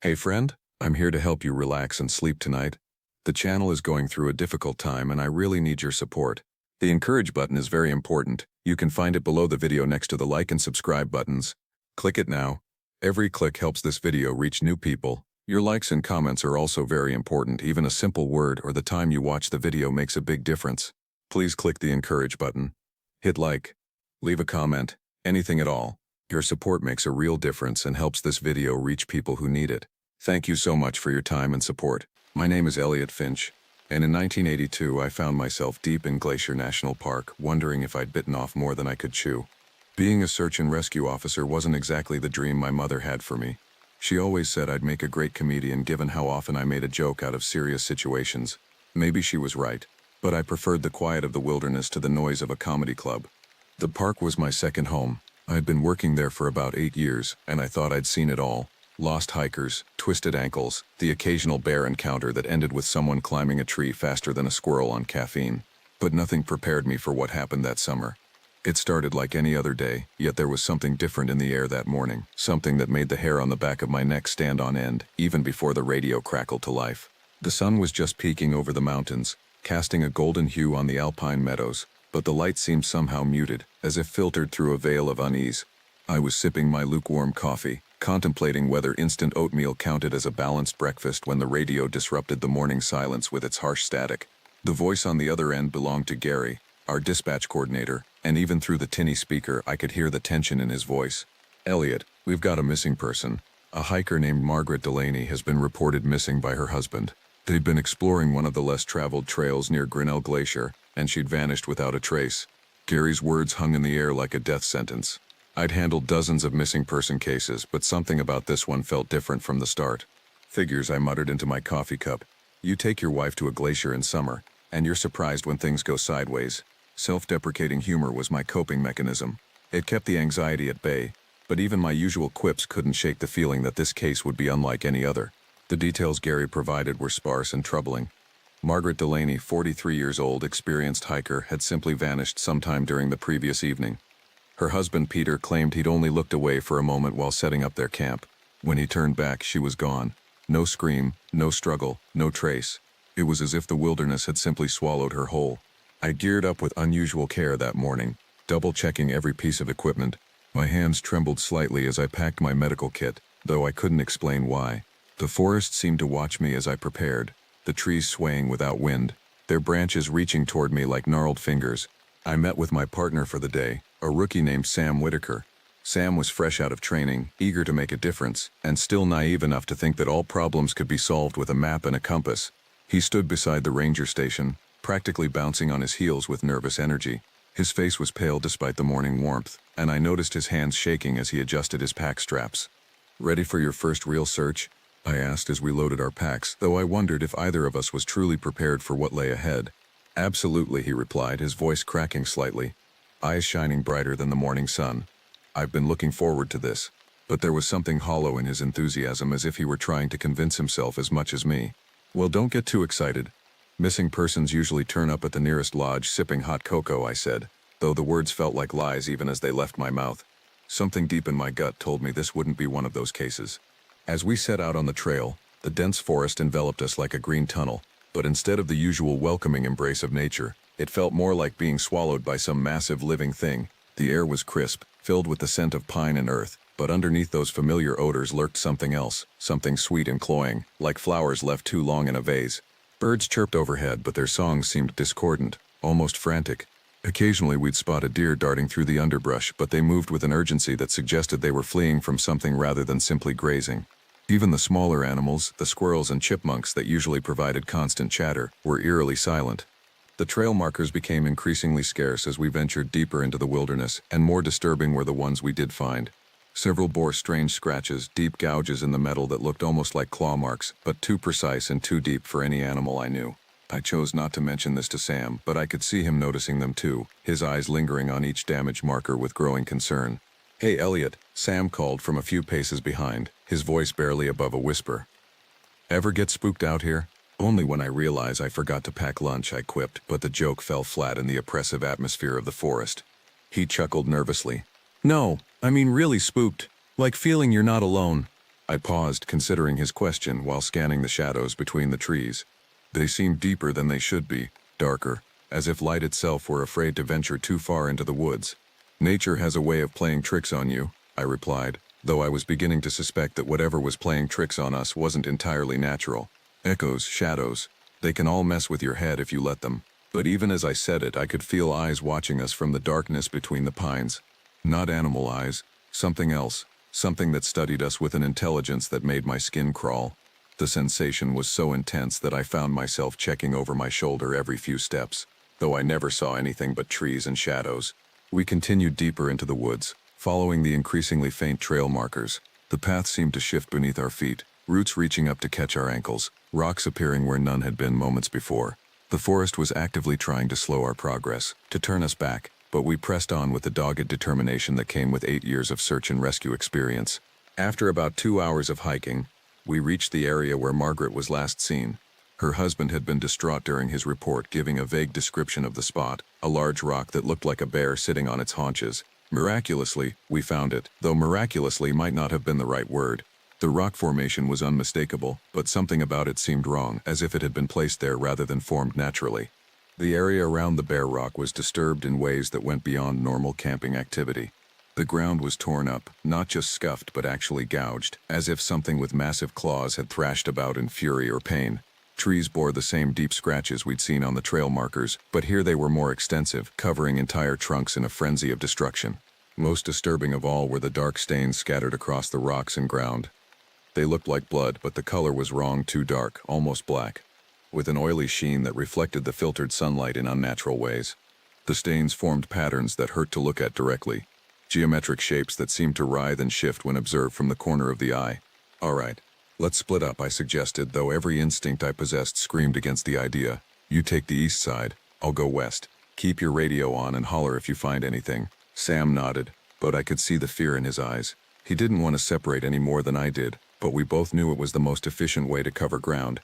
Hey friend, I'm here to help you relax and sleep tonight. The channel is going through a difficult time and I really need your support. The encourage button is very important. You can find it below the video next to the like and subscribe buttons. Click it now. Every click helps this video reach new people. Your likes and comments are also very important. Even a simple word or the time you watch the video makes a big difference. Please click the encourage button. Hit like. Leave a comment. Anything at all. Your support makes a real difference and helps this video reach people who need it. Thank you so much for your time and support. My name is Elliot Finch, and in 1982 I found myself deep in Glacier National Park, wondering if I'd bitten off more than I could chew. Being a search and rescue officer wasn't exactly the dream my mother had for me. She always said I'd make a great comedian given how often I made a joke out of serious situations. Maybe she was right, but I preferred the quiet of the wilderness to the noise of a comedy club. The park was my second home. I'd been working there for about 8 years, and I thought I'd seen it all. Lost hikers, twisted ankles, the occasional bear encounter that ended with someone climbing a tree faster than a squirrel on caffeine. But nothing prepared me for what happened that summer. It started like any other day, yet there was something different in the air that morning, something that made the hair on the back of my neck stand on end, even before the radio crackled to life. The sun was just peeking over the mountains, casting a golden hue on the alpine meadows, but the light seemed somehow muted, as if filtered through a veil of unease. I was sipping my lukewarm coffee, contemplating whether instant oatmeal counted as a balanced breakfast when the radio disrupted the morning silence with its harsh static. The voice on the other end belonged to Gary, our dispatch coordinator, and even through the tinny speaker I could hear the tension in his voice. "Elliot, we've got a missing person. A hiker named Margaret Delaney has been reported missing by her husband. They'd been exploring one of the less traveled trails near Grinnell Glacier, and she'd vanished without a trace." Gary's words hung in the air like a death sentence. I'd handled dozens of missing person cases, but something about this one felt different from the start. "Figures," I muttered into my coffee cup. "You take your wife to a glacier in summer, and you're surprised when things go sideways." Self-deprecating humor was my coping mechanism. It kept the anxiety at bay, but even my usual quips couldn't shake the feeling that this case would be unlike any other. The details Gary provided were sparse and troubling. Margaret Delaney, 43 years old, experienced hiker, had simply vanished sometime during the previous evening. Her husband Peter claimed he'd only looked away for a moment while setting up their camp. When he turned back, she was gone. No scream, no struggle, no trace. It was as if the wilderness had simply swallowed her whole. I geared up with unusual care that morning, double-checking every piece of equipment. My hands trembled slightly as I packed my medical kit, though I couldn't explain why. The forest seemed to watch me as I prepared, the trees swaying without wind, their branches reaching toward me like gnarled fingers. I met with my partner for the day, a rookie named Sam Whitaker. Sam was fresh out of training, eager to make a difference, and still naive enough to think that all problems could be solved with a map and a compass. He stood beside the ranger station, practically bouncing on his heels with nervous energy. His face was pale despite the morning warmth, and I noticed his hands shaking as he adjusted his pack straps. "Ready for your first real search?" I asked as we loaded our packs, though I wondered if either of us was truly prepared for what lay ahead. "Absolutely," he replied, his voice cracking slightly, eyes shining brighter than the morning sun. "I've been looking forward to this." But there was something hollow in his enthusiasm, as if he were trying to convince himself as much as me. "Well, don't get too excited. Missing persons usually turn up at the nearest lodge sipping hot cocoa," I said, though the words felt like lies even as they left my mouth. Something deep in my gut told me this wouldn't be one of those cases. As we set out on the trail, the dense forest enveloped us like a green tunnel, but instead of the usual welcoming embrace of nature, it felt more like being swallowed by some massive living thing. The air was crisp, filled with the scent of pine and earth, but underneath those familiar odors lurked something else, something sweet and cloying, like flowers left too long in a vase. Birds chirped overhead, but their songs seemed discordant, almost frantic. Occasionally we'd spot a deer darting through the underbrush, but they moved with an urgency that suggested they were fleeing from something rather than simply grazing. Even the smaller animals, the squirrels and chipmunks that usually provided constant chatter, were eerily silent. The trail markers became increasingly scarce as we ventured deeper into the wilderness, and more disturbing were the ones we did find. Several bore strange scratches, deep gouges in the metal that looked almost like claw marks, but too precise and too deep for any animal I knew. I chose not to mention this to Sam, but I could see him noticing them too, his eyes lingering on each damage marker with growing concern. "Hey, Elliot," Sam called from a few paces behind, his voice barely above a whisper. "Ever get spooked out here?" "Only when I realize I forgot to pack lunch," I quipped, but the joke fell flat in the oppressive atmosphere of the forest. He chuckled nervously. "No, I mean really spooked, like feeling you're not alone." I paused, considering his question while scanning the shadows between the trees. They seemed deeper than they should be, darker, as if light itself were afraid to venture too far into the woods. Nature has a way of playing tricks on you, I replied, though I was beginning to suspect that whatever was playing tricks on us wasn't entirely natural. Echoes, shadows, they can all mess with your head if you let them. But even as I said it, I could feel eyes watching us from the darkness between the pines. Not animal eyes, something else, something that studied us with an intelligence that made my skin crawl. The sensation was so intense that I found myself checking over my shoulder every few steps, though I never saw anything but trees and shadows. We continued deeper into the woods, following the increasingly faint trail markers. The path seemed to shift beneath our feet, roots reaching up to catch our ankles, rocks appearing where none had been moments before. The forest was actively trying to slow our progress, to turn us back, but we pressed on with the dogged determination that came with 8 years of search and rescue experience. After about 2 hours of hiking, we reached the area where Margaret was last seen. Her husband had been distraught during his report, giving a vague description of the spot, a large rock that looked like a bear sitting on its haunches. Miraculously, we found it, though miraculously might not have been the right word. The rock formation was unmistakable, but something about it seemed wrong, as if it had been placed there rather than formed naturally. The area around the bare rock was disturbed in ways that went beyond normal camping activity. The ground was torn up, not just scuffed but actually gouged, as if something with massive claws had thrashed about in fury or pain. Trees bore the same deep scratches we'd seen on the trail markers, but here they were more extensive, covering entire trunks in a frenzy of destruction. Most disturbing of all were the dark stains scattered across the rocks and ground. They looked like blood, but the color was wrong, too dark, almost black, with an oily sheen that reflected the filtered sunlight in unnatural ways. The stains formed patterns that hurt to look at directly, geometric shapes that seemed to writhe and shift when observed from the corner of the eye. All right, let's split up, I suggested, though every instinct I possessed screamed against the idea. You take the east side, I'll go west. Keep your radio on and holler if you find anything. Sam nodded, but I could see the fear in his eyes. He didn't want to separate any more than I did, but we both knew it was the most efficient way to cover ground.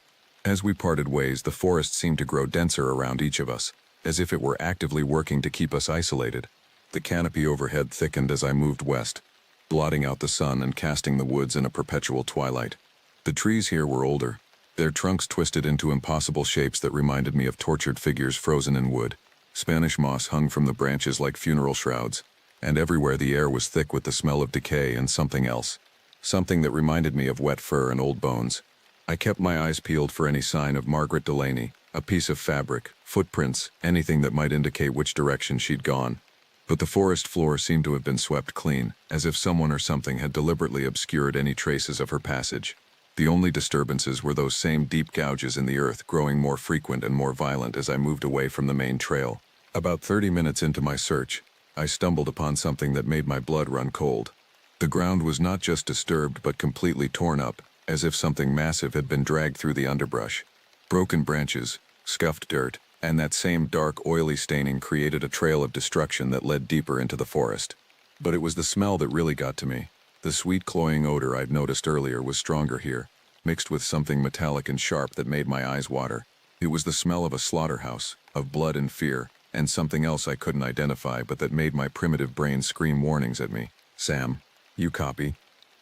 As we parted ways, the forest seemed to grow denser around each of us, as if it were actively working to keep us isolated. The canopy overhead thickened as I moved west, blotting out the sun and casting the woods in a perpetual twilight. The trees here were older, their trunks twisted into impossible shapes that reminded me of tortured figures frozen in wood. Spanish moss hung from the branches like funeral shrouds, and everywhere the air was thick with the smell of decay and something else. Something that reminded me of wet fur and old bones. I kept my eyes peeled for any sign of Margaret Delaney, a piece of fabric, footprints, anything that might indicate which direction she'd gone. But the forest floor seemed to have been swept clean, as if someone or something had deliberately obscured any traces of her passage. The only disturbances were those same deep gouges in the earth, growing more frequent and more violent as I moved away from the main trail. About 30 minutes into my search, I stumbled upon something that made my blood run cold. The ground was not just disturbed but completely torn up, as if something massive had been dragged through the underbrush. Broken branches, scuffed dirt, and that same dark, oily staining created a trail of destruction that led deeper into the forest. But it was the smell that really got to me. The sweet, cloying odor I'd noticed earlier was stronger here, mixed with something metallic and sharp that made my eyes water. It was the smell of a slaughterhouse, of blood and fear, and something else I couldn't identify but that made my primitive brain scream warnings at me. Sam, you copy?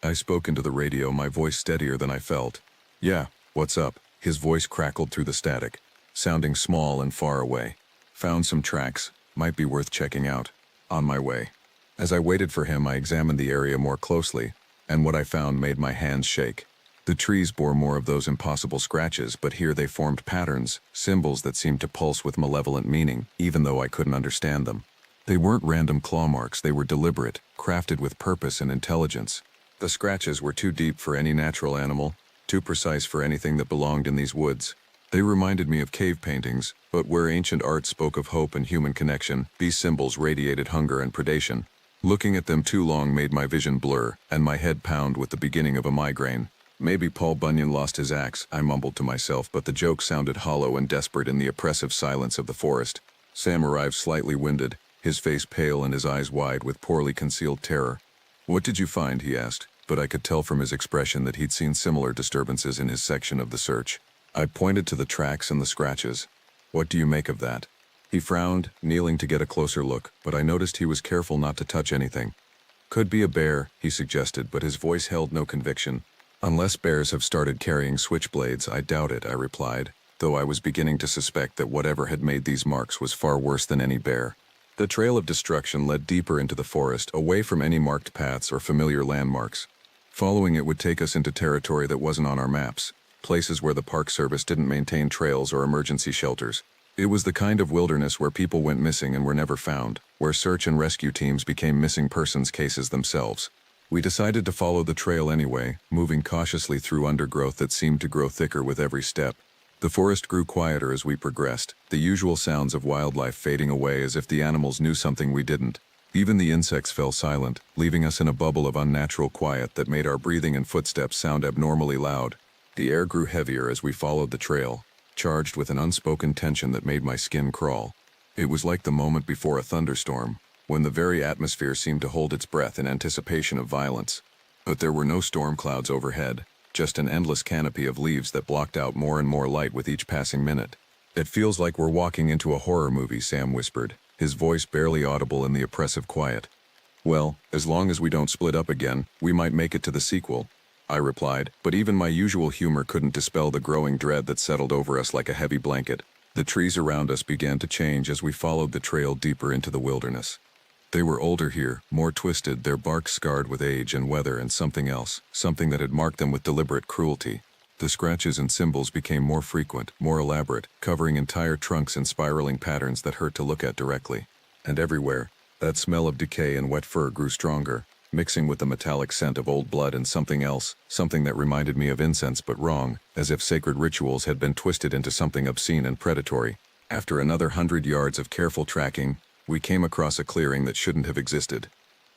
I spoke into the radio, my voice steadier than I felt. Yeah, what's up? His voice crackled through the static, sounding small and far away. Found some tracks, might be worth checking out. On my way. As I waited for him, I examined the area more closely, and what I found made my hands shake. The trees bore more of those impossible scratches, but here they formed patterns, symbols that seemed to pulse with malevolent meaning, even though I couldn't understand them. They weren't random claw marks, they were deliberate, crafted with purpose and intelligence. The scratches were too deep for any natural animal, too precise for anything that belonged in these woods. They reminded me of cave paintings, but where ancient art spoke of hope and human connection, these symbols radiated hunger and predation. Looking at them too long made my vision blur, and my head pound with the beginning of a migraine. Maybe Paul Bunyan lost his axe, I mumbled to myself, but the joke sounded hollow and desperate in the oppressive silence of the forest. Sam arrived slightly winded, his face pale and his eyes wide with poorly concealed terror. What did you find? He asked, but I could tell from his expression that he'd seen similar disturbances in his section of the search. I pointed to the tracks and the scratches. What do you make of that? He frowned, kneeling to get a closer look, but I noticed he was careful not to touch anything. Could be a bear, he suggested, but his voice held no conviction. Unless bears have started carrying switchblades, I doubt it, I replied, though I was beginning to suspect that whatever had made these marks was far worse than any bear. The trail of destruction led deeper into the forest, away from any marked paths or familiar landmarks. Following it would take us into territory that wasn't on our maps, places where the Park Service didn't maintain trails or emergency shelters. It was the kind of wilderness where people went missing and were never found, where search and rescue teams became missing persons cases themselves. We decided to follow the trail anyway, moving cautiously through undergrowth that seemed to grow thicker with every step. The forest grew quieter as we progressed, the usual sounds of wildlife fading away as if the animals knew something we didn't. Even the insects fell silent, leaving us in a bubble of unnatural quiet that made our breathing and footsteps sound abnormally loud. The air grew heavier as we followed the trail, charged with an unspoken tension that made my skin crawl. It was like the moment before a thunderstorm, when the very atmosphere seemed to hold its breath in anticipation of violence. But there were no storm clouds overhead, just an endless canopy of leaves that blocked out more and more light with each passing minute. "It feels like we're walking into a horror movie," Sam whispered, his voice barely audible in the oppressive quiet. "Well, as long as we don't split up again, we might make it to the sequel," I replied, but even my usual humor couldn't dispel the growing dread that settled over us like a heavy blanket. The trees around us began to change as we followed the trail deeper into the wilderness. They were older here, more twisted, their bark scarred with age and weather and something else, something that had marked them with deliberate cruelty. The scratches and symbols became more frequent, more elaborate, covering entire trunks in spiraling patterns that hurt to look at directly. And everywhere, that smell of decay and wet fur grew stronger, mixing with the metallic scent of old blood and something else, something that reminded me of incense but wrong, as if sacred rituals had been twisted into something obscene and predatory. After another 100 yards of careful tracking, we came across a clearing that shouldn't have existed.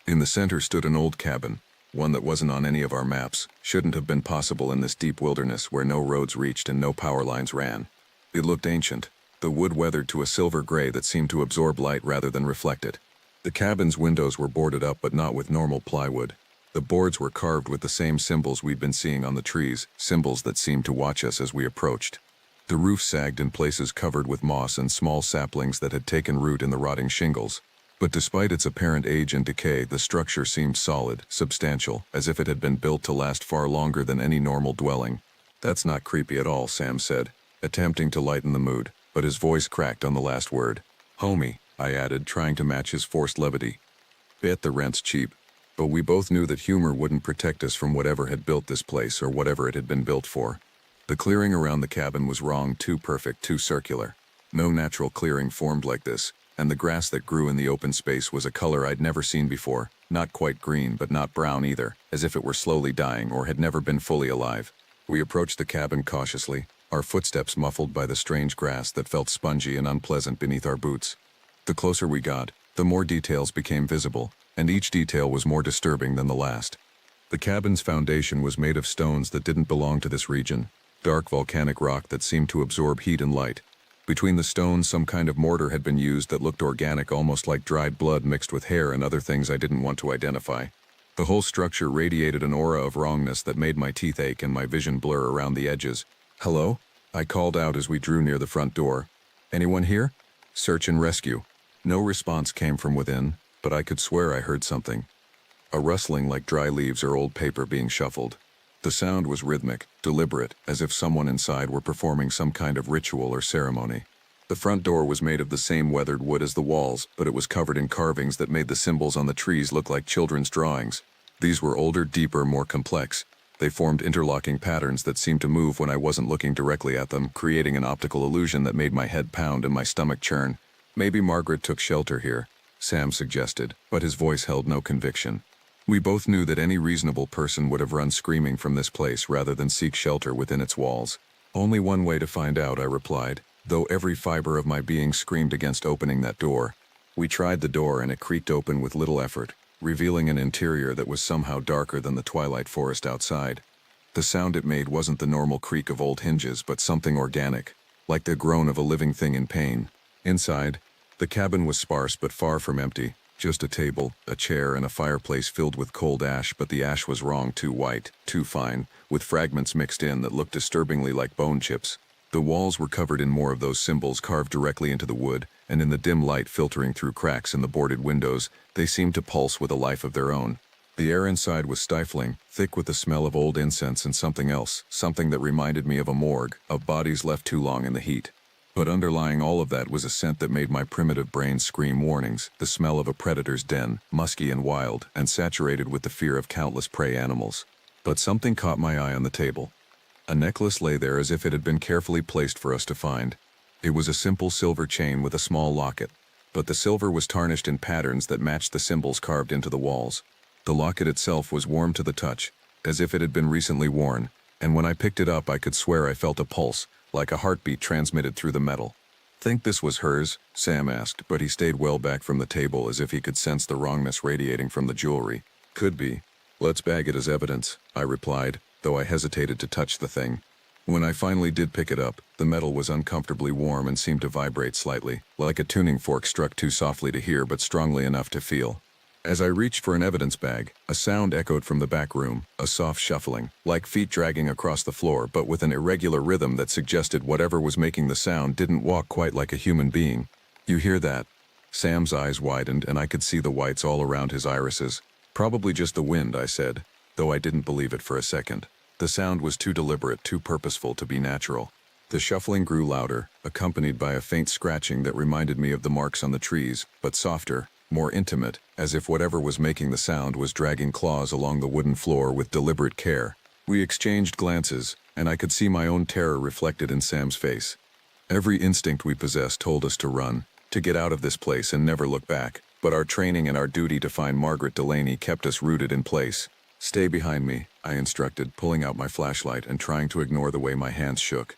In the center stood an old cabin, one that wasn't on any of our maps, shouldn't have been possible in this deep wilderness where no roads reached and no power lines ran. It looked ancient, the wood weathered to a silver gray that seemed to absorb light rather than reflect it. The cabin's windows were boarded up but not with normal plywood. The boards were carved with the same symbols we'd been seeing on the trees, symbols that seemed to watch us as we approached. The roof sagged in places covered with moss and small saplings that had taken root in the rotting shingles. But despite its apparent age and decay, the structure seemed solid, substantial, as if it had been built to last far longer than any normal dwelling. "That's not creepy at all," Sam said, attempting to lighten the mood, but his voice cracked on the last word. "Homie," I added, trying to match his forced levity. "Bet the rent's cheap." But we both knew that humor wouldn't protect us from whatever had built this place or whatever it had been built for. The clearing around the cabin was wrong, too perfect, too circular. No natural clearing formed like this, and the grass that grew in the open space was a color I'd never seen before, not quite green but not brown either, as if it were slowly dying or had never been fully alive. We approached the cabin cautiously, our footsteps muffled by the strange grass that felt spongy and unpleasant beneath our boots. The closer we got, the more details became visible, and each detail was more disturbing than the last. The cabin's foundation was made of stones that didn't belong to this region, dark volcanic rock that seemed to absorb heat and light. Between the stones, some kind of mortar had been used that looked organic, almost like dried blood mixed with hair and other things I didn't want to identify. The whole structure radiated an aura of wrongness that made my teeth ache and my vision blur around the edges. "Hello?" I called out as we drew near the front door. "Anyone here? Search and rescue." No response came from within, but I could swear I heard something. A rustling like dry leaves or old paper being shuffled. The sound was rhythmic, deliberate, as if someone inside were performing some kind of ritual or ceremony. The front door was made of the same weathered wood as the walls, but it was covered in carvings that made the symbols on the trees look like children's drawings. These were older, deeper, more complex. They formed interlocking patterns that seemed to move when I wasn't looking directly at them, creating an optical illusion that made my head pound and my stomach churn. "Maybe Margaret took shelter here," Sam suggested, but his voice held no conviction. We both knew that any reasonable person would have run screaming from this place rather than seek shelter within its walls. "Only one way to find out," I replied, though every fiber of my being screamed against opening that door. We tried the door and it creaked open with little effort, revealing an interior that was somehow darker than the twilight forest outside. The sound it made wasn't the normal creak of old hinges, but something organic, like the groan of a living thing in pain. Inside, the cabin was sparse but far from empty. Just a table, a chair, and a fireplace filled with cold ash, but the ash was wrong, too white, too fine, with fragments mixed in that looked disturbingly like bone chips. The walls were covered in more of those symbols carved directly into the wood, and in the dim light filtering through cracks in the boarded windows, they seemed to pulse with a life of their own. The air inside was stifling, thick with the smell of old incense and something else, something that reminded me of a morgue, of bodies left too long in the heat. But underlying all of that was a scent that made my primitive brain scream warnings, the smell of a predator's den, musky and wild, and saturated with the fear of countless prey animals. But something caught my eye on the table. A necklace lay there as if it had been carefully placed for us to find. It was a simple silver chain with a small locket, but the silver was tarnished in patterns that matched the symbols carved into the walls. The locket itself was warm to the touch, as if it had been recently worn, and when I picked it up I could swear I felt a pulse, like a heartbeat transmitted through the metal. "Think this was hers?" Sam asked, but he stayed well back from the table as if he could sense the wrongness radiating from the jewelry. "Could be. Let's bag it as evidence," I replied, though I hesitated to touch the thing. When I finally did pick it up, the metal was uncomfortably warm and seemed to vibrate slightly, like a tuning fork struck too softly to hear but strongly enough to feel. As I reached for an evidence bag, a sound echoed from the back room, a soft shuffling, like feet dragging across the floor but with an irregular rhythm that suggested whatever was making the sound didn't walk quite like a human being. "You hear that?" Sam's eyes widened and I could see the whites all around his irises. "Probably just the wind," I said, though I didn't believe it for a second. The sound was too deliberate, too purposeful to be natural. The shuffling grew louder, accompanied by a faint scratching that reminded me of the marks on the trees, but softer, more intimate, as if whatever was making the sound was dragging claws along the wooden floor with deliberate care. We exchanged glances, and I could see my own terror reflected in Sam's face. Every instinct we possessed told us to run, to get out of this place and never look back, but our training and our duty to find Margaret Delaney kept us rooted in place. "Stay behind me," I instructed, pulling out my flashlight and trying to ignore the way my hands shook.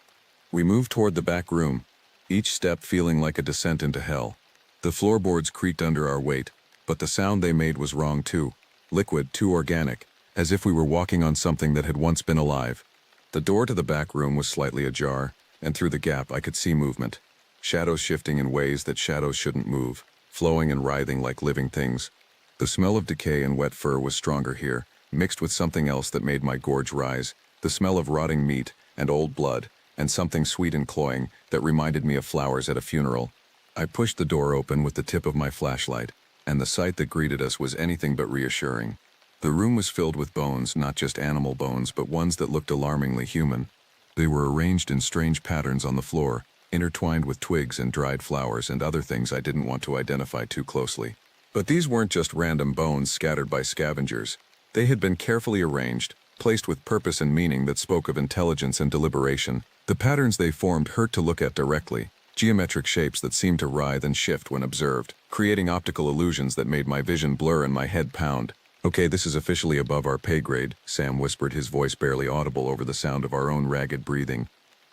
We moved toward the back room, each step feeling like a descent into hell. The floorboards creaked under our weight, but the sound they made was wrong too. Liquid, too organic, as if we were walking on something that had once been alive. The door to the back room was slightly ajar, and through the gap I could see movement. Shadows shifting in ways that shadows shouldn't move, flowing and writhing like living things. The smell of decay and wet fur was stronger here, mixed with something else that made my gorge rise, the smell of rotting meat and old blood, and something sweet and cloying that reminded me of flowers at a funeral. I pushed the door open with the tip of my flashlight, and the sight that greeted us was anything but reassuring. The room was filled with bones, not just animal bones, but ones that looked alarmingly human. They were arranged in strange patterns on the floor, intertwined with twigs and dried flowers and other things I didn't want to identify too closely. But these weren't just random bones scattered by scavengers. They had been carefully arranged, placed with purpose and meaning that spoke of intelligence and deliberation. The patterns they formed hurt to look at directly. Geometric shapes that seemed to writhe and shift when observed, creating optical illusions that made my vision blur and my head pound. "Okay, this is officially above our pay grade," Sam whispered, his voice barely audible over the sound of our own ragged breathing.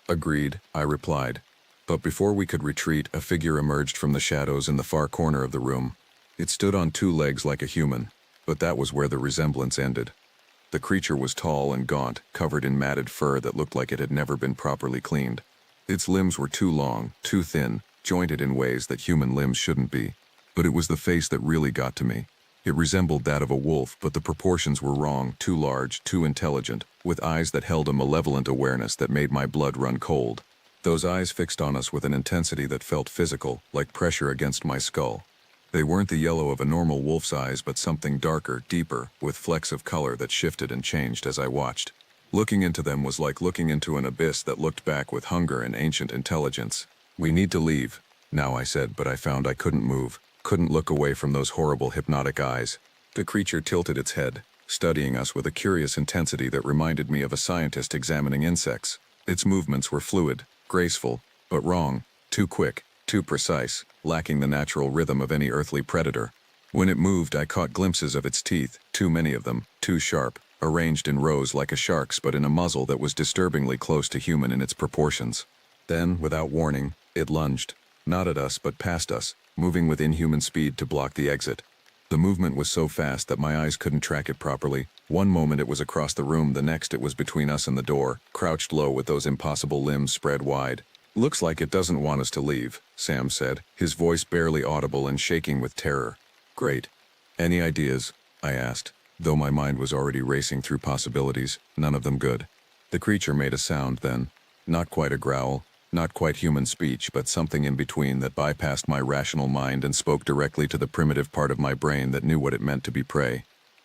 "Agreed," I replied. But before we could retreat, a figure emerged from the shadows in the far corner of the room. It stood on two legs like a human, but that was where the resemblance ended. The creature was tall and gaunt, covered in matted fur that looked like it had never been properly cleaned. Its limbs were too long, too thin, jointed in ways that human limbs shouldn't be. But it was the face that really got to me. It resembled that of a wolf, but the proportions were wrong, too large, too intelligent, with eyes that held a malevolent awareness that made my blood run cold. Those eyes fixed on us with an intensity that felt physical, like pressure against my skull. They weren't the yellow of a normal wolf's eyes, but something darker, deeper, with flecks of color that shifted and changed as I watched. Looking into them was like looking into an abyss that looked back with hunger and ancient intelligence. "We need to leave," now I said, but I found I couldn't move, couldn't look away from those horrible hypnotic eyes. The creature tilted its head, studying us with a curious intensity that reminded me of a scientist examining insects. Its movements were fluid, graceful, but wrong, too quick, too precise, lacking the natural rhythm of any earthly predator. When it moved, I caught glimpses of its teeth, too many of them, too sharp, arranged in rows like a shark's but in a muzzle that was disturbingly close to human in its proportions. Then, without warning, it lunged, not at us but past us, moving with inhuman speed to block the exit. The movement was so fast that my eyes couldn't track it properly. One moment it was across the room, the next it was between us and the door, crouched low with those impossible limbs spread wide. "Looks like it doesn't want us to leave," Sam said, his voice barely audible and shaking with terror. "Great. Any ideas?" I asked, though my mind was already racing through possibilities, none of them good. The creature made a sound then, not quite a growl, not quite human speech, but something in between that bypassed my rational mind and spoke directly to the primitive part of my brain that knew what it meant to be prey.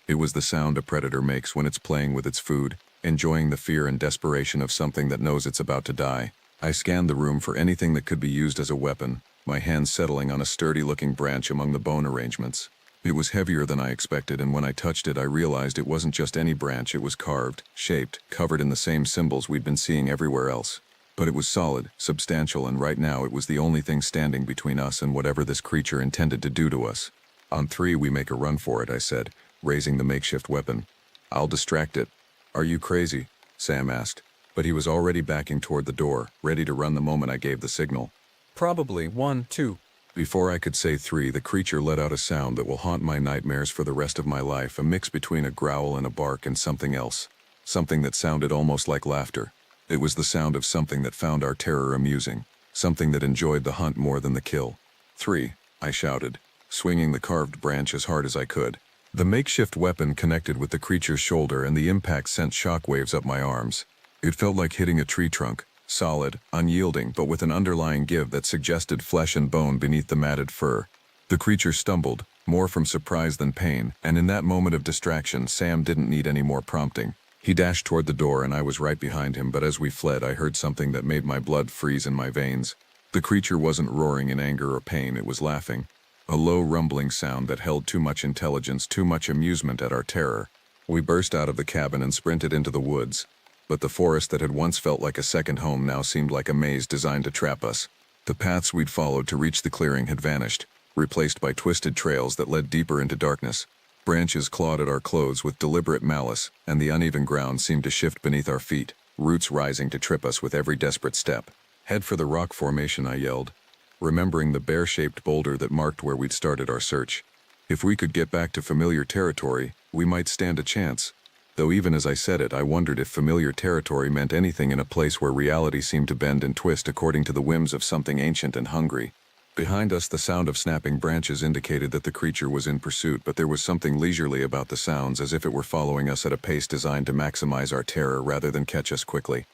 It was the sound a predator makes when it's playing with its food, enjoying the fear and desperation of something that knows it's about to die. I scanned the room for anything that could be used as a weapon, my hands settling on a sturdy-looking branch among the bone arrangements. It was heavier than I expected, and when I touched it I realized it wasn't just any branch. It was carved, shaped, covered in the same symbols we'd been seeing everywhere else. But it was solid, substantial, and right now it was the only thing standing between us and whatever this creature intended to do to us. On 3 we make a run for it, I said, raising the makeshift weapon. I'll distract it. Are you crazy? Sam asked. But he was already backing toward the door, ready to run the moment I gave the signal. Probably 1, 2. Before I could say 3, the creature let out a sound that will haunt my nightmares for the rest of my life, a mix between a growl and a bark and something else. Something that sounded almost like laughter. It was the sound of something that found our terror amusing. Something that enjoyed the hunt more than the kill. 3, I shouted, swinging the carved branch as hard as I could. The makeshift weapon connected with the creature's shoulder, and the impact sent shockwaves up my arms. It felt like hitting a tree trunk, solid, unyielding, but with an underlying give that suggested flesh and bone beneath the matted fur. The creature stumbled, more from surprise than pain, and in that moment of distraction, Sam didn't need any more prompting. He dashed toward the door and I was right behind him, but as we fled I heard something that made my blood freeze in my veins. The creature wasn't roaring in anger or pain, it was laughing. A low rumbling sound that held too much intelligence, too much amusement at our terror. We burst out of the cabin and sprinted into the woods. But the forest that had once felt like a second home now seemed like a maze designed to trap us. The paths we'd followed to reach the clearing had vanished, replaced by twisted trails that led deeper into darkness. Branches clawed at our clothes with deliberate malice, and the uneven ground seemed to shift beneath our feet, roots rising to trip us with every desperate step. Head for the rock formation, I yelled, remembering the bear-shaped boulder that marked where we'd started our search. If we could get back to familiar territory, we might stand a chance. Though even as I said it, I wondered if familiar territory meant anything in a place where reality seemed to bend and twist according to the whims of something ancient and hungry. Behind us, the sound of snapping branches indicated that the creature was in pursuit, but there was something leisurely about the sounds, as if it were following us at a pace designed to maximize our terror rather than catch us quickly.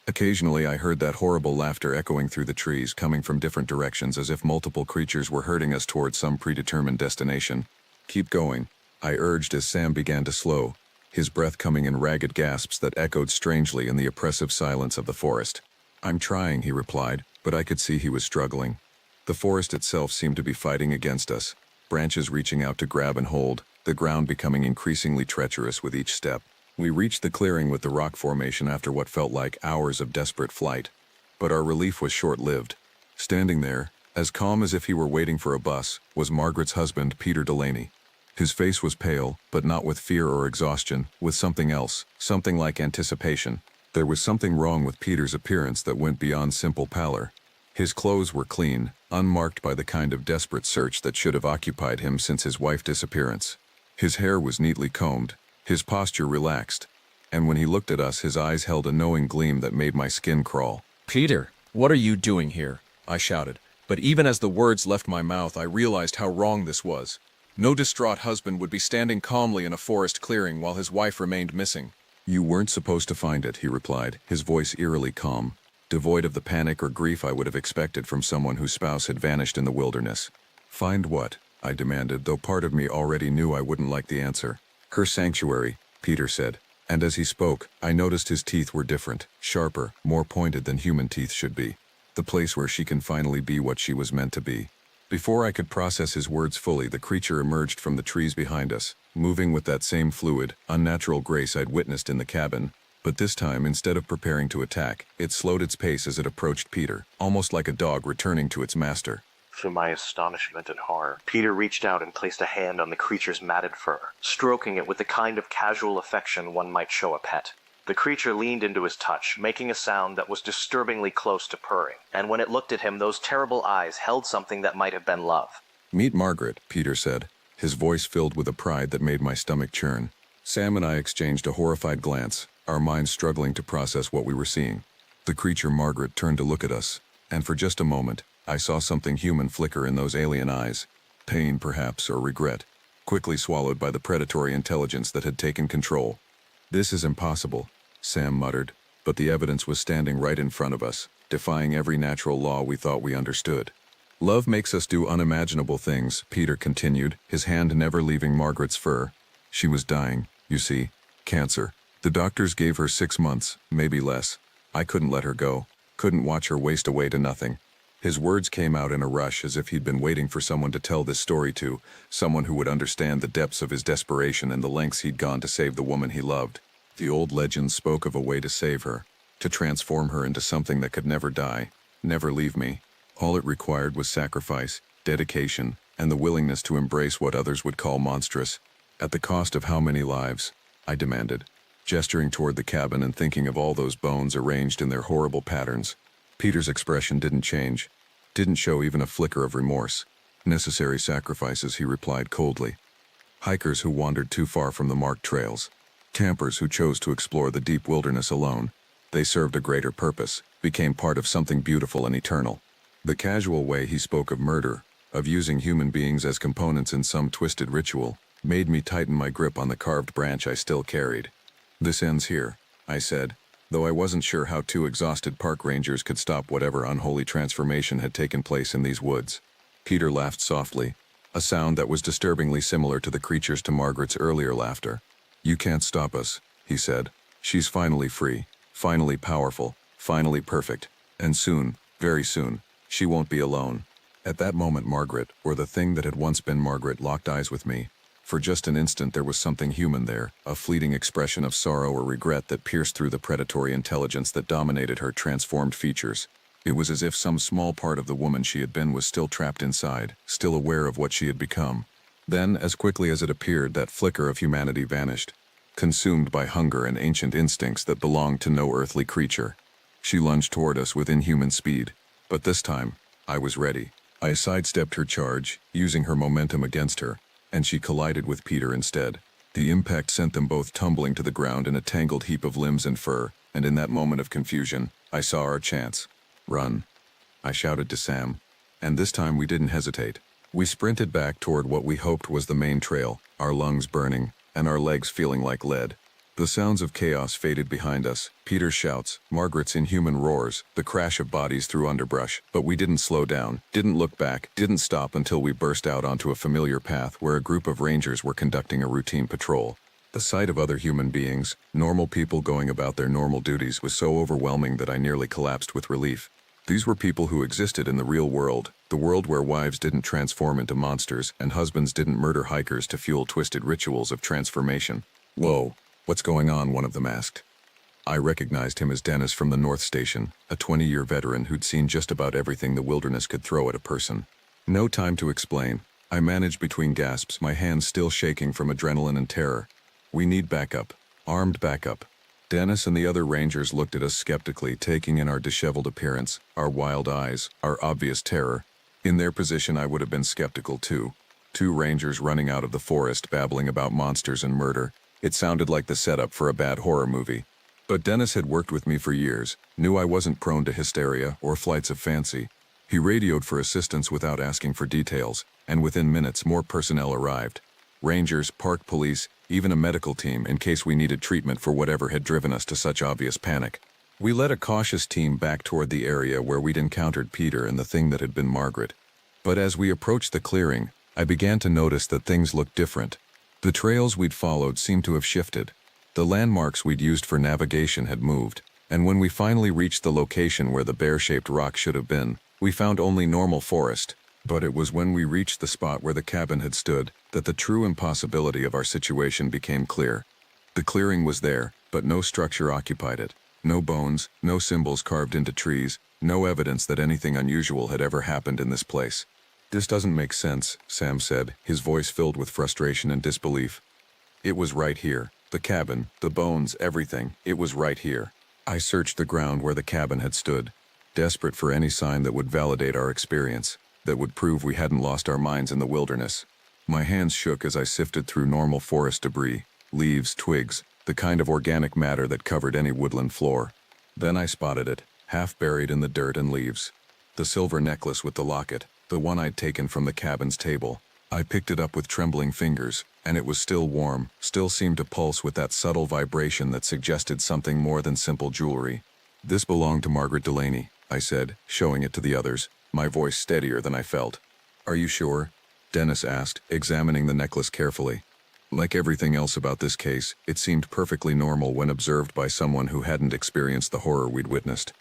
Occasionally, I heard that horrible laughter echoing through the trees, coming from different directions, as if multiple creatures were herding us towards some predetermined destination. Keep going, I urged as Sam began to slow, his breath coming in ragged gasps that echoed strangely in the oppressive silence of the forest. I'm trying, he replied, but I could see he was struggling. The forest itself seemed to be fighting against us, branches reaching out to grab and hold, the ground becoming increasingly treacherous with each step. We reached the clearing with the rock formation after what felt like hours of desperate flight. But our relief was short-lived. Standing there, as calm as if he were waiting for a bus, was Margaret's husband, Peter Delaney. His face was pale, but not with fear or exhaustion, with something else, something like anticipation. There was something wrong with Peter's appearance that went beyond simple pallor. His clothes were clean, unmarked by the kind of desperate search that should have occupied him since his wife's disappearance. His hair was neatly combed, his posture relaxed, and when he looked at us, his eyes held a knowing gleam that made my skin crawl. Peter, what are you doing here? I shouted, but even as the words left my mouth, I realized how wrong this was. No distraught husband would be standing calmly in a forest clearing while his wife remained missing. You weren't supposed to find it, he replied, his voice eerily calm, devoid of the panic or grief I would have expected from someone whose spouse had vanished in the wilderness. Find what? I demanded, though part of me already knew I wouldn't like the answer. Her sanctuary, Peter said, and as he spoke, I noticed his teeth were different, sharper, more pointed than human teeth should be. The place where she can finally be what she was meant to be. Before I could process his words fully, the creature emerged from the trees behind us, moving with that same fluid, unnatural grace I'd witnessed in the cabin. But this time, instead of preparing to attack, it slowed its pace as it approached Peter, almost like a dog returning to its master. To my astonishment and horror, Peter reached out and placed a hand on the creature's matted fur, stroking it with the kind of casual affection one might show a pet. The creature leaned into his touch, making a sound that was disturbingly close to purring, and when it looked at him, those terrible eyes held something that might have been love. Meet Margaret, Peter said, his voice filled with a pride that made my stomach churn. Sam and I exchanged a horrified glance, our minds struggling to process what we were seeing. The creature Margaret turned to look at us, and for just a moment, I saw something human flicker in those alien eyes. Pain, perhaps, or regret, quickly swallowed by the predatory intelligence that had taken control. This is impossible, Sam muttered, but the evidence was standing right in front of us, defying every natural law we thought we understood. Love makes us do unimaginable things, Peter continued, his hand never leaving Margaret's fur. She was dying, you see. Cancer. The doctors gave her 6 months, maybe less. I couldn't let her go. Couldn't watch her waste away to nothing. His words came out in a rush as if he'd been waiting for someone to tell this story to, someone who would understand the depths of his desperation and the lengths he'd gone to save the woman he loved. The old legend spoke of a way to save her, to transform her into something that could never die, never leave me. All it required was sacrifice, dedication, and the willingness to embrace what others would call monstrous. At the cost of how many lives? I demanded, gesturing toward the cabin and thinking of all those bones arranged in their horrible patterns. Peter's expression didn't change, didn't show even a flicker of remorse. Necessary sacrifices, he replied coldly. Hikers who wandered too far from the marked trails. Campers who chose to explore the deep wilderness alone. They served a greater purpose, became part of something beautiful and eternal. The casual way he spoke of murder, of using human beings as components in some twisted ritual, made me tighten my grip on the carved branch I still carried. This ends here, I said, though I wasn't sure how 2 exhausted park rangers could stop whatever unholy transformation had taken place in these woods. Peter laughed softly, a sound that was disturbingly similar to the creature's to Margaret's earlier laughter. You can't stop us, he said. She's finally free, finally powerful, finally perfect, and soon, very soon, she won't be alone. At that moment Margaret, or the thing that had once been Margaret, locked eyes with me. For just an instant there was something human there, a fleeting expression of sorrow or regret that pierced through the predatory intelligence that dominated her transformed features. It was as if some small part of the woman she had been was still trapped inside, still aware of what she had become. Then, as quickly as it appeared, that flicker of humanity vanished, consumed by hunger and ancient instincts that belonged to no earthly creature. She lunged toward us with inhuman speed, but this time, I was ready. I sidestepped her charge, using her momentum against her, and she collided with Peter instead. The impact sent them both tumbling to the ground in a tangled heap of limbs and fur, and in that moment of confusion, I saw our chance. Run, I shouted to Sam. And this time we didn't hesitate. We sprinted back toward what we hoped was the main trail, our lungs burning, and our legs feeling like lead. The sounds of chaos faded behind us, Peter's shouts, Margaret's inhuman roars, the crash of bodies through underbrush, but we didn't slow down, didn't look back, didn't stop until we burst out onto a familiar path where a group of rangers were conducting a routine patrol. The sight of other human beings, normal people going about their normal duties, was so overwhelming that I nearly collapsed with relief. These were people who existed in the real world, the world where wives didn't transform into monsters and husbands didn't murder hikers to fuel twisted rituals of transformation. Whoa. What's going on? One of them asked. I recognized him as Dennis from the North Station, a 20-year veteran who'd seen just about everything the wilderness could throw at a person. No time to explain. I managed between gasps, my hands still shaking from adrenaline and terror. We need backup. Armed backup. Dennis and the other rangers looked at us skeptically, taking in our disheveled appearance, our wild eyes, our obvious terror. In their position I would have been skeptical too. 2 rangers running out of the forest babbling about monsters and murder. It sounded like the setup for a bad horror movie. But Dennis had worked with me for years, knew I wasn't prone to hysteria or flights of fancy. He radioed for assistance without asking for details, and within minutes more personnel arrived. Rangers, park police, even a medical team in case we needed treatment for whatever had driven us to such obvious panic. We led a cautious team back toward the area where we'd encountered Peter and the thing that had been Margaret. But as we approached the clearing, I began to notice that things looked different. The trails we'd followed seemed to have shifted. The landmarks we'd used for navigation had moved, and when we finally reached the location where the bear-shaped rock should have been, we found only normal forest. But it was when we reached the spot where the cabin had stood that the true impossibility of our situation became clear. The clearing was there, but no structure occupied it. No bones, no symbols carved into trees, no evidence that anything unusual had ever happened in this place. "This doesn't make sense," Sam said, his voice filled with frustration and disbelief. "It was right here. The cabin, the bones, everything. It was right here." I searched the ground where the cabin had stood, desperate for any sign that would validate our experience, that would prove we hadn't lost our minds in the wilderness. My hands shook as I sifted through normal forest debris, leaves, twigs, the kind of organic matter that covered any woodland floor. Then I spotted it, half buried in the dirt and leaves. The silver necklace with the locket, the one I'd taken from the cabin's table. I picked it up with trembling fingers, and it was still warm, still seemed to pulse with that subtle vibration that suggested something more than simple jewelry. "This belonged to Margaret Delaney," I said, showing it to the others, my voice steadier than I felt. "Are you sure?" Dennis asked, examining the necklace carefully. Like everything else about this case, it seemed perfectly normal when observed by someone who hadn't experienced the horror we'd witnessed.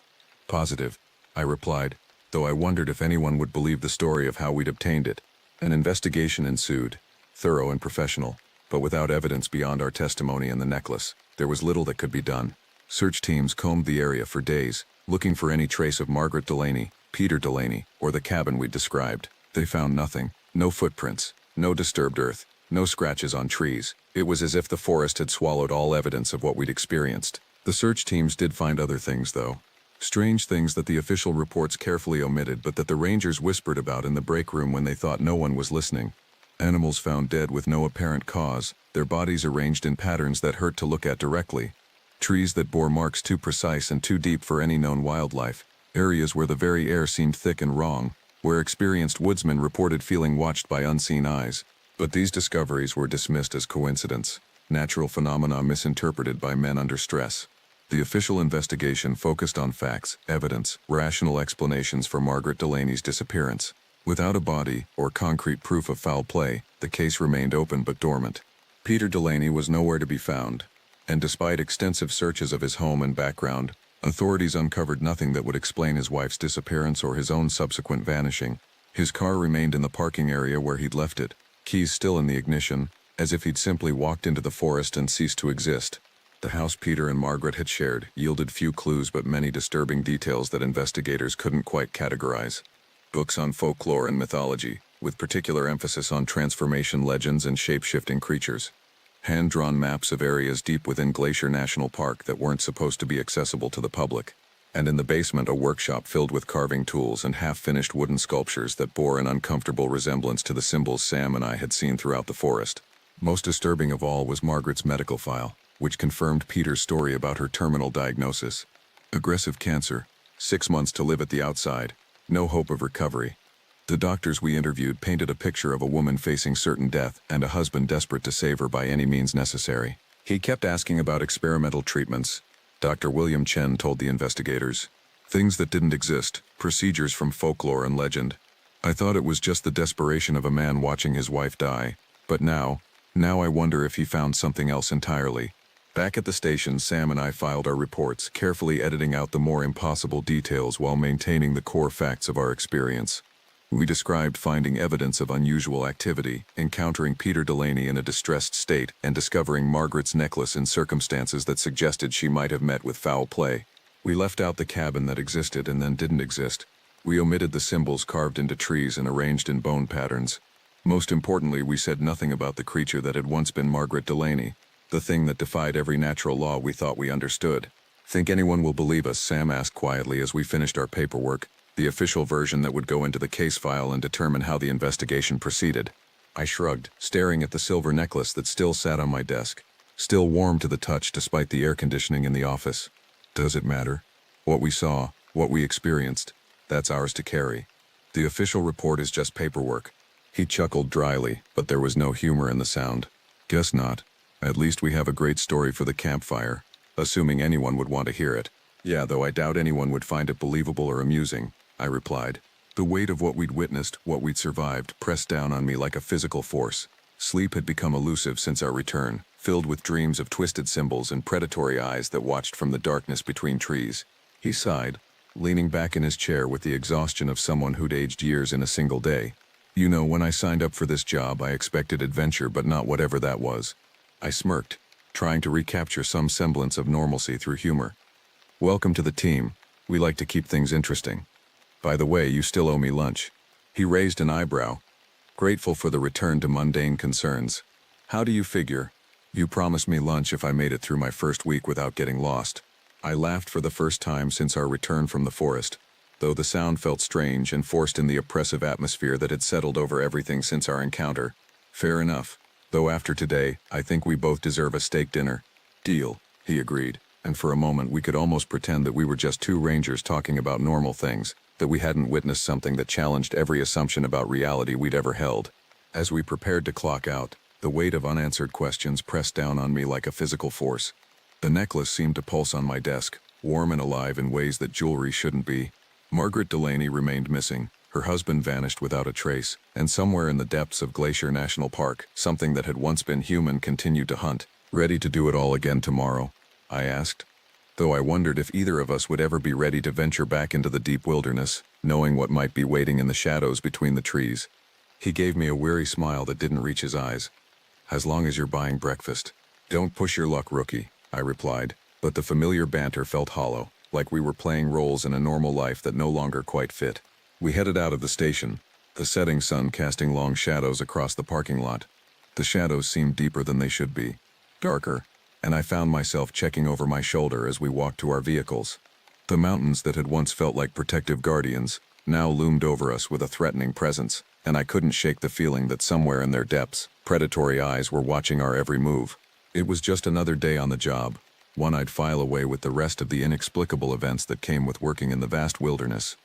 Positive, I replied, though I wondered if anyone would believe the story of how we'd obtained it. An investigation ensued, thorough and professional, but without evidence beyond our testimony and the necklace, there was little that could be done. Search teams combed the area for days, looking for any trace of Margaret Delaney, Peter Delaney, or the cabin we'd described. They found nothing. No footprints, no disturbed earth, no scratches on trees. It was as if the forest had swallowed all evidence of what we'd experienced. The search teams did find other things, though. Strange things that the official reports carefully omitted but that the rangers whispered about in the break room when they thought no one was listening. Animals found dead with no apparent cause, their bodies arranged in patterns that hurt to look at directly. Trees that bore marks too precise and too deep for any known wildlife. Areas where the very air seemed thick and wrong, where experienced woodsmen reported feeling watched by unseen eyes. But these discoveries were dismissed as coincidence, natural phenomena misinterpreted by men under stress. The official investigation focused on facts, evidence, rational explanations for Margaret Delaney's disappearance. Without a body or concrete proof of foul play, the case remained open but dormant. Peter Delaney was nowhere to be found, and despite extensive searches of his home and background, authorities uncovered nothing that would explain his wife's disappearance or his own subsequent vanishing. His car remained in the parking area where he'd left it, keys still in the ignition, as if he'd simply walked into the forest and ceased to exist. The house Peter and Margaret had shared yielded few clues but many disturbing details that investigators couldn't quite categorize. Books on folklore and mythology, with particular emphasis on transformation legends and shape-shifting creatures. Hand-drawn maps of areas deep within Glacier National Park that weren't supposed to be accessible to the public. And in the basement a workshop filled with carving tools and half-finished wooden sculptures that bore an uncomfortable resemblance to the symbols Sam and I had seen throughout the forest. Most disturbing of all was Margaret's medical file, which confirmed Peter's story about her terminal diagnosis. Aggressive cancer, 6 months to live at the outside, no hope of recovery. The doctors we interviewed painted a picture of a woman facing certain death and a husband desperate to save her by any means necessary. He kept asking about experimental treatments. Dr. William Chen told the investigators. Things that didn't exist, procedures from folklore and legend. I thought it was just the desperation of a man watching his wife die. But now I wonder if he found something else entirely. Back at the station, Sam and I filed our reports, carefully editing out the more impossible details while maintaining the core facts of our experience. We described finding evidence of unusual activity, encountering Peter Delaney in a distressed state, and discovering Margaret's necklace in circumstances that suggested she might have met with foul play. We left out the cabin that existed and then didn't exist. We omitted the symbols carved into trees and arranged in bone patterns. Most importantly, we said nothing about the creature that had once been Margaret Delaney, the thing that defied every natural law we thought we understood. Think anyone will believe us? Sam asked quietly as we finished our paperwork, the official version that would go into the case file and determine how the investigation proceeded. I shrugged, staring at the silver necklace that still sat on my desk, still warm to the touch despite the air conditioning in the office. Does it matter? What we saw, what we experienced, that's ours to carry. The official report is just paperwork. He chuckled dryly, but there was no humor in the sound. Guess not. At least we have a great story for the campfire, assuming anyone would want to hear it. Yeah, though I doubt anyone would find it believable or amusing, I replied. The weight of what we'd witnessed, what we'd survived, pressed down on me like a physical force. Sleep had become elusive since our return, filled with dreams of twisted symbols and predatory eyes that watched from the darkness between trees. He sighed, leaning back in his chair with the exhaustion of someone who'd aged years in a single day. You know, when I signed up for this job, I expected adventure, but not whatever that was. I smirked, trying to recapture some semblance of normalcy through humor. Welcome to the team. We like to keep things interesting. By the way, you still owe me lunch. He raised an eyebrow, grateful for the return to mundane concerns. How do you figure? You promised me lunch if I made it through my first week without getting lost. I laughed for the first time since our return from the forest, though the sound felt strange and forced in the oppressive atmosphere that had settled over everything since our encounter. Fair enough. Though after today, I think we both deserve a steak dinner. Deal, he agreed, and for a moment we could almost pretend that we were just two rangers talking about normal things, that we hadn't witnessed something that challenged every assumption about reality we'd ever held. As we prepared to clock out, the weight of unanswered questions pressed down on me like a physical force. The necklace seemed to pulse on my desk, warm and alive in ways that jewelry shouldn't be. Margaret Delaney remained missing, Her husband vanished without a trace, and somewhere in the depths of Glacier National Park, something that had once been human continued to hunt. Ready to do it all again tomorrow? I asked, though I wondered if either of us would ever be ready to venture back into the deep wilderness, knowing what might be waiting in the shadows between the trees. He gave me a weary smile that didn't reach his eyes. As long as you're buying breakfast. Don't push your luck, rookie, I replied, but the familiar banter felt hollow, like we were playing roles in a normal life that no longer quite fit. We headed out of the station, the setting sun casting long shadows across the parking lot. The shadows seemed deeper than they should be, darker, and I found myself checking over my shoulder as we walked to our vehicles. The mountains that had once felt like protective guardians now loomed over us with a threatening presence, and I couldn't shake the feeling that somewhere in their depths, predatory eyes were watching our every move. It was just another day on the job, one I'd file away with the rest of the inexplicable events that came with working in the vast wilderness.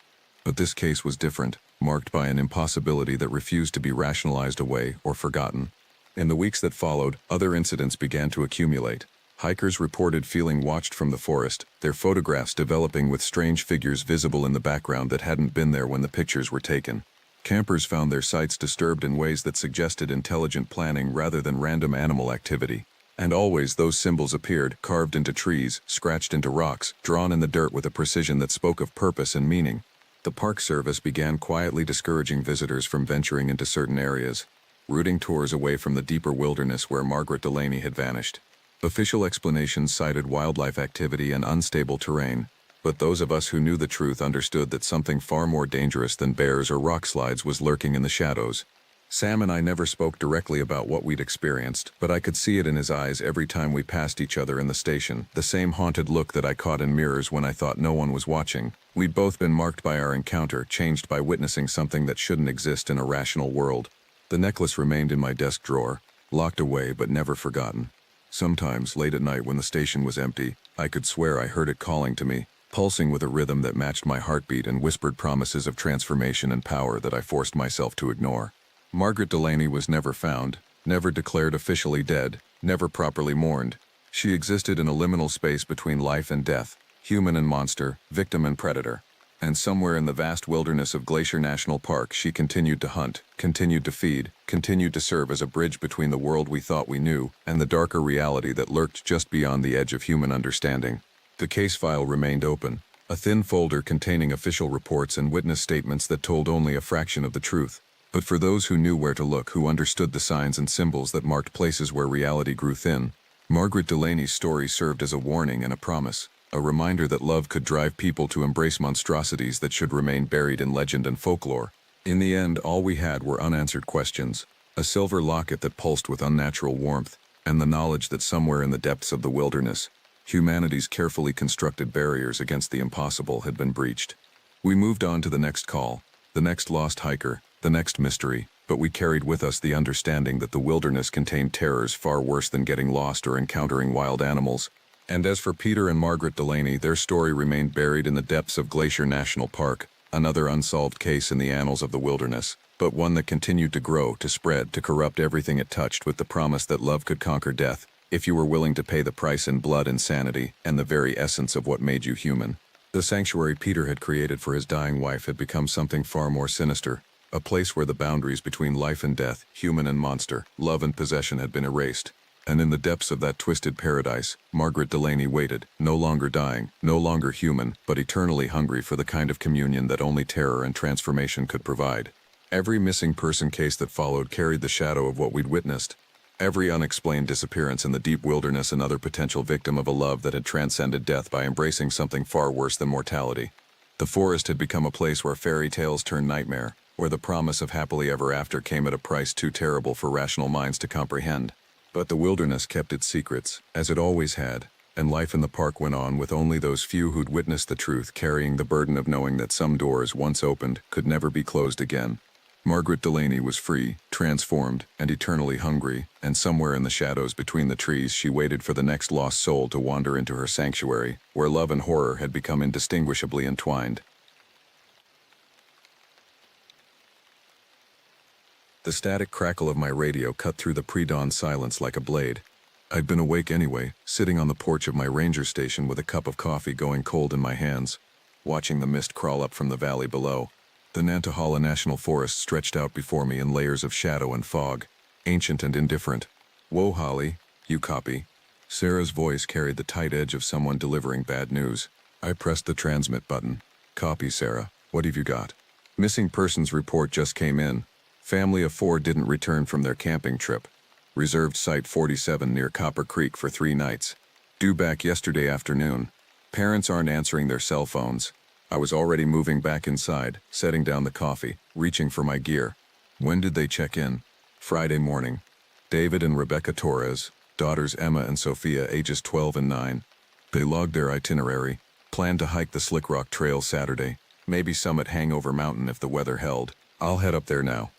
But this case was different, marked by an impossibility that refused to be rationalized away or forgotten. In the weeks that followed, other incidents began to accumulate. Hikers reported feeling watched from the forest, their photographs developing with strange figures visible in the background that hadn't been there when the pictures were taken. Campers found their sights disturbed in ways that suggested intelligent planning rather than random animal activity. And always those symbols appeared, carved into trees, scratched into rocks, drawn in the dirt with a precision that spoke of purpose and meaning. The Park Service began quietly discouraging visitors from venturing into certain areas, routing tours away from the deeper wilderness where Margaret Delaney had vanished. Official explanations cited wildlife activity and unstable terrain, but those of us who knew the truth understood that something far more dangerous than bears or rock slides was lurking in the shadows. Sam and I never spoke directly about what we'd experienced, but I could see it in his eyes every time we passed each other in the station, the same haunted look that I caught in mirrors when I thought no one was watching. We'd both been marked by our encounter, changed by witnessing something that shouldn't exist in a rational world. The necklace remained in my desk drawer, locked away but never forgotten. Sometimes, late at night when the station was empty, I could swear I heard it calling to me, pulsing with a rhythm that matched my heartbeat and whispered promises of transformation and power that I forced myself to ignore. Margaret Delaney was never found, never declared officially dead, never properly mourned. She existed in a liminal space between life and death, human and monster, victim and predator. And somewhere in the vast wilderness of Glacier National Park, she continued to hunt, continued to feed, continued to serve as a bridge between the world we thought we knew and the darker reality that lurked just beyond the edge of human understanding. The case file remained open, a thin folder containing official reports and witness statements that told only a fraction of the truth. But for those who knew where to look, who understood the signs and symbols that marked places where reality grew thin, Margaret Delaney's story served as a warning and a promise, a reminder that love could drive people to embrace monstrosities that should remain buried in legend and folklore. In the end, all we had were unanswered questions, a silver locket that pulsed with unnatural warmth, and the knowledge that somewhere in the depths of the wilderness, humanity's carefully constructed barriers against the impossible had been breached. We moved on to the next call, the next lost hiker, the next mystery, but we carried with us the understanding that the wilderness contained terrors far worse than getting lost or encountering wild animals. And as for Peter and Margaret Delaney, their story remained buried in the depths of Glacier National Park, another unsolved case in the annals of the wilderness, but one that continued to grow, to spread, to corrupt everything it touched with the promise that love could conquer death, if you were willing to pay the price in blood and sanity, and the very essence of what made you human. The sanctuary Peter had created for his dying wife had become something far more sinister, a place where the boundaries between life and death, human and monster, love and possession had been erased. And in the depths of that twisted paradise, Margaret Delaney waited, no longer dying, no longer human, but eternally hungry for the kind of communion that only terror and transformation could provide. Every missing person case that followed carried the shadow of what we'd witnessed. Every unexplained disappearance in the deep wilderness, another potential victim of a love that had transcended death by embracing something far worse than mortality. The forest had become a place where fairy tales turned nightmare, where the promise of happily ever after came at a price too terrible for rational minds to comprehend. But the wilderness kept its secrets, as it always had, and life in the park went on with only those few who'd witnessed the truth carrying the burden of knowing that some doors, once opened, could never be closed again. Margaret Delaney was free, transformed, and eternally hungry, and somewhere in the shadows between the trees she waited for the next lost soul to wander into her sanctuary, where love and horror had become indistinguishably entwined. The static crackle of my radio cut through the pre-dawn silence like a blade. I'd been awake anyway, sitting on the porch of my ranger station with a cup of coffee going cold in my hands, watching the mist crawl up from the valley below. The Nantahala National Forest stretched out before me in layers of shadow and fog, ancient and indifferent. "Whoa, Holly, you copy?" Sarah's voice carried the tight edge of someone delivering bad news. I pressed the transmit button. "Copy, Sarah. What have you got?" "Missing persons report just came in. Family of 4 didn't return from their camping trip. Reserved Site 47 near Copper Creek for 3 nights. Due back yesterday afternoon. Parents aren't answering their cell phones." I was already moving back inside, setting down the coffee, reaching for my gear. "When did they check in?" "Friday morning. David and Rebecca Torres, daughters Emma and Sophia, ages 12 and 9. They logged their itinerary, planned to hike the Slick Rock Trail Saturday, maybe summit Hangover Mountain if the weather held. I'll head up there now.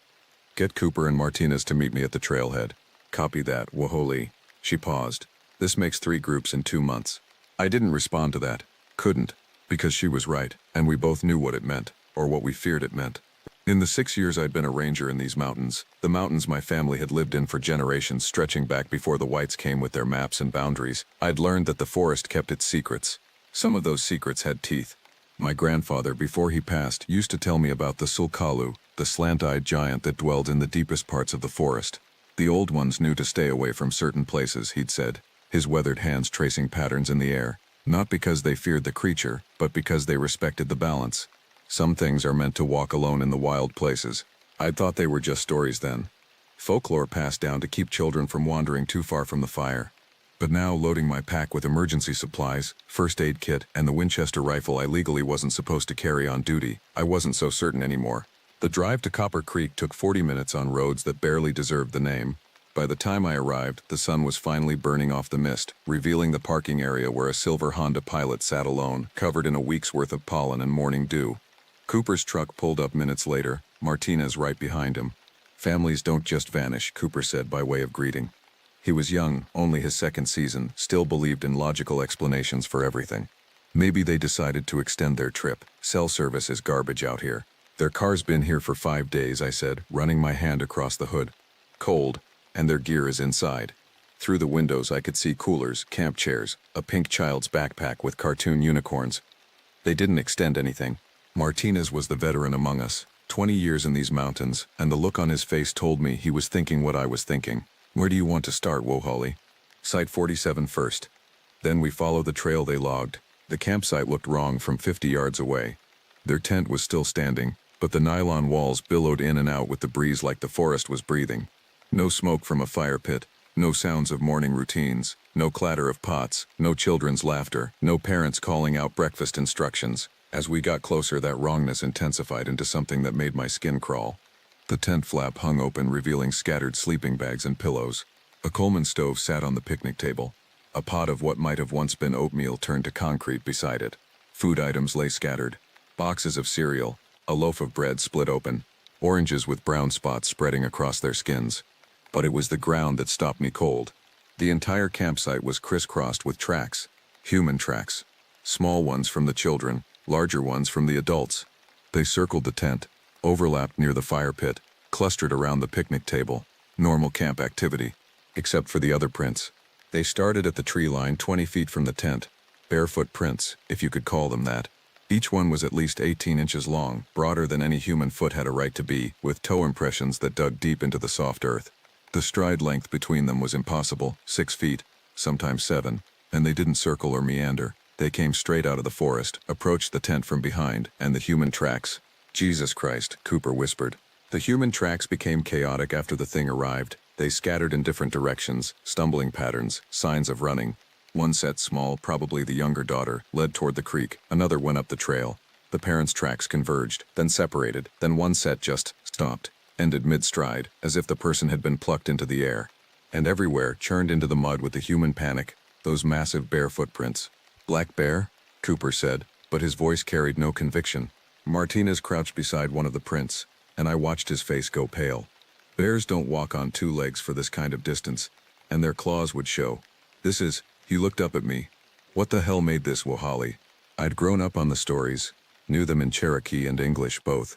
Get Cooper and Martinez to meet me at the trailhead." "Copy that, Waholi." She paused. "This makes 3 groups in 2 months." I didn't respond to that. Couldn't. Because she was right, and we both knew what it meant, or what we feared it meant. In the 6 years I'd been a ranger in these mountains, the mountains my family had lived in for generations stretching back before the whites came with their maps and boundaries, I'd learned that the forest kept its secrets. Some of those secrets had teeth. My grandfather, before he passed, used to tell me about the Sulkalu, the slant-eyed giant that dwelled in the deepest parts of the forest. The old ones knew to stay away from certain places, he'd said, his weathered hands tracing patterns in the air. Not because they feared the creature, but because they respected the balance. Some things are meant to walk alone in the wild places. I'd thought they were just stories then. Folklore passed down to keep children from wandering too far from the fire. But now, loading my pack with emergency supplies, first aid kit, and the Winchester rifle I legally wasn't supposed to carry on duty, I wasn't so certain anymore. The drive to Copper Creek took 40 minutes on roads that barely deserved the name. By the time I arrived, the sun was finally burning off the mist, revealing the parking area where a silver Honda Pilot sat alone, covered in a week's worth of pollen and morning dew. Cooper's truck pulled up minutes later, Martinez right behind him. "Families don't just vanish," Cooper said by way of greeting. He was young, only his 2nd season, still believed in logical explanations for everything. "Maybe they decided to extend their trip. Cell service is garbage out here." "Their car's been here for 5 days," I said, running my hand across the hood. "Cold. And their gear is inside." Through the windows I could see coolers, camp chairs, a pink child's backpack with cartoon unicorns. They didn't extend anything. Martinez was the veteran among us, 20 years in these mountains, and the look on his face told me he was thinking what I was thinking. "Where do you want to start, Wohali?" "Site 47 first. Then we follow the trail they logged." The campsite looked wrong from 50 yards away. Their tent was still standing, but the nylon walls billowed in and out with the breeze like the forest was breathing. No smoke from a fire pit, no sounds of morning routines, no clatter of pots, no children's laughter, no parents calling out breakfast instructions. As we got closer, that wrongness intensified into something that made my skin crawl. The tent flap hung open, revealing scattered sleeping bags and pillows. A Coleman stove sat on the picnic table. A pot of what might have once been oatmeal turned to concrete beside it. Food items lay scattered. Boxes of cereal, a loaf of bread split open, oranges with brown spots spreading across their skins. But it was the ground that stopped me cold. The entire campsite was crisscrossed with tracks. Human tracks. Small ones from the children, larger ones from the adults. They circled the tent, overlapped near the fire pit, clustered around the picnic table. Normal camp activity. Except for the other prints. They started at the tree line 20 feet from the tent. Barefoot prints, if you could call them that. Each one was at least 18 inches long, broader than any human foot had a right to be, with toe impressions that dug deep into the soft earth. The stride length between them was impossible, 6 feet, sometimes 7, and they didn't circle or meander. They came straight out of the forest, approached the tent from behind, and the human tracks. "Jesus Christ," Cooper whispered. The human tracks became chaotic after the thing arrived. They scattered in different directions, stumbling patterns, signs of running. One set, small, probably the younger daughter, led toward the creek. Another went up the trail. The parents' tracks converged, then separated, then one set just stopped. Ended mid-stride, as if the person had been plucked into the air. And everywhere, churned into the mud with the human panic, those massive bare footprints. "Black bear?" Cooper said, but his voice carried no conviction. Martinez crouched beside one of the prints, and I watched his face go pale. Bears don't walk on 2 legs for this kind of distance, and their claws would show. He looked up at me. "What the hell made this, Wohali?" I'd grown up on the stories, knew them in Cherokee and English both.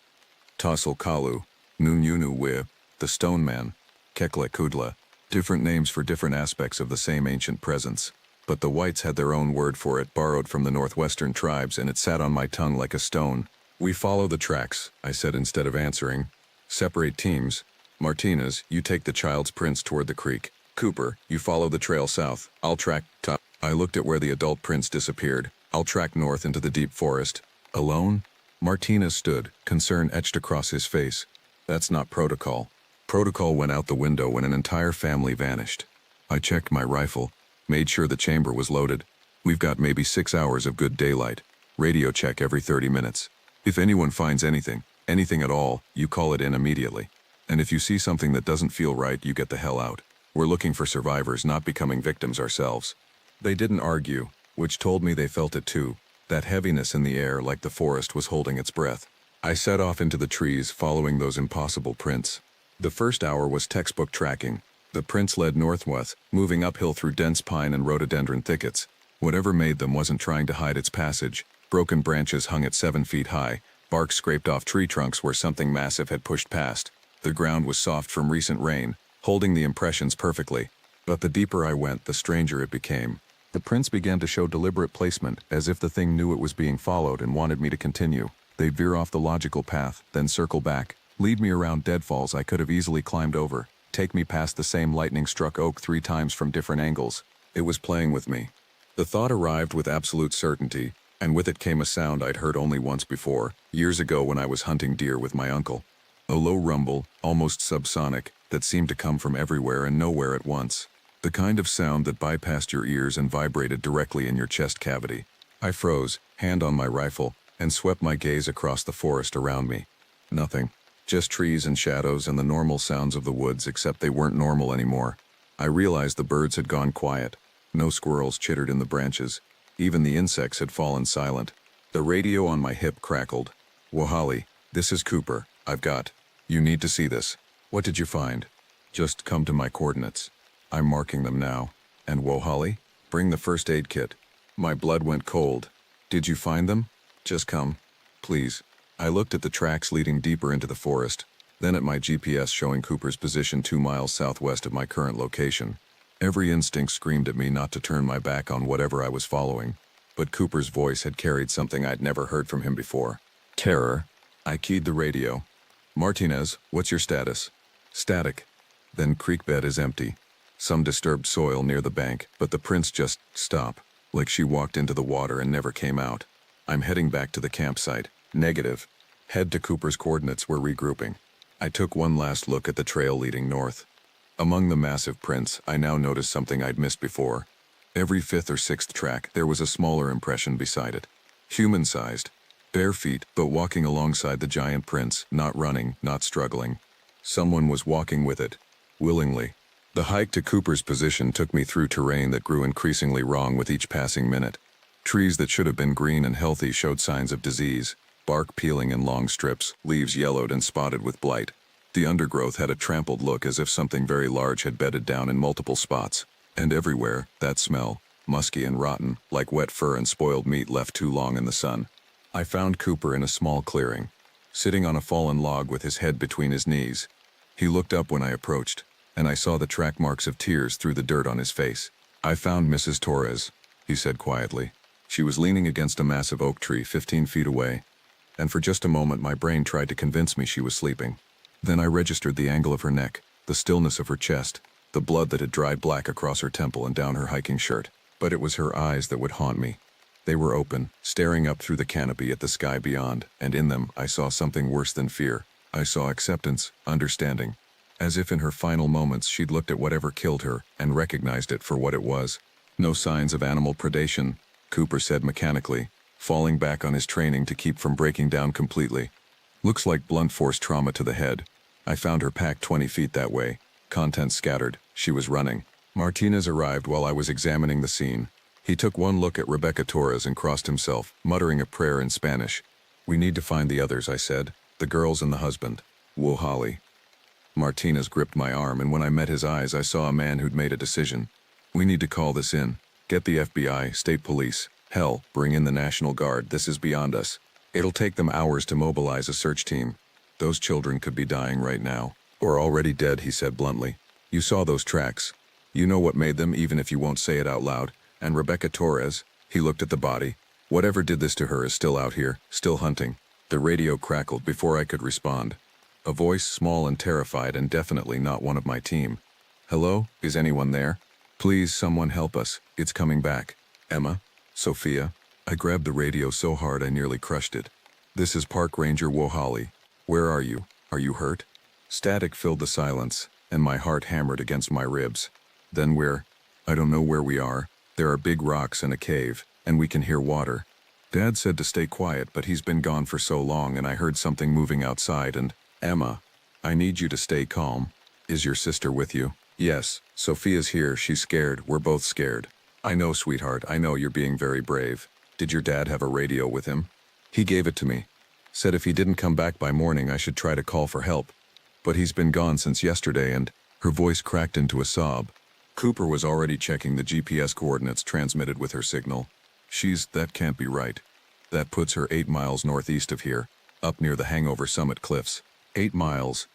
Tassel Kalu, Nunyunu Wi, the Stone Man, Kekle Kudla, different names for different aspects of the same ancient presence. But the whites had their own word for it, borrowed from the northwestern tribes, and it sat on my tongue like a stone. We follow the tracks, I said instead of answering. Separate teams. Martinez, you take the child's prints toward the creek. Cooper, you follow the trail south. I'll track top. I looked at where the adult prints disappeared. I'll track north into the deep forest. Alone? Martinez stood, concern etched across his face. That's not protocol. Protocol went out the window when an entire family vanished. I checked my rifle, made sure the chamber was loaded. We've got maybe 6 hours of good daylight. Radio check every 30 minutes. If anyone finds anything at all, you call it in immediately. And if you see something that doesn't feel right, you get the hell out. We're looking for survivors, not becoming victims ourselves. They didn't argue, which told me they felt it too. That heaviness in the air, like the forest was holding its breath. I set off into the trees, following those impossible prints. The first hour was textbook tracking. The prints led northwest, moving uphill through dense pine and rhododendron thickets. Whatever made them wasn't trying to hide its passage. Broken branches hung at 7 feet high, bark scraped off tree trunks where something massive had pushed past. The ground was soft from recent rain, holding the impressions perfectly. But the deeper I went, the stranger it became. The prints began to show deliberate placement, as if the thing knew it was being followed and wanted me to continue. They'd veer off the logical path, then circle back, lead me around deadfalls I could have easily climbed over, take me past the same lightning-struck oak 3 times from different angles. It was playing with me. The thought arrived with absolute certainty, and with it came a sound I'd heard only once before, years ago when I was hunting deer with my uncle. A low rumble, almost subsonic, that seemed to come from everywhere and nowhere at once. The kind of sound that bypassed your ears and vibrated directly in your chest cavity. I froze, hand on my rifle, and swept my gaze across the forest around me. Nothing. Just trees and shadows and the normal sounds of the woods, except they weren't normal anymore. I realized the birds had gone quiet. No squirrels chittered in the branches. Even the insects had fallen silent. The radio on my hip crackled. "Wohali, this is Cooper. I've got. You need to see this. What did you find? Just come to my coordinates. I'm marking them now. And Wohali, bring the first aid kit." My blood went cold. "Did you find them? Just come. Please." I looked at the tracks leading deeper into the forest, then at my GPS showing Cooper's position 2 miles southwest of my current location. Every instinct screamed at me not to turn my back on whatever I was following, but Cooper's voice had carried something I'd never heard from him before. Terror. I keyed the radio. "Martinez, what's your status?" "Static." "Then creek bed is empty. Some disturbed soil near the bank, but the prints just stop, like she walked into the water and never came out. I'm heading back to the campsite." "Negative. Head to Cooper's coordinates, we're regrouping." I took one last look at the trail leading north. Among the massive prints, I now noticed something I'd missed before. Every 5th or 6th track, there was a smaller impression beside it. Human-sized. Bare feet, but walking alongside the giant prints, not running, not struggling. Someone was walking with it. Willingly. The hike to Cooper's position took me through terrain that grew increasingly wrong with each passing minute. Trees that should have been green and healthy showed signs of disease. Bark peeling in long strips, leaves yellowed and spotted with blight. The undergrowth had a trampled look, as if something very large had bedded down in multiple spots. And everywhere, that smell, musky and rotten, like wet fur and spoiled meat left too long in the sun. I found Cooper in a small clearing, sitting on a fallen log with his head between his knees. He looked up when I approached, and I saw the track marks of tears through the dirt on his face. "I found Mrs. Torres," he said quietly. She was leaning against a massive oak tree 15 feet away, and for just a moment my brain tried to convince me she was sleeping. Then I registered the angle of her neck, the stillness of her chest, the blood that had dried black across her temple and down her hiking shirt. But it was her eyes that would haunt me. They were open, staring up through the canopy at the sky beyond, and in them I saw something worse than fear. I saw acceptance, understanding. As if in her final moments she'd looked at whatever killed her and recognized it for what it was. "No signs of animal predation," Cooper said mechanically, falling back on his training to keep from breaking down completely. "Looks like blunt force trauma to the head. I found her packed 20 feet that way. Contents scattered. She was running." Martinez arrived while I was examining the scene. He took one look at Rebecca Torres and crossed himself, muttering a prayer in Spanish. "We need to find the others," I said. "The girls and the husband. Wohali." Martinez gripped my arm, and when I met his eyes I saw a man who'd made a decision. "We need to call this in. Get the FBI, state police. Hell, bring in the National Guard. This is beyond us. It'll take them hours to mobilize a search team. Those children could be dying right now. Or already dead," he said bluntly. "You saw those tracks. You know what made them, even if you won't say it out loud. And Rebecca Torres," he looked at the body, "whatever did this to her is still out here, still hunting. The radio crackled before I could respond. A voice small and terrified and definitely not one of my team. Hello, is anyone there? Please, someone help us, it's coming back. Emma? Sophia? I grabbed the radio so hard I nearly crushed it. This is Park Ranger Wohali. Where are you? Are you hurt? Static filled the silence, and my heart hammered against my ribs. Then I don't know where we are. There are big rocks and a cave, and we can hear water. Dad said to stay quiet, but he's been gone for so long and I heard something moving outside and, Emma, I need you to stay calm. Is your sister with you? Yes, Sophia's here, she's scared, we're both scared. I know, sweetheart, I know you're being very brave. Did your dad have a radio with him? He gave it to me. Said if he didn't come back by morning I should try to call for help. But he's been gone since yesterday and, her voice cracked into a sob. Cooper was already checking the GPS coordinates transmitted with her signal. That can't be right. That puts her 8 miles northeast of here, up near the Hangover Summit Cliffs. 8 miles.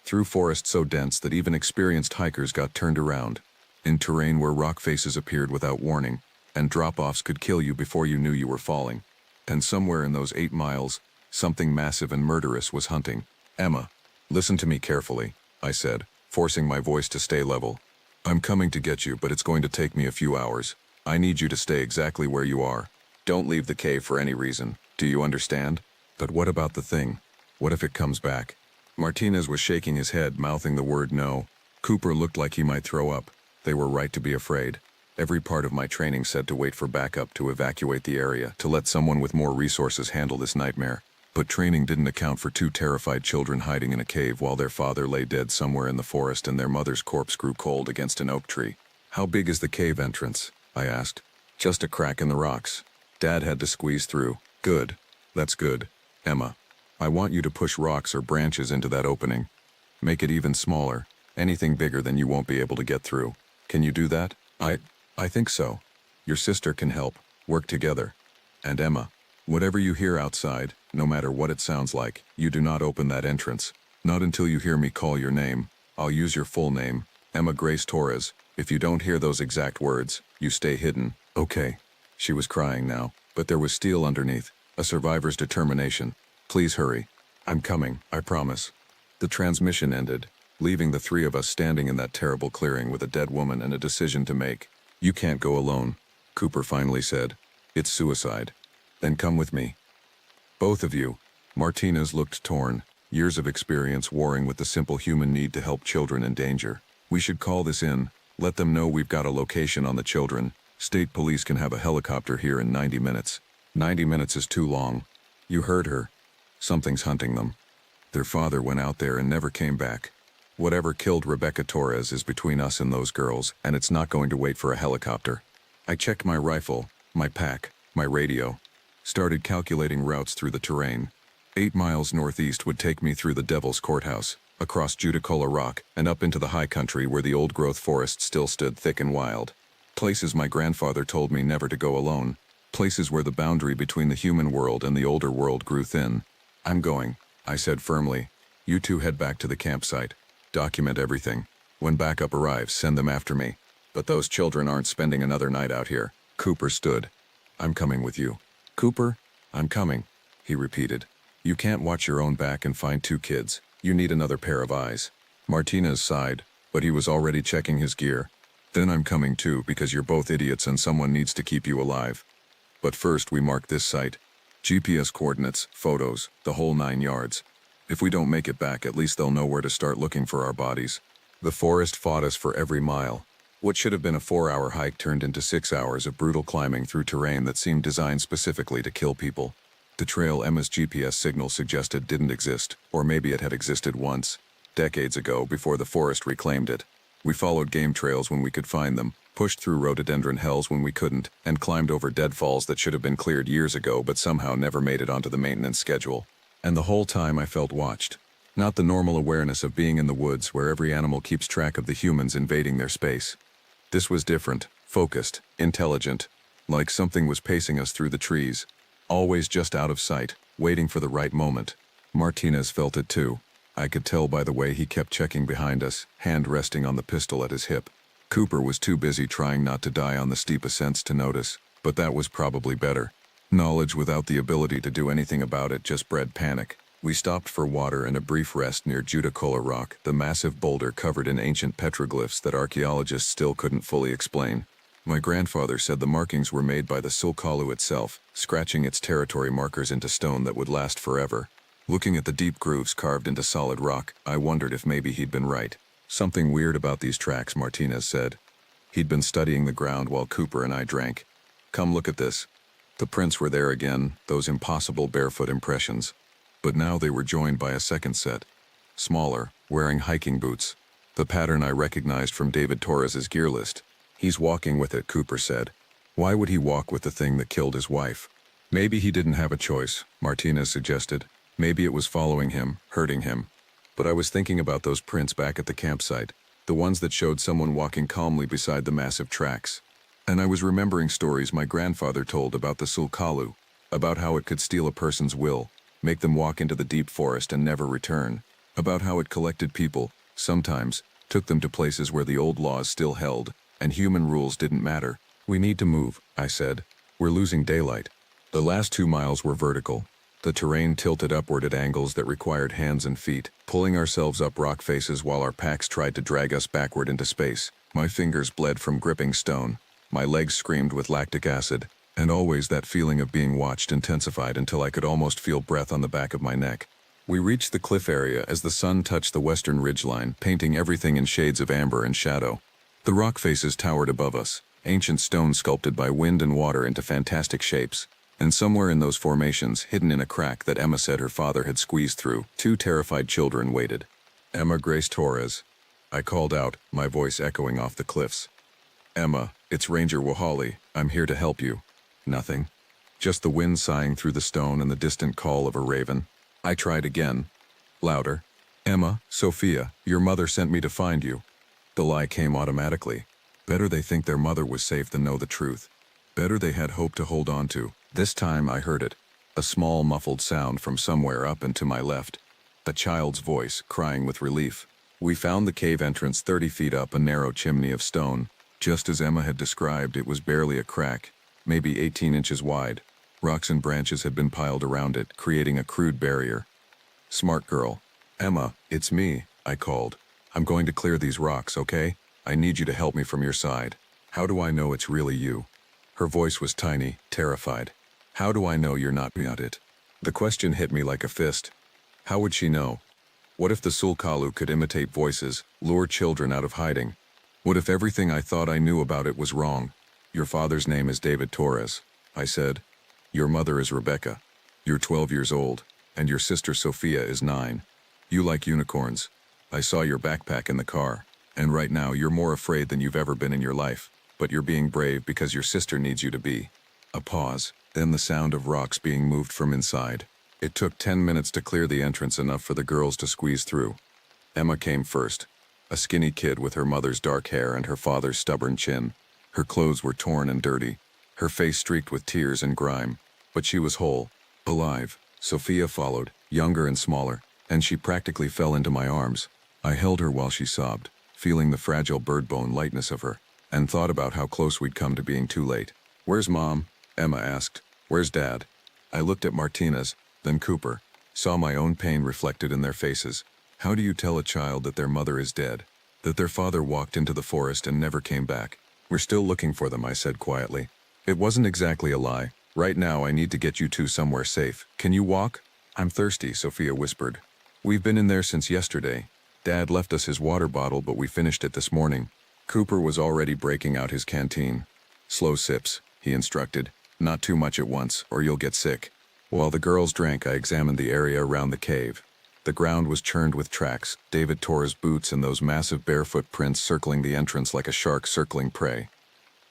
Through forest so dense that even experienced hikers got turned around. In terrain where rock faces appeared without warning, and drop-offs could kill you before you knew you were falling. And somewhere in those 8 miles, something massive and murderous was hunting. Emma, listen to me carefully, I said, forcing my voice to stay level. I'm coming to get you, but it's going to take me a few hours. I need you to stay exactly where you are. Don't leave the cave for any reason. Do you understand? But what about the thing? What if it comes back? Martinez was shaking his head, mouthing the word no. Cooper looked like he might throw up. They were right to be afraid. Every part of my training said to wait for backup, to evacuate the area, to let someone with more resources handle this nightmare. But training didn't account for 2 terrified children hiding in a cave while their father lay dead somewhere in the forest and their mother's corpse grew cold against an oak tree. How big is the cave entrance? I asked. Just a crack in the rocks. Dad had to squeeze through. Good. That's good. Emma, I want you to push rocks or branches into that opening. Make it even smaller. Anything bigger than you won't be able to get through. Can you do that? I think so. Your sister can help. Work together. And Emma, whatever you hear outside, no matter what it sounds like, you do not open that entrance. Not until you hear me call your name. I'll use your full name, Emma Grace Torres. If you don't hear those exact words, you stay hidden. Okay. She was crying now, but there was steel underneath, a survivor's determination. Please hurry. I'm coming, I promise. The transmission ended, leaving the 3 of us standing in that terrible clearing with a dead woman and a decision to make. You can't go alone, Cooper finally said. It's suicide. Then come with me. Both of you. Martinez looked torn, years of experience warring with the simple human need to help children in danger. We should call this in. Let them know we've got a location on the children. State police can have a helicopter here in 90 minutes. 90 minutes is too long. You heard her. Something's hunting them. Their father went out there and never came back. Whatever killed Rebecca Torres is between us and those girls, and it's not going to wait for a helicopter. I checked my rifle, my pack, my radio. Started calculating routes through the terrain. 8 miles northeast would take me through the Devil's Courthouse, across Judicola Rock, and up into the high country where the old-growth forest still stood thick and wild. Places my grandfather told me never to go alone. Places where the boundary between the human world and the older world grew thin. I'm going, I said firmly. You 2 head back to the campsite. Document everything. When backup arrives, send them after me. But those children aren't spending another night out here. Cooper stood. I'm coming with you. Cooper, I'm coming, he repeated. You can't watch your own back and find 2 kids. You need another pair of eyes. Martinez sighed, but he was already checking his gear. Then I'm coming too, because you're both idiots and someone needs to keep you alive. But first we mark this site. GPS coordinates, photos, the whole 9 yards. If we don't make it back, at least they'll know where to start looking for our bodies. The forest fought us for every mile. What should have been a 4-hour hike turned into 6 hours of brutal climbing through terrain that seemed designed specifically to kill people. The trail Emma's GPS signal suggested didn't exist, or maybe it had existed once, decades ago before the forest reclaimed it. We followed game trails when we could find them, pushed through rhododendron hells when we couldn't, and climbed over deadfalls that should have been cleared years ago but somehow never made it onto the maintenance schedule. And the whole time I felt watched. Not the normal awareness of being in the woods where every animal keeps track of the humans invading their space. This was different, focused, intelligent, like something was pacing us through the trees, always just out of sight, waiting for the right moment. Martinez felt it too. I could tell by the way he kept checking behind us, hand resting on the pistol at his hip. Cooper was too busy trying not to die on the steep ascents to notice, but that was probably better. Knowledge without the ability to do anything about it just bred panic. We stopped for water and a brief rest near Judacola Rock, the massive boulder covered in ancient petroglyphs that archaeologists still couldn't fully explain. My grandfather said the markings were made by the Sulkalu itself, scratching its territory markers into stone that would last forever. Looking at the deep grooves carved into solid rock, I wondered if maybe he'd been right. Something weird about these tracks, Martinez said. He'd been studying the ground while Cooper and I drank. Come look at this. The prints were there again, those impossible barefoot impressions. But now they were joined by a second set. Smaller, wearing hiking boots. The pattern I recognized from David Torres's gear list. He's walking with it, Cooper said. Why would he walk with the thing that killed his wife? Maybe he didn't have a choice, Martinez suggested. Maybe it was following him, hurting him. But I was thinking about those prints back at the campsite, the ones that showed someone walking calmly beside the massive tracks. And I was remembering stories my grandfather told about the Sulkalu, about how it could steal a person's will, make them walk into the deep forest and never return, about how it collected people, sometimes, took them to places where the old laws still held, and human rules didn't matter. We need to move, I said. We're losing daylight. The last 2 miles were vertical. The terrain tilted upward at angles that required hands and feet, pulling ourselves up rock faces while our packs tried to drag us backward into space. My fingers bled from gripping stone. My legs screamed with lactic acid, and always that feeling of being watched intensified until I could almost feel breath on the back of my neck. We reached the cliff area as the sun touched the western ridgeline, painting everything in shades of amber and shadow. The rock faces towered above us, ancient stone sculpted by wind and water into fantastic shapes. And somewhere in those formations, hidden in a crack that Emma said her father had squeezed through, 2 terrified children waited. Emma Grace Torres. I called out, my voice echoing off the cliffs. Emma, it's Ranger Wahali. I'm here to help you. Nothing. Just the wind sighing through the stone and the distant call of a raven. I tried again. Louder. Emma, Sophia, your mother sent me to find you. The lie came automatically. Better they think their mother was safe than know the truth. Better they had hope to hold on to. This time I heard it. A small muffled sound from somewhere up and to my left. A child's voice, crying with relief. We found the cave entrance 30 feet up a narrow chimney of stone. Just as Emma had described, it was barely a crack, maybe 18 inches wide. Rocks and branches had been piled around it, creating a crude barrier. Smart girl. Emma, it's me, I called. I'm going to clear these rocks, okay? I need you to help me from your side. How do I know it's really you? Her voice was tiny, terrified. How do I know you're not it? The question hit me like a fist. How would she know? What if the Sulkalu could imitate voices, lure children out of hiding? What if everything I thought I knew about it was wrong? Your father's name is David Torres, I said. Your mother is Rebecca. You're 12 years old, and your sister Sophia is 9. You like unicorns. I saw your backpack in the car, and right now you're more afraid than you've ever been in your life, but you're being brave because your sister needs you to be. A pause, then the sound of rocks being moved from inside. It took 10 minutes to clear the entrance, enough for the girls to squeeze through. Emma came first, a skinny kid with her mother's dark hair and her father's stubborn chin. Her clothes were torn and dirty, her face streaked with tears and grime, but she was whole, alive. Sophia followed, younger and smaller, and she practically fell into my arms. I held her while she sobbed, feeling the fragile bird-bone lightness of her, and thought about how close we'd come to being too late. Where's Mom? Emma asked. Where's Dad? I looked at Martinez, then Cooper, saw my own pain reflected in their faces. How do you tell a child that their mother is dead? That their father walked into the forest and never came back? We're still looking for them, I said quietly. It wasn't exactly a lie. Right now I need to get you two somewhere safe. Can you walk? I'm thirsty, Sophia whispered. We've been in there since yesterday. Dad left us his water bottle, but we finished it this morning. Cooper was already breaking out his canteen. Slow sips, he instructed. Not too much at once, or you'll get sick. While the girls drank, I examined the area around the cave. The ground was churned with tracks, David Torres' boots and those massive barefoot prints circling the entrance like a shark circling prey.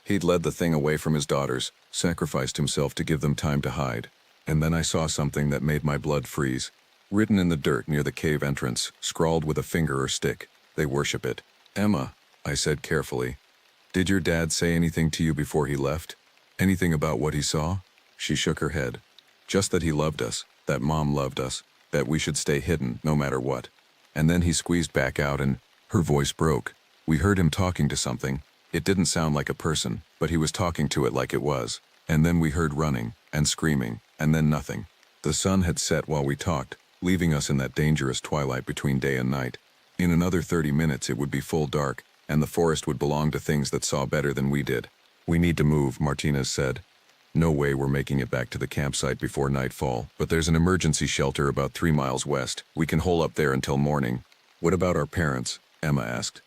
He'd led the thing away from his daughters, sacrificed himself to give them time to hide. And then I saw something that made my blood freeze. Written in the dirt near the cave entrance, scrawled with a finger or stick. They worship it. Emma, I said carefully. Did your dad say anything to you before he left? Anything about what he saw? She shook her head. Just that he loved us, that Mom loved us, that we should stay hidden no matter what. And then he squeezed back out and her voice broke. We heard him talking to something. It didn't sound like a person, but he was talking to it like it was. And then we heard running, and screaming, and then nothing. The sun had set while we talked, leaving us in that dangerous twilight between day and night. In another 30 minutes it would be full dark, and the forest would belong to things that saw better than we did. "We need to move," Martinez said. "No way we're making it back to the campsite before nightfall, but there's an emergency shelter about 3 miles west. We can hole up there until morning." "What about our parents?" Emma asked.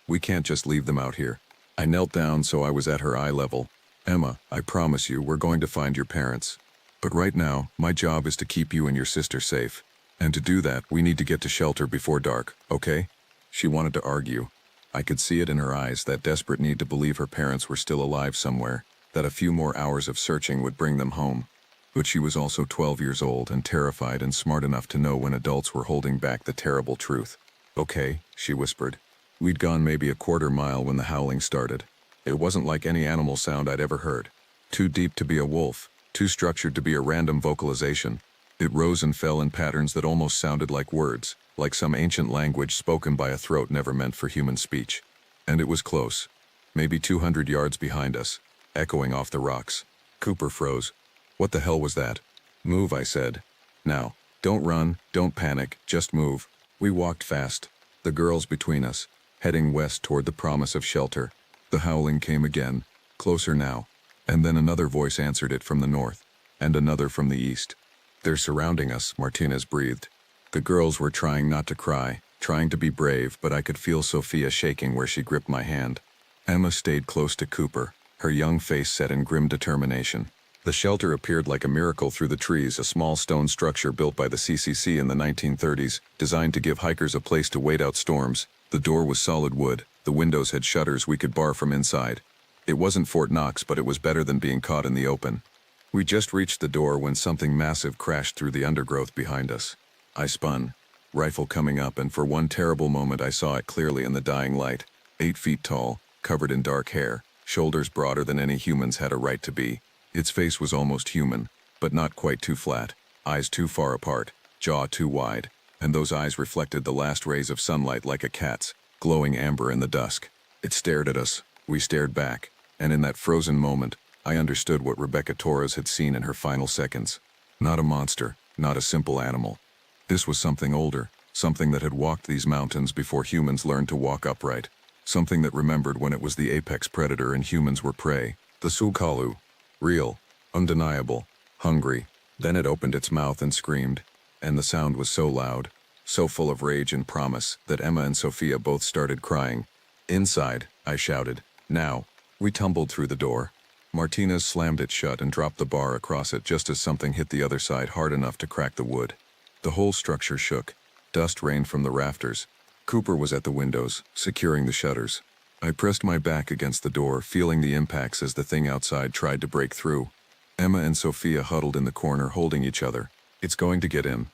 "We can't just leave them out here." I knelt down so I was at her eye level. "Emma, I promise you we're going to find your parents. But right now, my job is to keep you and your sister safe. And to do that, we need to get to shelter before dark, okay?" She wanted to argue. I could see it in her eyes, that desperate need to believe her parents were still alive somewhere, that a few more hours of searching would bring them home. But she was also 12 years old and terrified and smart enough to know when adults were holding back the terrible truth. "Okay," she whispered. We'd gone maybe a quarter mile when the howling started. It wasn't like any animal sound I'd ever heard. Too deep to be a wolf, too structured to be a random vocalization. It rose and fell in patterns that almost sounded like words, like some ancient language spoken by a throat never meant for human speech. And it was close, maybe 200 yards behind us, echoing off the rocks. Cooper froze. "What the hell was that?" "Move," I said. "Now. Don't run, don't panic, just move." We walked fast, the girls between us, heading west toward the promise of shelter. The howling came again, closer now, and then another voice answered it from the north, and another from the east. "They're surrounding us," Martinez breathed. The girls were trying not to cry, trying to be brave, but I could feel Sophia shaking where she gripped my hand. Emma stayed close to Cooper, her young face set in grim determination. The shelter appeared like a miracle through the trees, a small stone structure built by the CCC in the 1930s, designed to give hikers a place to wait out storms. The door was solid wood, the windows had shutters we could bar from inside. It wasn't Fort Knox, but it was better than being caught in the open. We just reached the door when something massive crashed through the undergrowth behind us. I spun, rifle coming up, and for one terrible moment I saw it clearly in the dying light. 8 feet tall, covered in dark hair, shoulders broader than any humans had a right to be. Its face was almost human, but not quite too flat, eyes too far apart, jaw too wide, and those eyes reflected the last rays of sunlight like a cat's, glowing amber in the dusk. It stared at us, we stared back, and in that frozen moment, I understood what Rebecca Torres had seen in her final seconds. Not a monster, not a simple animal. This was something older, something that had walked these mountains before humans learned to walk upright, something that remembered when it was the apex predator and humans were prey. The Sukalu. Real, undeniable, hungry. Then it opened its mouth and screamed, and the sound was so loud, so full of rage and promise, that Emma and Sophia both started crying. "Inside," I shouted. "Now." We tumbled through the door. Martinez slammed it shut and dropped the bar across it just as something hit the other side hard enough to crack the wood. The whole structure shook. Dust rained from the rafters. Cooper was at the windows, securing the shutters. I pressed my back against the door, feeling the impacts as the thing outside tried to break through. Emma and Sophia huddled in the corner, holding each other. "It's going to get in,"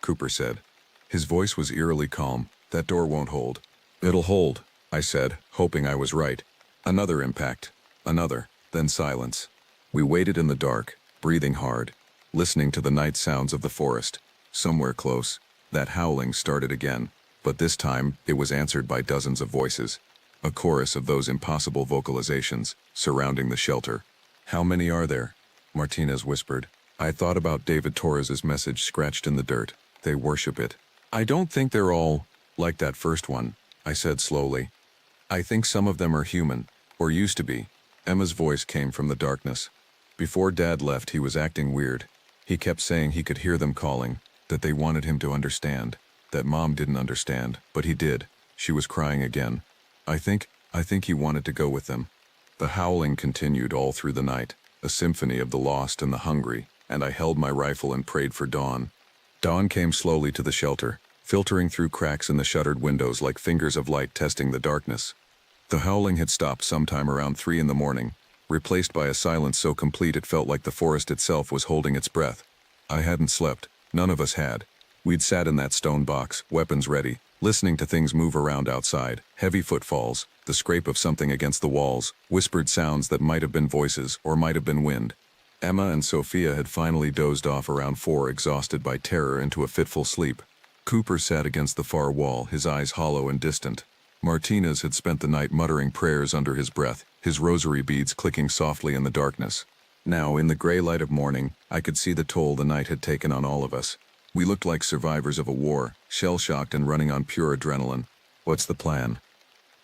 Cooper said. His voice was eerily calm. "That door won't hold." "It'll hold," I said, hoping I was right. Another impact. Another. Then silence. We waited in the dark, breathing hard, listening to the night sounds of the forest. Somewhere close, that howling started again, but this time it was answered by dozens of voices. A chorus of those impossible vocalizations, surrounding the shelter. "How many are there?" Martinez whispered. I thought about David Torres's message scratched in the dirt. They worship it. "I don't think they're all like that first one," I said slowly. "I think some of them are human, or used to be." Emma's voice came from the darkness. Before Dad left, he was acting weird. He kept saying he could hear them calling, that they wanted him to understand, that Mom didn't understand, but he did. She was crying again. I think he wanted to go with them." The howling continued all through the night, a symphony of the lost and the hungry, and I held my rifle and prayed for dawn. Dawn came slowly to the shelter, filtering through cracks in the shuttered windows like fingers of light testing the darkness. The howling had stopped sometime around 3 in the morning, replaced by a silence so complete it felt like the forest itself was holding its breath. I hadn't slept. None of us had. We'd sat in that stone box, weapons ready, listening to things move around outside, heavy footfalls, the scrape of something against the walls, whispered sounds that might have been voices or might have been wind. Emma and Sophia had finally dozed off around 4, exhausted by terror, into a fitful sleep. Cooper sat against the far wall, his eyes hollow and distant. Martinez had spent the night muttering prayers under his breath, his rosary beads clicking softly in the darkness. Now, in the gray light of morning, I could see the toll the night had taken on all of us. We looked like survivors of a war, shell-shocked and running on pure adrenaline. "What's the plan?"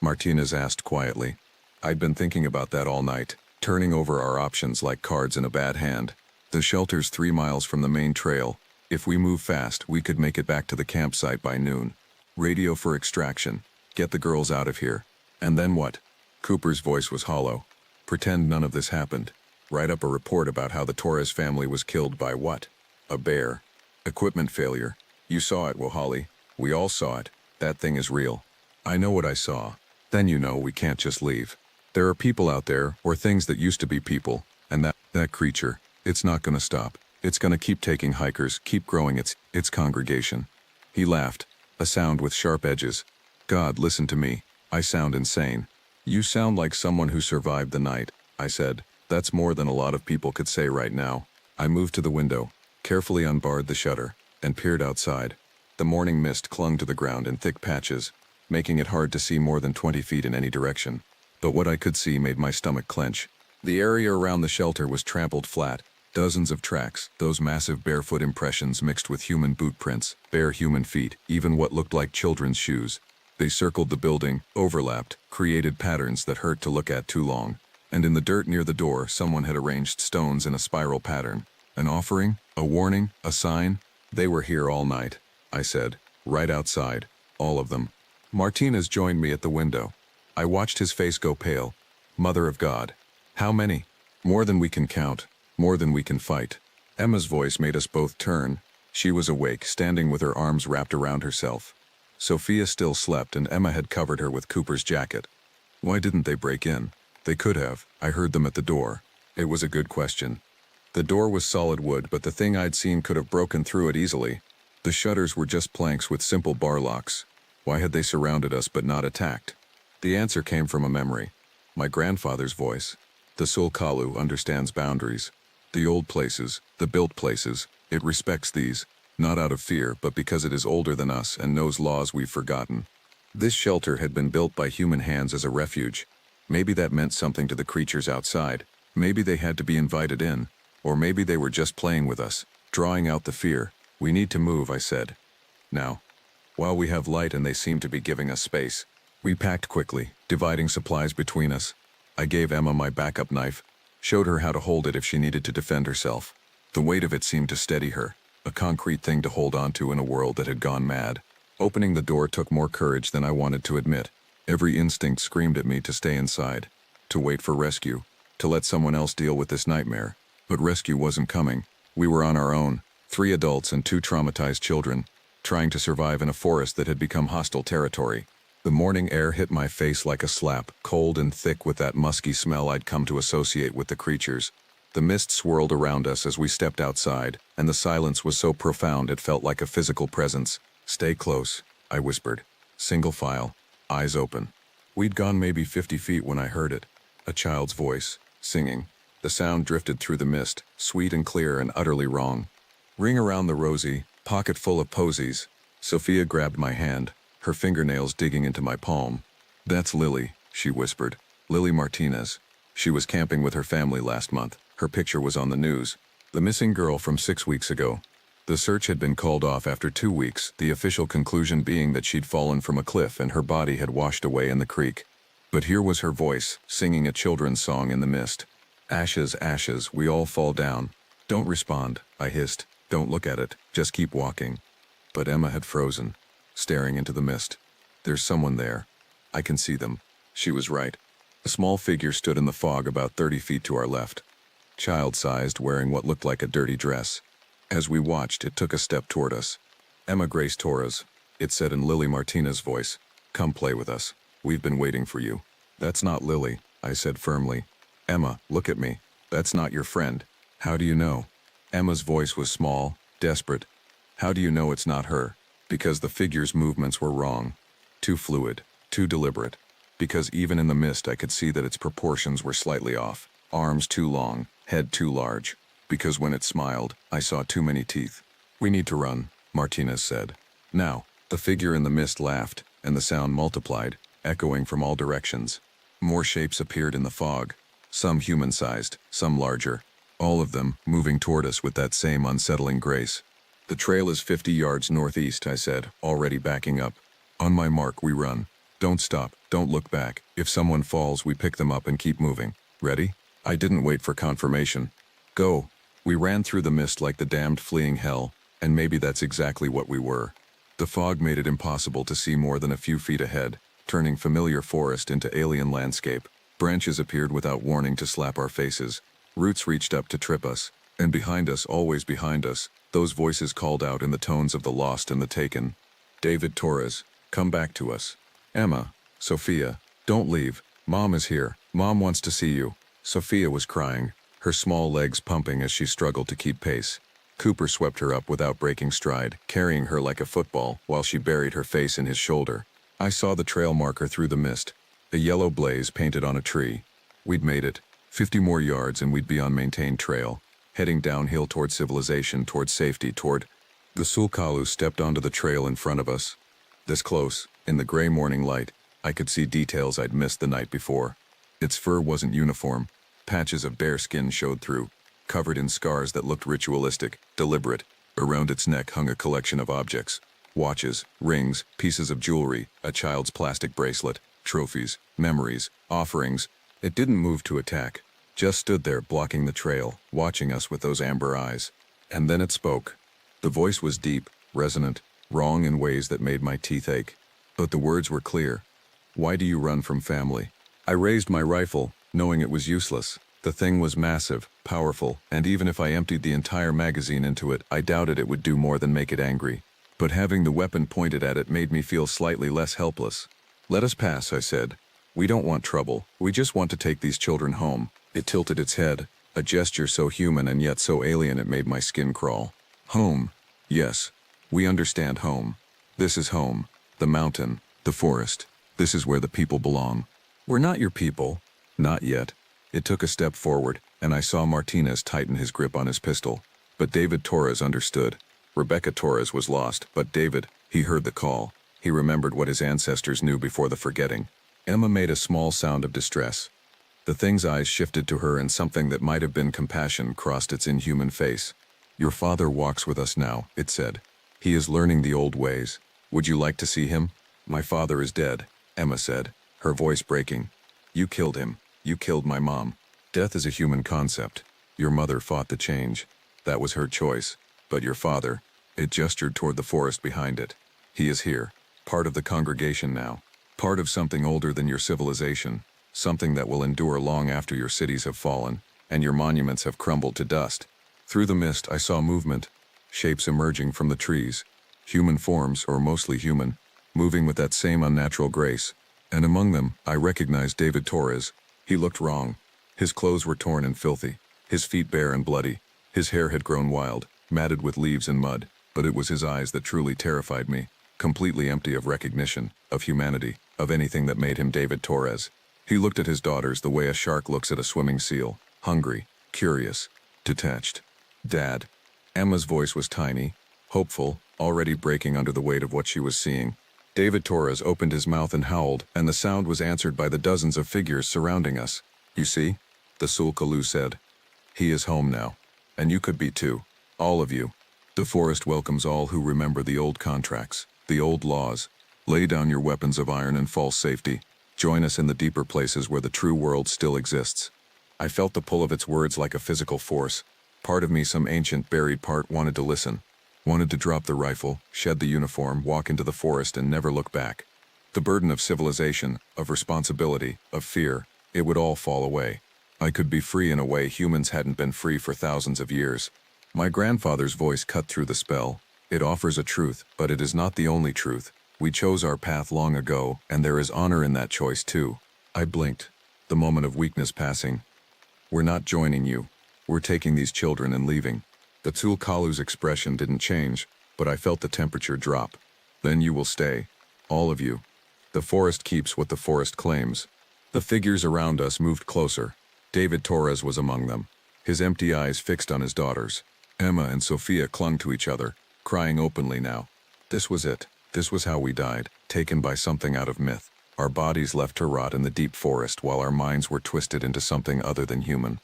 Martinez asked quietly. I'd been thinking about that all night, turning over our options like cards in a bad hand. The shelter's 3 miles from the main trail. If we move fast, we could make it back to the campsite by noon. Radio for extraction. Get the girls out of here. And then what? Cooper's voice was hollow. Pretend none of this happened. Write up a report about how the Torres family was killed by what? A bear. Equipment failure. You saw it, Wohali. We all saw it. That thing is real. I know what I saw. Then you know we can't just leave. There are people out there, or things that used to be people, and that creature, it's not gonna stop. It's gonna keep taking hikers, keep growing its congregation. He laughed, a sound with sharp edges. God, listen to me. I sound insane. You sound like someone who survived the night, I said. That's more than a lot of people could say right now. I moved to the window, carefully unbarred the shutter, and peered outside. The morning mist clung to the ground in thick patches, making it hard to see more than 20 feet in any direction. But what I could see made my stomach clench. The area around the shelter was trampled flat. Dozens of tracks, those massive barefoot impressions mixed with human boot prints, bare human feet, even what looked like children's shoes. They circled the building, overlapped, created patterns that hurt to look at too long. And in the dirt near the door, someone had arranged stones in a spiral pattern. An offering? A warning? A sign? They were here all night, I said, right outside. All of them. Martinez joined me at the window. I watched his face go pale. Mother of God. How many? More than we can count. More than we can fight. Emma's voice made us both turn. She was awake, standing with her arms wrapped around herself. Sophia still slept, and Emma had covered her with Cooper's jacket. Why didn't they break in? They could have. I heard them at the door. It was a good question. The door was solid wood, but the thing I'd seen could have broken through it easily. The shutters were just planks with simple bar locks. Why had they surrounded us but not attacked? The answer came from a memory. My grandfather's voice. The Sulkalu understands boundaries. The old places, the built places, it respects these, not out of fear, but because it is older than us and knows laws we've forgotten. This shelter had been built by human hands as a refuge. Maybe that meant something to the creatures outside. Maybe they had to be invited in. Or maybe they were just playing with us, drawing out the fear. We need to move, I said. Now. While we have light and they seem to be giving us space. We packed quickly, dividing supplies between us. I gave Emma my backup knife, showed her how to hold it if she needed to defend herself. The weight of it seemed to steady her, a concrete thing to hold onto in a world that had gone mad. Opening the door took more courage than I wanted to admit. Every instinct screamed at me to stay inside, to wait for rescue, to let someone else deal with this nightmare. But rescue wasn't coming. We were on our own, 3 adults and 2 traumatized children, trying to survive in a forest that had become hostile territory. The morning air hit my face like a slap, cold and thick with that musky smell I'd come to associate with the creatures. The mist swirled around us as we stepped outside, and the silence was so profound it felt like a physical presence. Stay close, I whispered. Single file, eyes open. We'd gone maybe 50 feet when I heard it. A child's voice, singing. The sound drifted through the mist, sweet and clear and utterly wrong. Ring around the rosy, pocket full of posies. Sophia grabbed my hand, her fingernails digging into my palm. That's Lily, she whispered. Lily Martinez. She was camping with her family last month. Her picture was on the news. The missing girl from 6 weeks ago. The search had been called off after 2 weeks, the official conclusion being that she'd fallen from a cliff and her body had washed away in the creek. But here was her voice, singing a children's song in the mist. Ashes, ashes, we all fall down. Don't respond, I hissed. Don't look at it, just keep walking. But Emma had frozen, staring into the mist. There's someone there. I can see them. She was right. A small figure stood in the fog about 30 feet to our left. Child-sized, wearing what looked like a dirty dress. As we watched, it took a step toward us. Emma Grace Torres, it said in Lily Martinez's voice. Come play with us. We've been waiting for you. That's not Lily, I said firmly. Emma, look at me. That's not your friend. How do you know? Emma's voice was small, desperate. How do you know it's not her? Because the figure's movements were wrong. Too fluid, too deliberate. Because even in the mist I could see that its proportions were slightly off. Arms too long, head too large. Because when it smiled, I saw too many teeth. We need to run, Martinez said. Now, the figure in the mist laughed, and the sound multiplied, echoing from all directions. More shapes appeared in the fog. Some human-sized, some larger. all of them moving toward us with that same unsettling grace. The trail is 50 yards northeast, I said, already backing up. On my mark, we run. Don't stop, don't look back. If someone falls, we pick them up and keep moving. Ready? I didn't wait for confirmation. Go. We ran through the mist like the damned fleeing hell, and maybe that's exactly what we were. The fog made it impossible to see more than a few feet ahead, turning familiar forest into alien landscape. Branches appeared without warning to slap our faces. Roots reached up to trip us, and behind us, always behind us, those voices called out in the tones of the lost and the taken. David Torres, come back to us. Emma, Sophia, don't leave. Mom is here. Mom wants to see you. Sophia was crying, her small legs pumping as she struggled to keep pace. Cooper swept her up without breaking stride, carrying her like a football while she buried her face in his shoulder. I saw the trail marker through the mist, a yellow blaze painted on a tree. We'd made it. 50 more yards and we'd be on maintained trail, heading downhill toward civilization, toward safety, toward... The Sulkalu stepped onto the trail in front of us. This close, in the gray morning light, I could see details I'd missed the night before. Its fur wasn't uniform. Patches of bare skin showed through, covered in scars that looked ritualistic, deliberate. Around its neck hung a collection of objects. Watches, rings, pieces of jewelry, a child's plastic bracelet, trophies, memories, offerings. It didn't move to attack, just stood there blocking the trail, watching us with those amber eyes. And then it spoke. The voice was deep, resonant, wrong in ways that made my teeth ache. But the words were clear. Why do you run from family? I raised my rifle, knowing it was useless. The thing was massive, powerful, and even if I emptied the entire magazine into it, I doubted it would do more than make it angry. But having the weapon pointed at it made me feel slightly less helpless. Let us pass, I said. We don't want trouble. We just want to take these children home. It tilted its head, a gesture so human and yet so alien it made my skin crawl. Home. Yes. We understand home. This is home. The mountain. The forest. This is where the people belong. We're not your people. Not yet. It took a step forward, and I saw Martinez tighten his grip on his pistol. But David Torres understood. Rebecca Torres was lost, but David, he heard the call. He remembered what his ancestors knew before the forgetting. Emma made a small sound of distress. The thing's eyes shifted to her and something that might have been compassion crossed its inhuman face. Your father walks with us now, it said. He is learning the old ways. Would you like to see him? My father is dead, Emma said, her voice breaking. You killed him. You killed my mom. Death is a human concept. Your mother fought the change. That was her choice. But your father, it gestured toward the forest behind it. He is here, part of the congregation now, part of something older than your civilization, something that will endure long after your cities have fallen, and your monuments have crumbled to dust. Through the mist I saw movement, shapes emerging from the trees, human forms, or mostly human, moving with that same unnatural grace. And among them, I recognized David Torres. He looked wrong. His clothes were torn and filthy, his feet bare and bloody. His hair had grown wild, matted with leaves and mud, but it was his eyes that truly terrified me, completely empty of recognition, of humanity, of anything that made him David Torres. He looked at his daughters the way a shark looks at a swimming seal, hungry, curious, detached. Dad. Emma's voice was tiny, hopeful, already breaking under the weight of what she was seeing. David Torres opened his mouth and howled, and the sound was answered by the dozens of figures surrounding us. You see? The Sulkalu said. He is home now. And you could be too. All of you. The forest welcomes all who remember the old contracts, the old laws. Lay down your weapons of iron and false safety. Join us in the deeper places where the true world still exists. I felt the pull of its words like a physical force. Part of me, some ancient buried part, wanted to listen. Wanted to drop the rifle, shed the uniform, walk into the forest and never look back. The burden of civilization, of responsibility, of fear, it would all fall away. I could be free in a way humans hadn't been free for thousands of years. My grandfather's voice cut through the spell. It offers a truth, but it is not the only truth. We chose our path long ago, and there is honor in that choice too. I blinked, the moment of weakness passing. We're not joining you. We're taking these children and leaving. The Sulkalu's expression didn't change, but I felt the temperature drop. Then you will stay. All of you. The forest keeps what the forest claims. The figures around us moved closer. David Torres was among them, his empty eyes fixed on his daughters. Emma and Sophia clung to each other, crying openly now. This was it. This was how we died, taken by something out of myth. Our bodies left to rot in the deep forest while our minds were twisted into something other than human.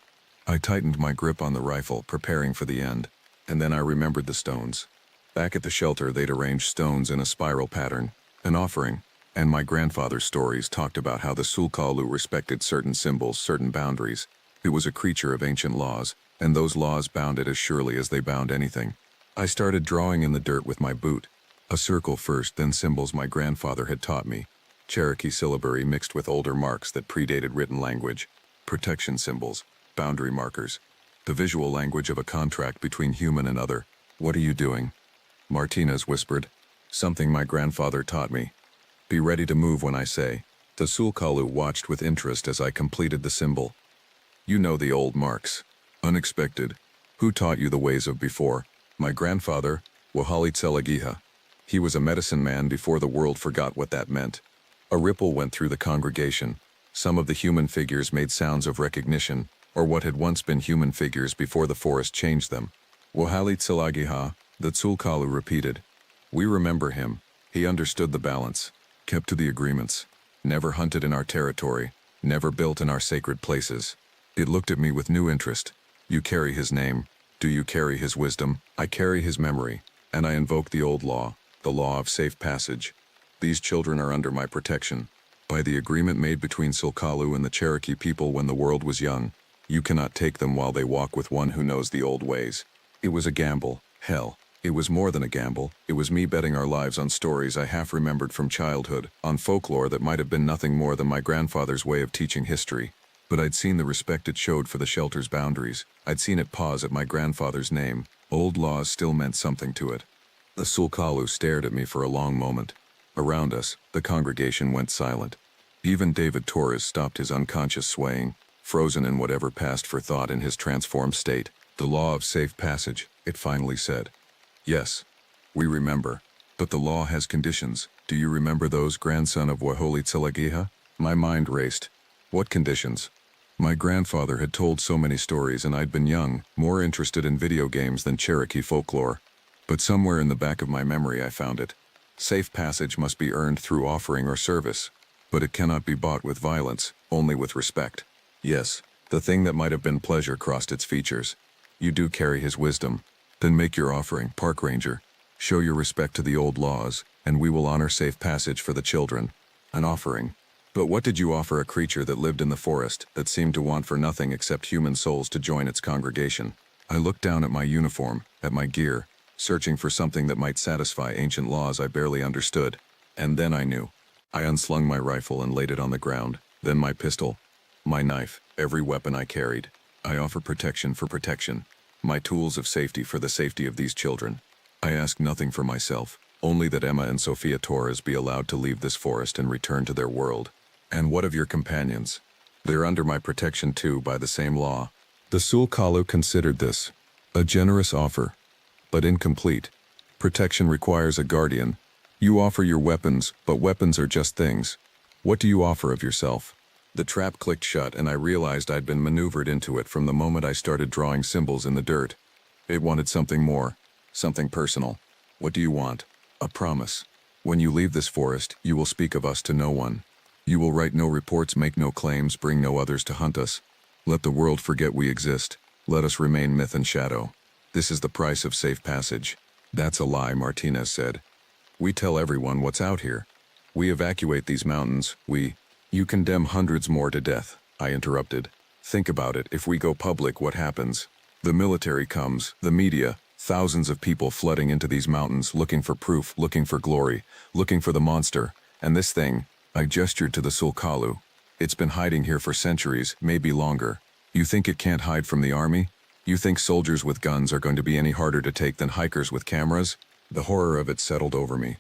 I tightened my grip on the rifle, preparing for the end. And then I remembered the stones. Back at the shelter, they'd arranged stones in a spiral pattern, an offering, and my grandfather's stories talked about how the Sulkalu respected certain symbols, certain boundaries. It was a creature of ancient laws, and those laws bound it as surely as they bound anything. I started drawing in the dirt with my boot. A circle first, then symbols my grandfather had taught me. Cherokee syllabary mixed with older marks that predated written language. Protection symbols, boundary markers. The visual language of a contract between human and other. "What are you doing?" Martinez whispered. "Something my grandfather taught me. Be ready to move when I say." The Sulkalu watched with interest as I completed the symbol. "You know the old marks. Unexpected. Who taught you the ways of before?" "My grandfather, Wahali Tselagiha. He was a medicine man before the world forgot what that meant." A ripple went through the congregation. Some of the human figures made sounds of recognition, or what had once been human figures before the forest changed them. "Wahali Tselagiha," the Sulkalu repeated. "We remember him. He understood the balance, kept to the agreements, never hunted in our territory, never built in our sacred places." It looked at me with new interest. "You carry his name. Do you carry his wisdom?" "I carry his memory, and I invoke the old law, the law of safe passage. These children are under my protection. By the agreement made between Sulkalu and the Cherokee people when the world was young, you cannot take them while they walk with one who knows the old ways." It was a gamble. Hell, it was more than a gamble. It was me betting our lives on stories I half remembered from childhood, on folklore that might have been nothing more than my grandfather's way of teaching history. But I'd seen the respect it showed for the shelter's boundaries. I'd seen it pause at my grandfather's name. Old laws still meant something to it. The Sulkalu stared at me for a long moment. Around us, the congregation went silent. Even David Torres stopped his unconscious swaying, frozen in whatever passed for thought in his transformed state. "The law of safe passage," it finally said. "Yes, we remember. But the law has conditions. Do you remember those, grandson of Waholi Tselagiha?" My mind raced. What conditions? My grandfather had told so many stories, and I'd been young, more interested in video games than Cherokee folklore. But somewhere in the back of my memory I found it. Safe passage must be earned through offering or service. But it cannot be bought with violence, only with respect. Yes, the thing that might have been pleasure crossed its features. "You do carry his wisdom. Then make your offering, park ranger. Show your respect to the old laws, and we will honor safe passage for the children." An offering. But what did you offer a creature that lived in the forest, that seemed to want for nothing except human souls to join its congregation? I looked down at my uniform, at my gear, searching for something that might satisfy ancient laws I barely understood. And then I knew. I unslung my rifle and laid it on the ground, then my pistol, my knife, every weapon I carried. I offer protection for protection, my tools of safety for the safety of these children. I ask nothing for myself, only that Emma and Sofia Torres be allowed to leave this forest and return to their world. And what of your companions? They're under my protection too by the same law. The Sulkalu considered this a generous offer, but incomplete. Protection requires a guardian. You offer your weapons, but weapons are just things. What do you offer of yourself? The trap clicked shut, and I realized I'd been maneuvered into it from the moment I started drawing symbols in the dirt. It wanted something more, something personal. What do you want? A promise. When you leave this forest, you will speak of us to no one. You will write no reports, make no claims, bring no others to hunt us. Let the world forget we exist. Let us remain myth and shadow. This is the price of safe passage. That's a lie, Martinez said. We tell everyone what's out here. We evacuate these mountains, You condemn hundreds more to death, I interrupted. Think about it, if we go public, what happens? The military comes, the media, thousands of people flooding into these mountains, looking for proof, looking for glory, looking for the monster, and this thing, I gestured to the Sulkalu. It's been hiding here for centuries, maybe longer. You think it can't hide from the army? You think soldiers with guns are going to be any harder to take than hikers with cameras? The horror of it settled over me.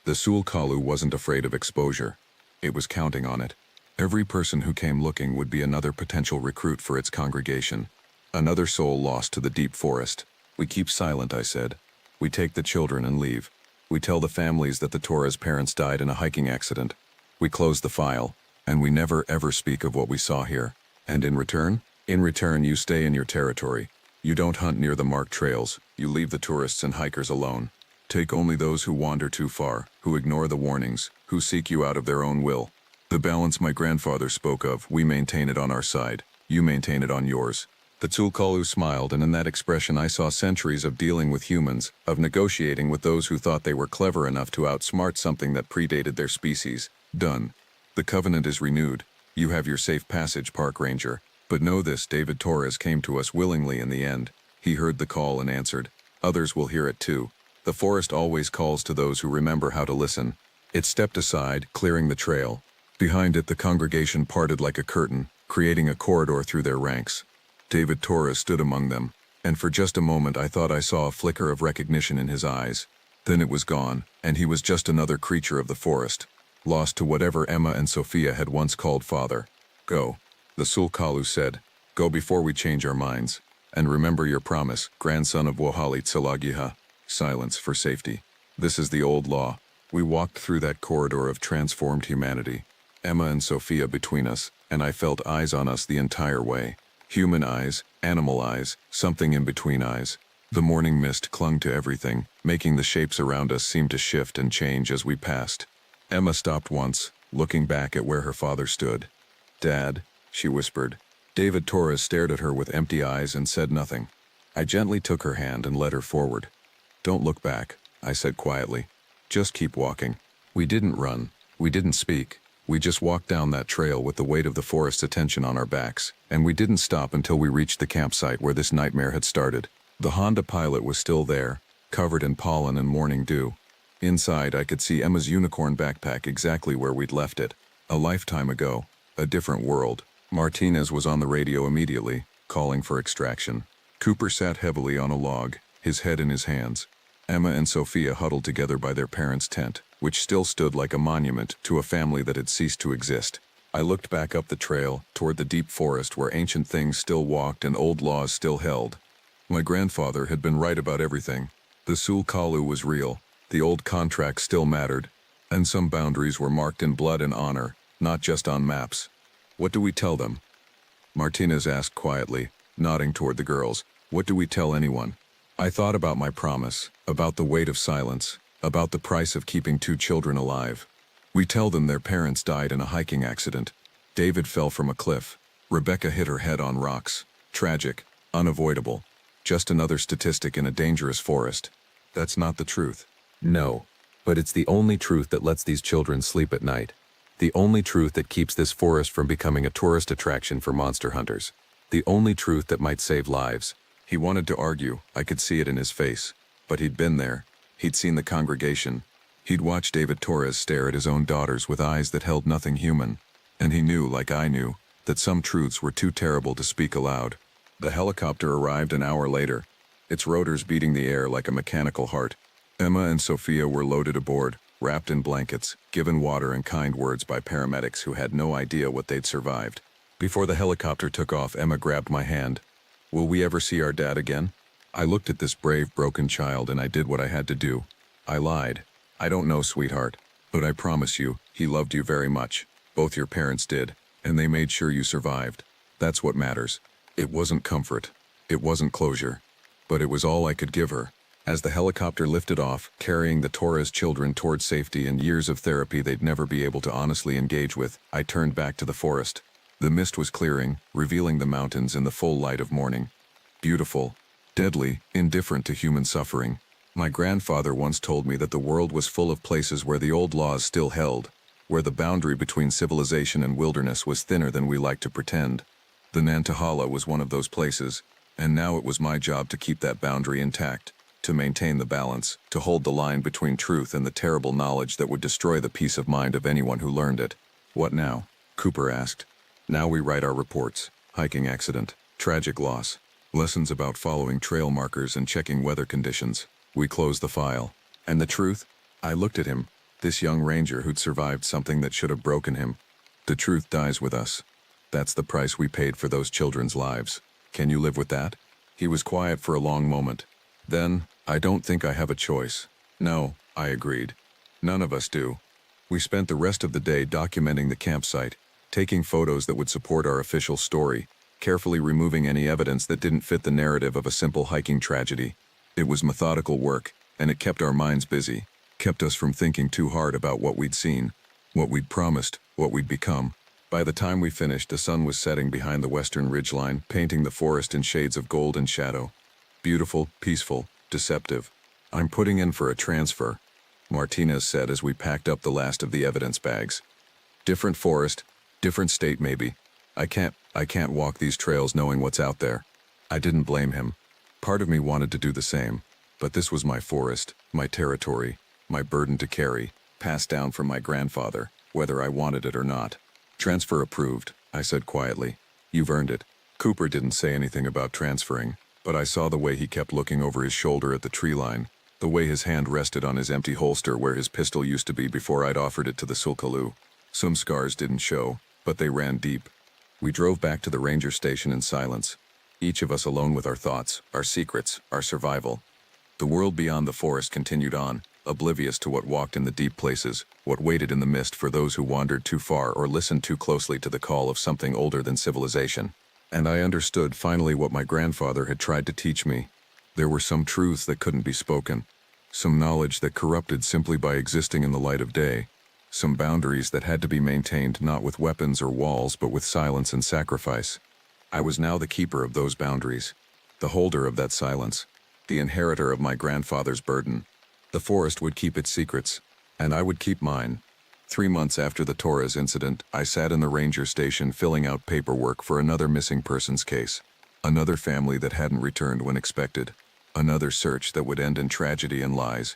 The Sulkalu wasn't afraid of exposure. It was counting on it. Every person who came looking would be another potential recruit for its congregation. Another soul lost to the deep forest. We keep silent, I said. We take the children and leave. We tell the families that the Torres parents died in a hiking accident. We close the file, and we never ever speak of what we saw here. And in return? In return, you stay in your territory. You don't hunt near the marked trails. You leave the tourists and hikers alone. Take only those who wander too far, who ignore the warnings, who seek you out of their own will. The balance my grandfather spoke of, we maintain it on our side. You maintain it on yours. The Tsul'kalu smiled, and in that expression I saw centuries of dealing with humans, of negotiating with those who thought they were clever enough to outsmart something that predated their species. Done. The covenant is renewed. You have your safe passage, Park Ranger. But know this, David Torres came to us willingly in the end. He heard the call and answered. Others will hear it too. The forest always calls to those who remember how to listen. It stepped aside, clearing the trail. Behind it, the congregation parted like a curtain, creating a corridor through their ranks. David Torres stood among them, and for just a moment I thought I saw a flicker of recognition in his eyes. Then it was gone, and he was just another creature of the forest, lost to whatever Emma and Sophia had once called father. Go, the Tsul'kalu said. Go before we change our minds. And remember your promise, grandson of Wohali Tsalagiha. Silence for safety. This is the old law. We walked through that corridor of transformed humanity. Emma and Sophia between us, and I felt eyes on us the entire way. Human eyes, animal eyes, something in between eyes. The morning mist clung to everything, making the shapes around us seem to shift and change as we passed. Emma stopped once, looking back at where her father stood. Dad, she whispered. David Torres stared at her with empty eyes and said nothing. I gently took her hand and led her forward. Don't look back, I said quietly. Just keep walking. We didn't run. We didn't speak. We just walked down that trail with the weight of the forest's attention on our backs, and we didn't stop until we reached the campsite where this nightmare had started. The Honda Pilot was still there, covered in pollen and morning dew. Inside, I could see Emma's unicorn backpack exactly where we'd left it. A lifetime ago. A different world. Martinez was on the radio immediately, calling for extraction. Cooper sat heavily on a log, his head in his hands. Emma and Sophia huddled together by their parents' tent, which still stood like a monument to a family that had ceased to exist. I looked back up the trail, toward the deep forest where ancient things still walked and old laws still held. My grandfather had been right about everything. The Tsul'kalu was real, the old contracts still mattered, and some boundaries were marked in blood and honor, not just on maps. What do we tell them? Martinez asked quietly, nodding toward the girls. What do we tell anyone? I thought about my promise, about the weight of silence, about the price of keeping 2 children alive. We tell them their parents died in a hiking accident. David fell from a cliff. Rebecca hit her head on rocks. Tragic, unavoidable. Just another statistic in a dangerous forest. That's not the truth. No, but it's the only truth that lets these children sleep at night. The only truth that keeps this forest from becoming a tourist attraction for monster hunters. The only truth that might save lives. He wanted to argue, I could see it in his face. But he'd been there. He'd seen the congregation. He'd watched David Torres stare at his own daughters with eyes that held nothing human. And he knew, like I knew, that some truths were too terrible to speak aloud. The helicopter arrived an hour later, its rotors beating the air like a mechanical heart. Emma and Sophia were loaded aboard, wrapped in blankets, given water and kind words by paramedics who had no idea what they'd survived. Before the helicopter took off, Emma grabbed my hand. Will we ever see our dad again? I looked at this brave, broken child and I did what I had to do. I lied. I don't know, sweetheart, but I promise you, he loved you very much. Both your parents did, and they made sure you survived. That's what matters. It wasn't comfort. It wasn't closure. But it was all I could give her. As the helicopter lifted off, carrying the Torres children toward safety and years of therapy they'd never be able to honestly engage with, I turned back to the forest. The mist was clearing, revealing the mountains in the full light of morning. Beautiful, deadly, indifferent to human suffering. My grandfather once told me that the world was full of places where the old laws still held, where the boundary between civilization and wilderness was thinner than we like to pretend. The Nantahala was one of those places, and now it was my job to keep that boundary intact, to maintain the balance, to hold the line between truth and the terrible knowledge that would destroy the peace of mind of anyone who learned it. What now? Cooper asked. Now we write our reports. Hiking accident. Tragic loss. Lessons about following trail markers and checking weather conditions. We close the file. And the truth? I looked at him, this young ranger who'd survived something that should have broken him. The truth dies with us. That's the price we paid for those children's lives. Can you live with that? He was quiet for a long moment. Then, I don't think I have a choice. No, I agreed. None of us do. We spent the rest of the day documenting the campsite, taking photos that would support our official story, carefully removing any evidence that didn't fit the narrative of a simple hiking tragedy. It was methodical work, and it kept our minds busy, kept us from thinking too hard about what we'd seen, what we'd promised, what we'd become. By the time we finished, the sun was setting behind the western ridgeline, painting the forest in shades of gold and shadow. Beautiful, peaceful, deceptive. "I'm putting in for a transfer," Martinez said as we packed up the last of the evidence bags. "Different forest, different state maybe. I can't walk these trails knowing what's out there." I didn't blame him. Part of me wanted to do the same, but this was my forest, my territory, my burden to carry, passed down from my grandfather, whether I wanted it or not. "Transfer approved," I said quietly. "You've earned it." Cooper didn't say anything about transferring, but I saw the way he kept looking over his shoulder at the tree line, the way his hand rested on his empty holster where his pistol used to be before I'd offered it to the Sulkaloo. Some scars didn't show, but they ran deep. We drove back to the ranger station in silence, each of us alone with our thoughts, our secrets, our survival. The world beyond the forest continued on, oblivious to what walked in the deep places, what waited in the mist for those who wandered too far or listened too closely to the call of something older than civilization. And I understood finally what my grandfather had tried to teach me. There were some truths that couldn't be spoken, some knowledge that corrupted simply by existing in the light of day, some boundaries that had to be maintained not with weapons or walls but with silence and sacrifice. I was now the keeper of those boundaries, the holder of that silence, the inheritor of my grandfather's burden. The forest would keep its secrets, and I would keep mine. 3 months after the Torres incident, I sat in the ranger station filling out paperwork for another missing persons case, another family that hadn't returned when expected, another search that would end in tragedy and lies.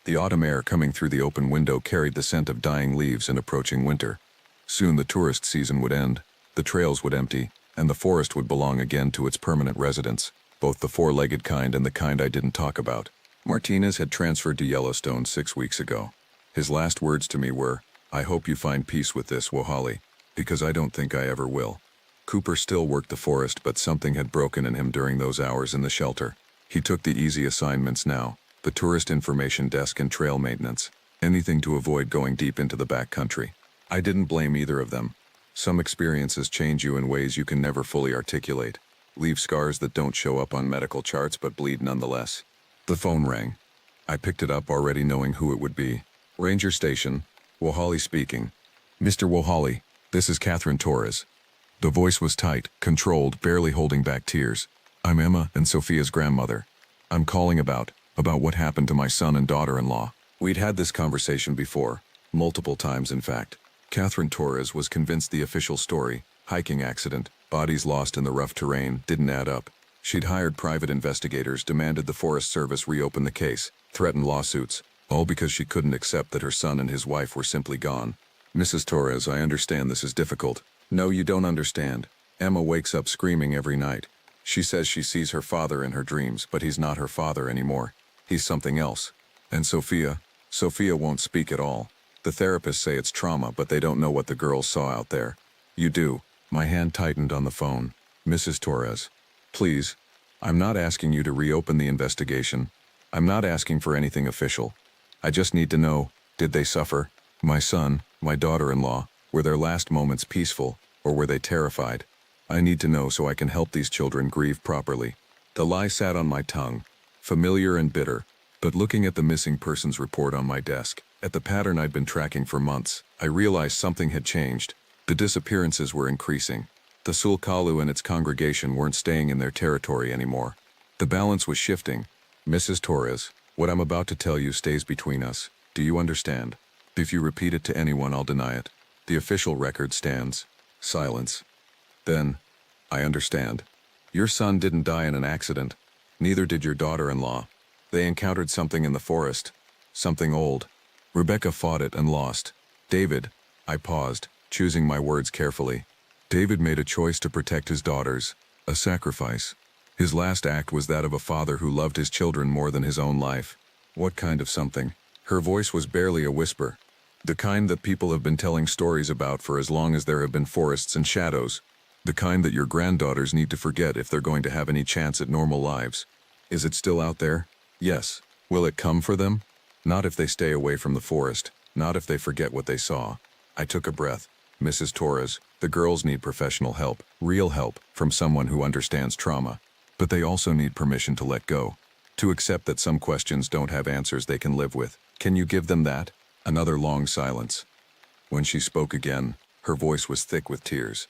The autumn air coming through the open window carried the scent of dying leaves and approaching winter. Soon the tourist season would end, the trails would empty, and the forest would belong again to its permanent residents, both the four-legged kind and the kind I didn't talk about. Martinez had transferred to Yellowstone 6 weeks ago. His last words to me were, "I hope you find peace with this, Wohali, because I don't think I ever will." Cooper still worked the forest, but something had broken in him during those hours in the shelter. He took the easy assignments now, the tourist information desk and trail maintenance, anything to avoid going deep into the back country. I didn't blame either of them. Some experiences change you in ways you can never fully articulate, leave scars that don't show up on medical charts but bleed nonetheless. The phone rang. I picked it up already knowing who it would be. "Ranger Station, Wohali speaking." "Mr. Wohali, this is Catherine Torres." The voice was tight, controlled, barely holding back tears. "I'm Emma and Sophia's grandmother. I'm calling about what happened to my son and daughter-in-law." We'd had this conversation before, multiple times in fact. Catherine Torres was convinced the official story, hiking accident, bodies lost in the rough terrain, didn't add up. She'd hired private investigators, demanded the Forest Service reopen the case, threatened lawsuits, all because she couldn't accept that her son and his wife were simply gone. "Mrs. Torres, I understand this is difficult." "No, you don't understand. Emma wakes up screaming every night. She says she sees her father in her dreams, but he's not her father anymore. He's something else. And Sophia won't speak at all. The therapists say it's trauma, but they don't know what the girls saw out there." "You do." My hand tightened on the phone. "Mrs. Torres, please, I'm not asking you to reopen the investigation. I'm not asking for anything official. I just need to know, did they suffer? My son, my daughter-in-law, were their last moments peaceful, or were they terrified? I need to know so I can help these children grieve properly." The lie sat on my tongue, familiar and bitter, but looking at the missing persons report on my desk, at the pattern I'd been tracking for months, I realized something had changed. The disappearances were increasing. The Sulkaloo and its congregation weren't staying in their territory anymore. The balance was shifting. "Mrs. Torres, what I'm about to tell you stays between us. Do you understand? If you repeat it to anyone, I'll deny it. The official record stands." Silence. Then, "I understand. Your son didn't die in an accident. Neither did your daughter-in-law. They encountered something in the forest. Something old. Rebecca fought it and lost. David," I paused, choosing my words carefully. "David made a choice to protect his daughters, a sacrifice. His last act was that of a father who loved his children more than his own life." "What kind of something?" Her voice was barely a whisper. "The kind that people have been telling stories about for as long as there have been forests and shadows. The kind that your granddaughters need to forget if they're going to have any chance at normal lives. Is it still out there? Yes. Will it come for them? Not if they stay away from the forest, not if they forget what they saw." I took a breath. "Mrs. Torres, the girls need professional help, real help, from someone who understands trauma. But they also need permission to let go, to accept that some questions don't have answers they can live with. Can you give them that?" Another long silence. When she spoke again, Her voice was thick with tears.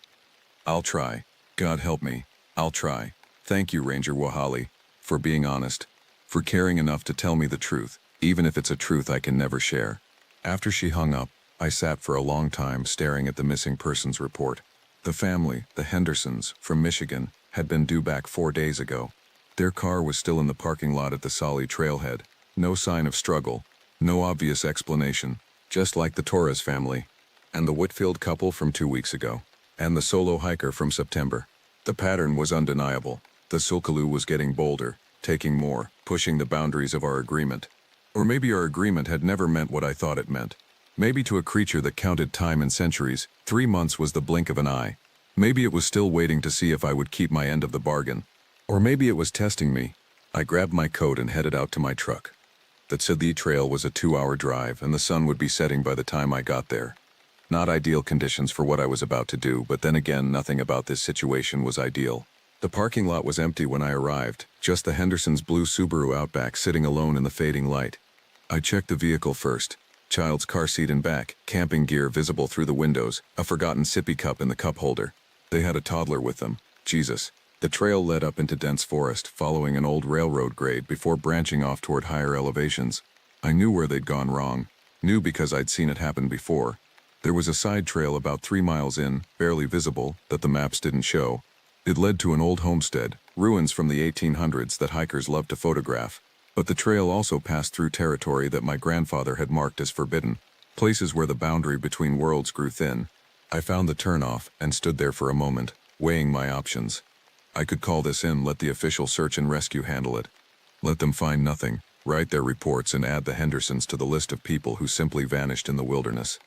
I'll try. God help me. I'll try. Thank you, Ranger Wahali, for being honest, for caring enough to tell me the truth, even if it's a truth I can never share. After she hung up, I sat for a long time staring at the missing persons report. The family, the Hendersons, from Michigan, had been due back 4 days ago. Their car was still in the parking lot at the Solly trailhead. No sign of struggle, no obvious explanation, just like the Torres family, and the Whitfield couple from 2 weeks ago, and the solo hiker from September. The pattern was undeniable. The Sulkaloo was getting bolder, taking more, pushing the boundaries of our agreement. Or maybe our agreement had never meant what I thought it meant. Maybe to a creature that counted time and centuries, 3 months was the blink of an eye. Maybe it was still waiting to see if I would keep my end of the bargain. Or maybe it was testing me. I grabbed my coat and headed out to my truck. The Tsidli Trail was a 2-hour drive, and the sun would be setting by the time I got there. Not ideal conditions for what I was about to do, but then again, nothing about this situation was ideal. The parking lot was empty when I arrived, just the Hendersons' blue Subaru Outback sitting alone in the fading light. I checked the vehicle first. Child's car seat and back, camping gear visible through the windows, a forgotten sippy cup in the cup holder. They had a toddler with them. Jesus. The trail led up into dense forest, following an old railroad grade before branching off toward higher elevations. I knew where they'd gone wrong. Knew because I'd seen it happen before. There was a side trail about 3 miles in, barely visible, that the maps didn't show. It led to an old homestead, ruins from the 1800s that hikers loved to photograph. But the trail also passed through territory that my grandfather had marked as forbidden, places where the boundary between worlds grew thin. I found the turnoff and stood there for a moment, weighing my options. I could call this in, let the official search and rescue handle it. Let them find nothing, write their reports and add the Hendersons to the list of people who simply vanished in the wilderness.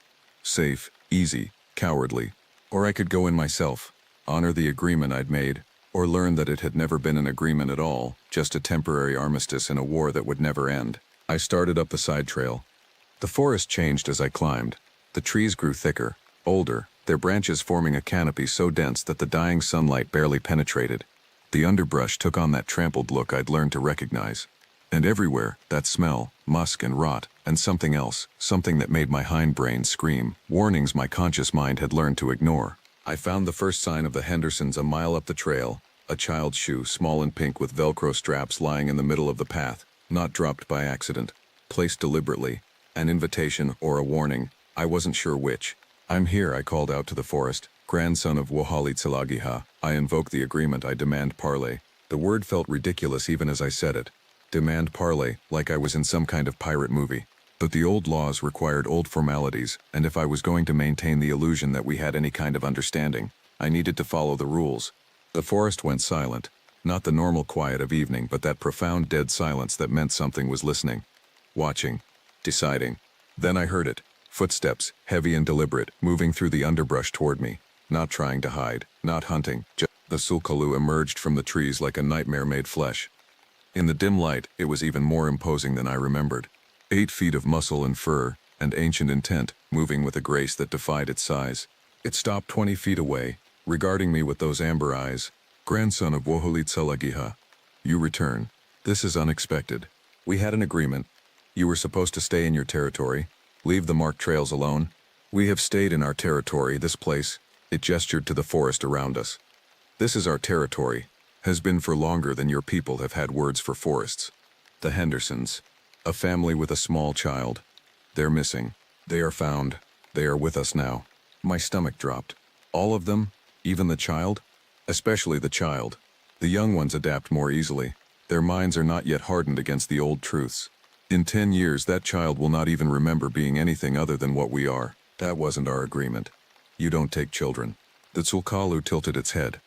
Safe, easy, cowardly. Or I could go in myself, honor the agreement I'd made, or learn that it had never been an agreement at all, just a temporary armistice in a war that would never end. I started up the side trail. The forest changed as I climbed. The trees grew thicker, older, their branches forming a canopy so dense that the dying sunlight barely penetrated. The underbrush took on that trampled look I'd learned to recognize. And everywhere, that smell, musk and rot, and something else, something that made my hindbrain scream, warnings my conscious mind had learned to ignore. I found the first sign of the Hendersons a mile up the trail, a child's shoe, small and pink with Velcro straps lying in the middle of the path, not dropped by accident, placed deliberately, an invitation or a warning, I wasn't sure which. I'm here, I called out to the forest, grandson of Wohali Tsalagiha. I invoke the agreement, I demand parley. The word felt ridiculous even as I said it. Demand parley, like I was in some kind of pirate movie. But the old laws required old formalities, and if I was going to maintain the illusion that we had any kind of understanding, I needed to follow the rules. The forest went silent, not the normal quiet of evening, but that profound dead silence that meant something was listening, watching, deciding. Then I heard it. Footsteps, heavy and deliberate, moving through the underbrush toward me, not trying to hide, not hunting, just the Sulkaloo emerged from the trees like a nightmare made flesh. In the dim light, it was even more imposing than I remembered. 8 feet of muscle and fur, and ancient intent, moving with a grace that defied its size. It stopped 20 feet away, regarding me with those amber eyes. Grandson of Wohali Tsalagiha, you return. This is unexpected. We had an agreement. You were supposed to stay in your territory. Leave the marked trails alone. We have stayed in our territory, this place. It gestured to the forest around us. This is our territory. Has been for longer than your people have had words for forests. The Hendersons. A family with a small child. They're missing. They are found. They are with us now. My stomach dropped. All of them? Even the child? Especially the child. The young ones adapt more easily. Their minds are not yet hardened against the old truths. In 10 years, that child will not even remember being anything other than what we are. That wasn't our agreement. You don't take children. The Sulkaloo tilted its head.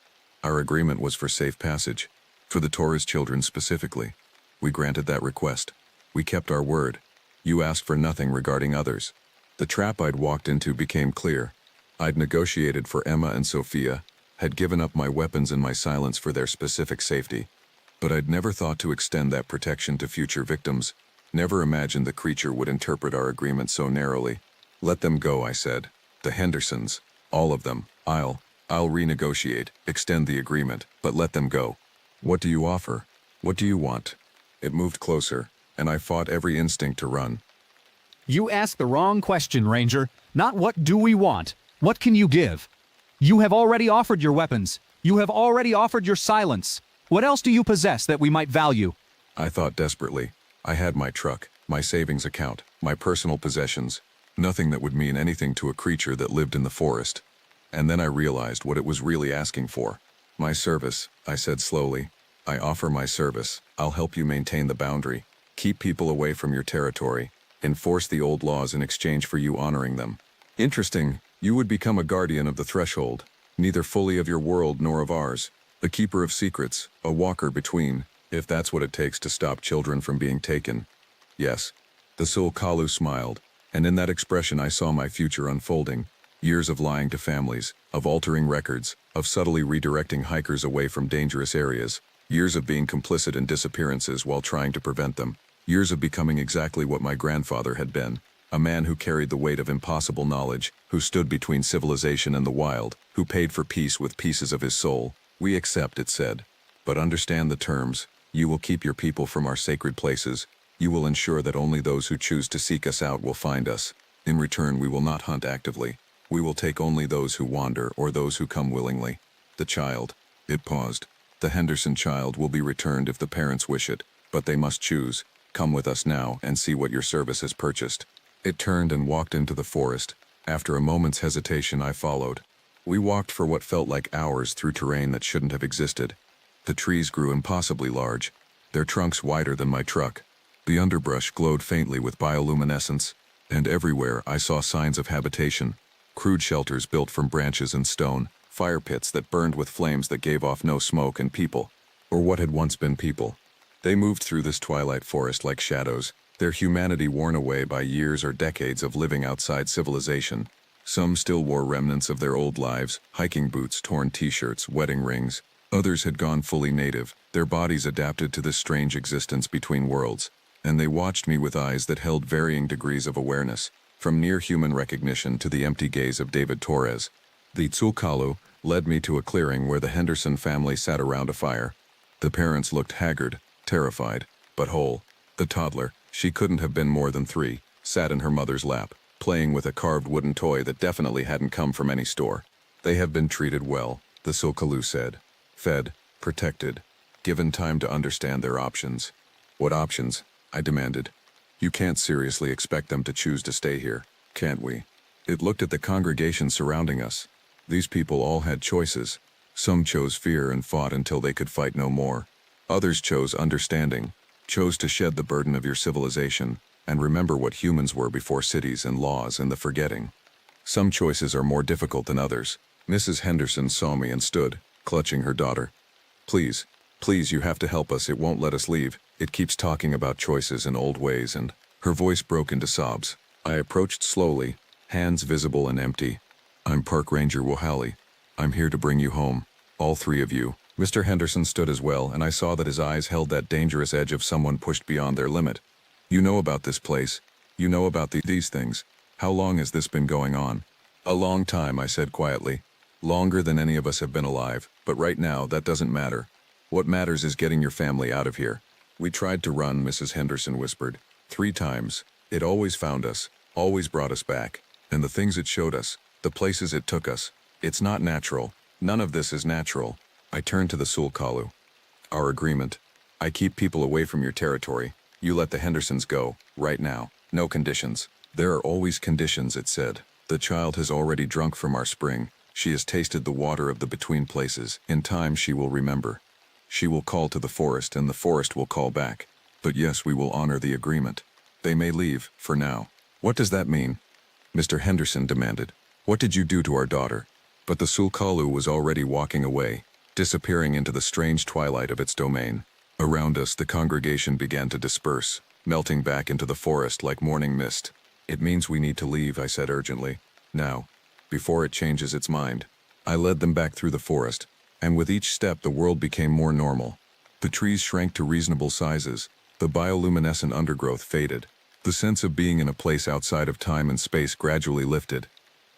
Our agreement was for safe passage. For the Torres children specifically. We granted that request. We kept our word. You asked for nothing regarding others. The trap I'd walked into became clear. I'd negotiated for Emma and Sophia, had given up my weapons and my silence for their specific safety. But I'd never thought to extend that protection to future victims. Never imagined the creature would interpret our agreement so narrowly. Let them go, I said. The Hendersons. All of them. I'll renegotiate, extend the agreement, but let them go. What do you offer? What do you want? It moved closer, and I fought every instinct to run. You asked the wrong question, Ranger. Not what do we want. What can you give? You have already offered your weapons. You have already offered your silence. What else do you possess that we might value? I thought desperately. I had my truck, my savings account, my personal possessions. Nothing that would mean anything to a creature that lived in the forest. And then I realized what it was really asking for. My service, I said slowly. I offer my service. I'll help you maintain the boundary. Keep people away from your territory. Enforce the old laws in exchange for you honoring them. Interesting, you would become a guardian of the threshold, neither fully of your world nor of ours. A keeper of secrets, a walker between, if that's what it takes to stop children from being taken. Yes. The Sul Kalu smiled, and in that expression I saw my future unfolding. Years of lying to families, of altering records, of subtly redirecting hikers away from dangerous areas. Years of being complicit in disappearances while trying to prevent them. Years of becoming exactly what my grandfather had been. A man who carried the weight of impossible knowledge, who stood between civilization and the wild, who paid for peace with pieces of his soul. We accept, it said. But understand the terms. You will keep your people from our sacred places. You will ensure that only those who choose to seek us out will find us. In return, we will not hunt actively. We will take only those who wander or those who come willingly. The child. It paused. The Henderson child will be returned if the parents wish it, but they must choose. Come with us now and see what your service has purchased. It turned and walked into the forest. After a moment's hesitation, I followed. We walked for what felt like hours through terrain that shouldn't have existed. The trees grew impossibly large, their trunks wider than my truck. The underbrush glowed faintly with bioluminescence, and everywhere I saw signs of habitation. Crude shelters built from branches and stone, fire pits that burned with flames that gave off no smoke, and people, or what had once been people. They moved through this twilight forest like shadows, their humanity worn away by years or decades of living outside civilization. Some still wore remnants of their old lives, hiking boots, torn t-shirts, wedding rings. Others had gone fully native, their bodies adapted to this strange existence between worlds, and they watched me with eyes that held varying degrees of awareness, from near human recognition to the empty gaze of David Torres. The Tsulkalu led me to a clearing where the Henderson family sat around a fire. The parents looked haggard, terrified, but whole. The toddler, she couldn't have been more than 3, sat in her mother's lap, playing with a carved wooden toy that definitely hadn't come from any store. They have been treated well, the Tsulkalu said. Fed, protected, given time to understand their options. What options? I demanded. You can't seriously expect them to choose to stay here, can't we? It looked at the congregation surrounding us. These people all had choices. Some chose fear and fought until they could fight no more. Others chose understanding, chose to shed the burden of your civilization, and remember what humans were before cities and laws and the forgetting. Some choices are more difficult than others. Mrs. Henderson saw me and stood, clutching her daughter. Please, please, you have to help us. It won't let us leave. It keeps talking about choices and old ways, and her voice broke into sobs. I approached slowly, hands visible and empty. I'm Park Ranger Wohali. I'm here to bring you home, all 3 of you. Mr. Henderson stood as well, and I saw that his eyes held that dangerous edge of someone pushed beyond their limit. You know about this place. You know about these things. How long has this been going on? A long time, I said quietly. Longer than any of us have been alive, but right now that doesn't matter. What matters is getting your family out of here. We tried to run, Mrs. Henderson whispered. 3 times. It always found us, always brought us back. And the things it showed us, the places it took us. It's not natural. None of this is natural. I turned to the Tsulkalu. Our agreement. I keep people away from your territory. You let the Hendersons go, right now. No conditions. There are always conditions, it said. The child has already drunk from our spring. She has tasted the water of the between places. In time she will remember. She will call to the forest and the forest will call back. But yes, we will honor the agreement. They may leave, for now. What does that mean? Mr. Henderson demanded. What did you do to our daughter? But the Tsulkalu was already walking away, disappearing into the strange twilight of its domain. Around us, the congregation began to disperse, melting back into the forest like morning mist. It means we need to leave, I said urgently. Now, before it changes its mind. I led them back through the forest, and with each step the world became more normal. The trees shrank to reasonable sizes, the bioluminescent undergrowth faded. The sense of being in a place outside of time and space gradually lifted,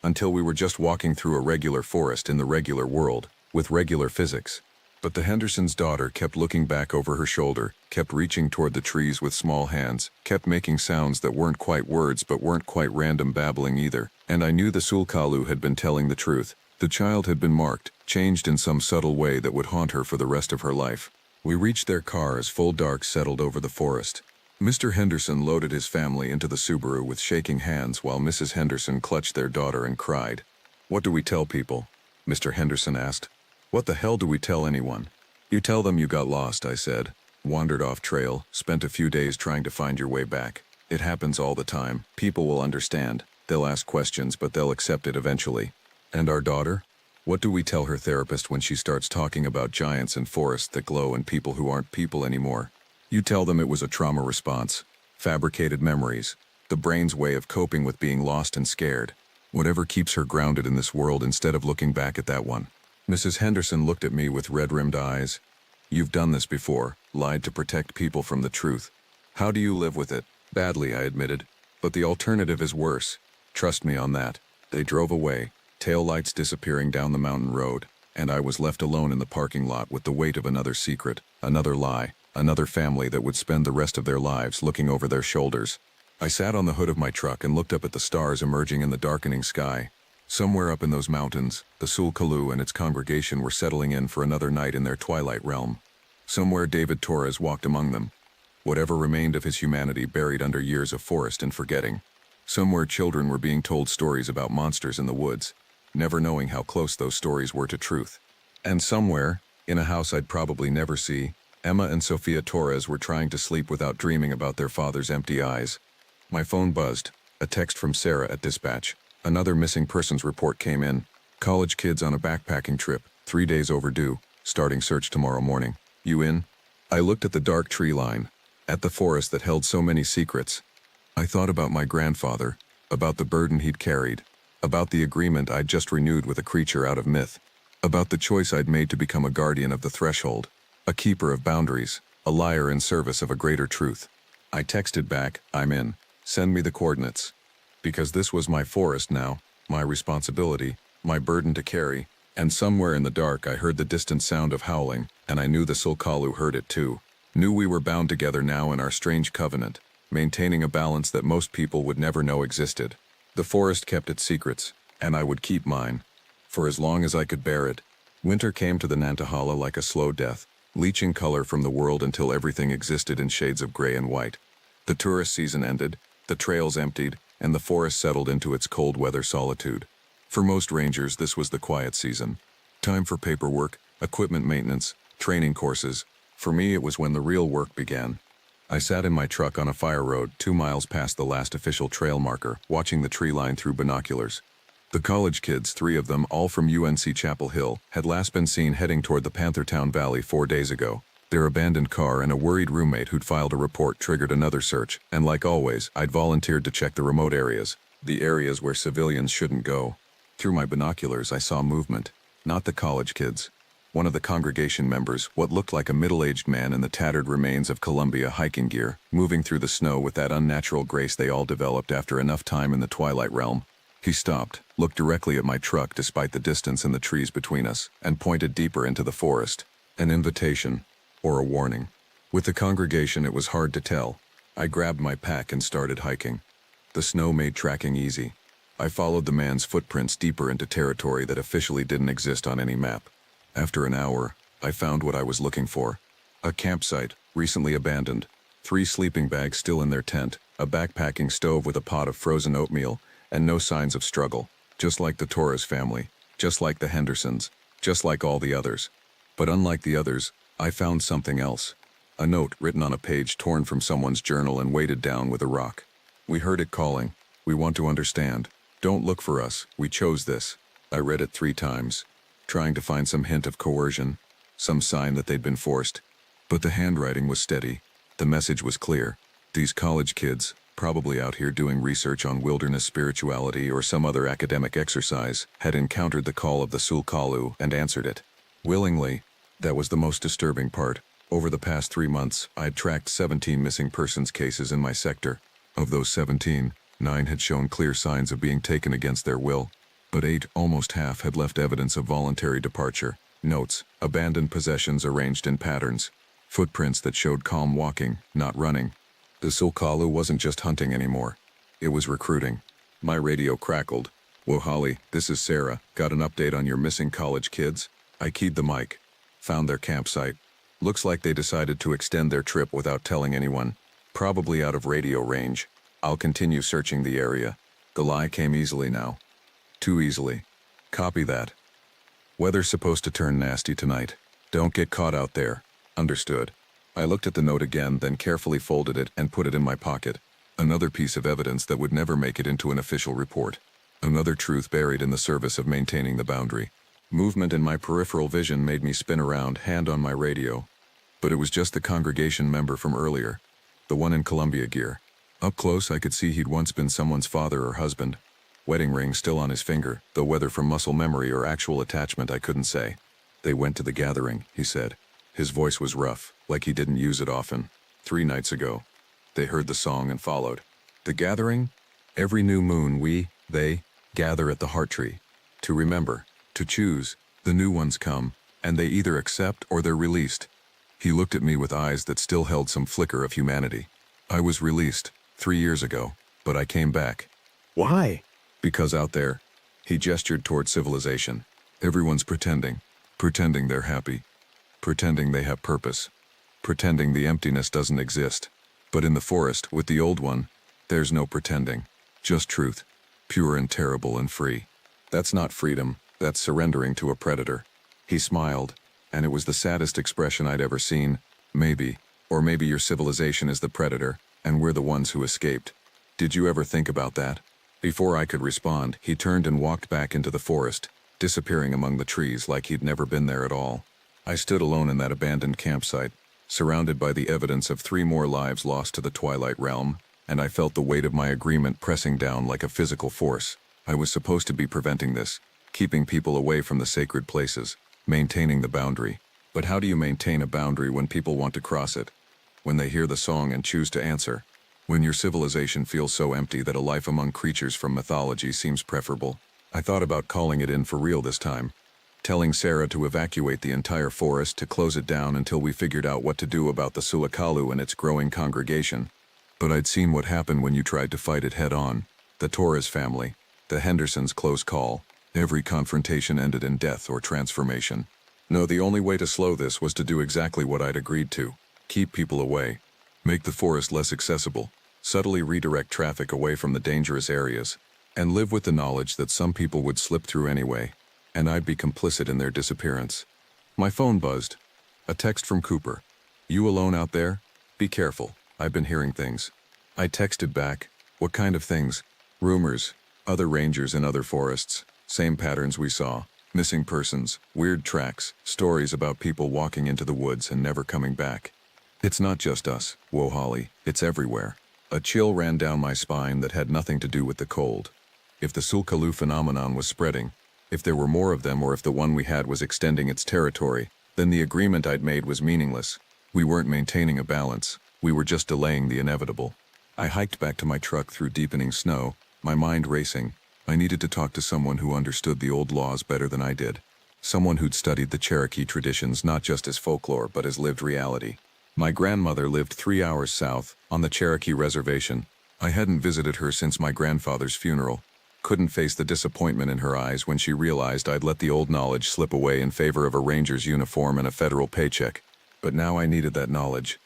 until we were just walking through a regular forest in the regular world, with regular physics. But the Henderson's daughter kept looking back over her shoulder, kept reaching toward the trees with small hands, kept making sounds that weren't quite words but weren't quite random babbling either, And I knew the Sulkalu had been telling the truth. The child had been marked, changed in some subtle way that would haunt her for the rest of her life. We reached their car as full dark settled over the forest. Mr. Henderson loaded his family into the Subaru with shaking hands while Mrs. Henderson clutched their daughter and cried. "What do we tell people?" Mr. Henderson asked. "What the hell do we tell anyone?" "You tell them you got lost," I said. "Wandered off trail, spent a few days trying to find your way back. It happens all the time. People will understand. They'll ask questions, but they'll accept it eventually." "And our daughter? What do we tell her therapist when she starts talking about giants and forests that glow and people who aren't people anymore?" "You tell them it was a trauma response. Fabricated memories. The brain's way of coping with being lost and scared. Whatever keeps her grounded in this world instead of looking back at that one." Mrs. Henderson looked at me with red-rimmed eyes. "You've done this before, lied to protect people from the truth. How do you live with it?" "Badly," I admitted. "But the alternative is worse. Trust me on that." They drove away, tail lights disappearing down the mountain road, and I was left alone in the parking lot with the weight of another secret, another lie, another family that would spend the rest of their lives looking over their shoulders. I sat on the hood of my truck and looked up at the stars emerging in the darkening sky. Somewhere up in those mountains, the Sulkalu and its congregation were settling in for another night in their twilight realm. Somewhere David Torres walked among them, whatever remained of his humanity buried under years of forest and forgetting. Somewhere children were being told stories about monsters in the woods, never knowing how close those stories were to truth. And somewhere, in a house I'd probably never see, Emma and Sofia Torres were trying to sleep without dreaming about their father's empty eyes. My phone buzzed, a text from Sarah at dispatch. Another missing persons report came in. "College kids on a backpacking trip, 3 days overdue, starting search tomorrow morning. You in?" I looked at the dark tree line, at the forest that held so many secrets. I thought about my grandfather, about the burden he'd carried, about the agreement I'd just renewed with a creature out of myth, about the choice I'd made to become a guardian of the threshold, a keeper of boundaries, a liar in service of a greater truth. I texted back, "I'm in. Send me the coordinates." Because this was my forest now, my responsibility, my burden to carry, and somewhere in the dark I heard the distant sound of howling, and I knew the Sulkalu heard it too. Knew we were bound together now in our strange covenant, maintaining a balance that most people would never know existed. The forest kept its secrets, and I would keep mine, for as long as I could bear it. Winter came to the Nantahala like a slow death, leaching color from the world until everything existed in shades of gray and white. The tourist season ended, the trails emptied, and the forest settled into its cold weather solitude. For most rangers, this was the quiet season. Time for paperwork, equipment maintenance, training courses. For me, it was when the real work began. I sat in my truck on a fire road 2 miles past the last official trail marker, watching the tree line through binoculars. The college kids, 3 of them, all from UNC Chapel Hill, had last been seen heading toward the Panthertown Valley 4 days ago. Their abandoned car and a worried roommate who'd filed a report triggered another search, and like always, I'd volunteered to check the remote areas, the areas where civilians shouldn't go. Through my binoculars, I saw movement. Not the college kids. One of the congregation members, what looked like a middle-aged man in the tattered remains of Columbia hiking gear, moving through the snow with that unnatural grace they all developed after enough time in the twilight realm. He stopped, looked directly at my truck despite the distance and the trees between us, and pointed deeper into the forest. An invitation. Or a warning. With the congregation, it was hard to tell. I grabbed my pack and started hiking. The snow made tracking easy. I followed the man's footprints deeper into territory that officially didn't exist on any map. After an hour, I found what I was looking for. A campsite, recently abandoned. 3 sleeping bags still in their tent, a backpacking stove with a pot of frozen oatmeal, and no signs of struggle. Just like the Torres family, just like the Hendersons, just like all the others. But unlike the others, I found something else. A note written on a page torn from someone's journal and weighted down with a rock. "We heard it calling. We want to understand. Don't look for us. We chose this." I read it 3 times, trying to find some hint of coercion, some sign that they'd been forced. But the handwriting was steady. The message was clear. These college kids, probably out here doing research on wilderness spirituality or some other academic exercise, had encountered the call of the Sulkalu and answered it. Willingly. That was the most disturbing part. Over the past 3 months, I'd tracked 17 missing persons cases in my sector. Of those 17, 9 had shown clear signs of being taken against their will, but 8, almost half, had left evidence of voluntary departure. Notes, abandoned possessions arranged in patterns, footprints that showed calm walking, not running. The Sulkalu wasn't just hunting anymore. It was recruiting. My radio crackled. Whoa, Holly, this is Sarah. Got an update on your missing college kids? I keyed the mic. Found their campsite. Looks like they decided to extend their trip without telling anyone. Probably out of radio range. I'll continue searching the area. The lie came easily now. Too easily. Copy that. Weather's supposed to turn nasty tonight. Don't get caught out there. Understood. I looked at the note again, then carefully folded it and put it in my pocket. Another piece of evidence that would never make it into an official report. Another truth buried in the service of maintaining the boundary. Movement in my peripheral vision made me spin around, hand on my radio. But it was just the congregation member from earlier. The one in Columbia gear. Up close, I could see he'd once been someone's father or husband. Wedding ring still on his finger, though whether from muscle memory or actual attachment I couldn't say. They went to the gathering, he said. His voice was rough, like he didn't use it often. 3 nights ago. They heard the song and followed. The gathering? Every new moon they, gather at the heart tree. To remember, to choose, the new ones come, and they either accept or they're released. He looked at me with eyes that still held some flicker of humanity. I was released, 3 years ago, but I came back. Why? Because out there, he gestured toward civilization. Everyone's pretending they're happy, pretending they have purpose, pretending the emptiness doesn't exist. But in the forest, with the old one, there's no pretending. Just truth, pure and terrible and free. That's not freedom, that's surrendering to a predator. He smiled, and it was the saddest expression I'd ever seen. Maybe your civilization is the predator, and we're the ones who escaped. Did you ever think about that? Before I could respond, he turned and walked back into the forest, disappearing among the trees like he'd never been there at all. I stood alone in that abandoned campsite, surrounded by the evidence of 3 more lives lost to the Twilight Realm, and I felt the weight of my agreement pressing down like a physical force. I was supposed to be preventing this, keeping people away from the sacred places, maintaining the boundary. But how do you maintain a boundary when people want to cross it? When they hear the song and choose to answer? When your civilization feels so empty that a life among creatures from mythology seems preferable? I thought about calling it in for real this time, telling Sarah to evacuate the entire forest, to close it down until we figured out what to do about the Sulakalu and its growing congregation. But I'd seen what happened when you tried to fight it head-on. The Torres family, the Hendersons' close call. Every confrontation ended in death or transformation. No, the only way to slow this was to do exactly what I'd agreed to. Keep people away. Make the forest less accessible. Subtly redirect traffic away from the dangerous areas. And live with the knowledge that some people would slip through anyway, and I'd be complicit in their disappearance. My phone buzzed. A text from Cooper. You alone out there? Be careful. I've been hearing things. I texted back. What kind of things? Rumors. Other rangers in other forests. Same patterns we saw. Missing persons, weird tracks, stories about people walking into the woods and never coming back. It's not just us, whoa Holly, it's everywhere. A chill ran down my spine that had nothing to do with the cold. If the Sulkalu phenomenon was spreading, if there were more of them, or if the one we had was extending its territory, then the agreement I'd made was meaningless. We weren't maintaining a balance. We were just delaying the inevitable. I hiked back to my truck through deepening snow, my mind racing. I needed to talk to someone who understood the old laws better than I did. Someone who'd studied the Cherokee traditions not just as folklore but as lived reality. My grandmother lived 3 hours south, on the Cherokee reservation. I hadn't visited her since my grandfather's funeral. Couldn't face the disappointment in her eyes when she realized I'd let the old knowledge slip away in favor of a ranger's uniform and a federal paycheck. But now I needed that knowledge.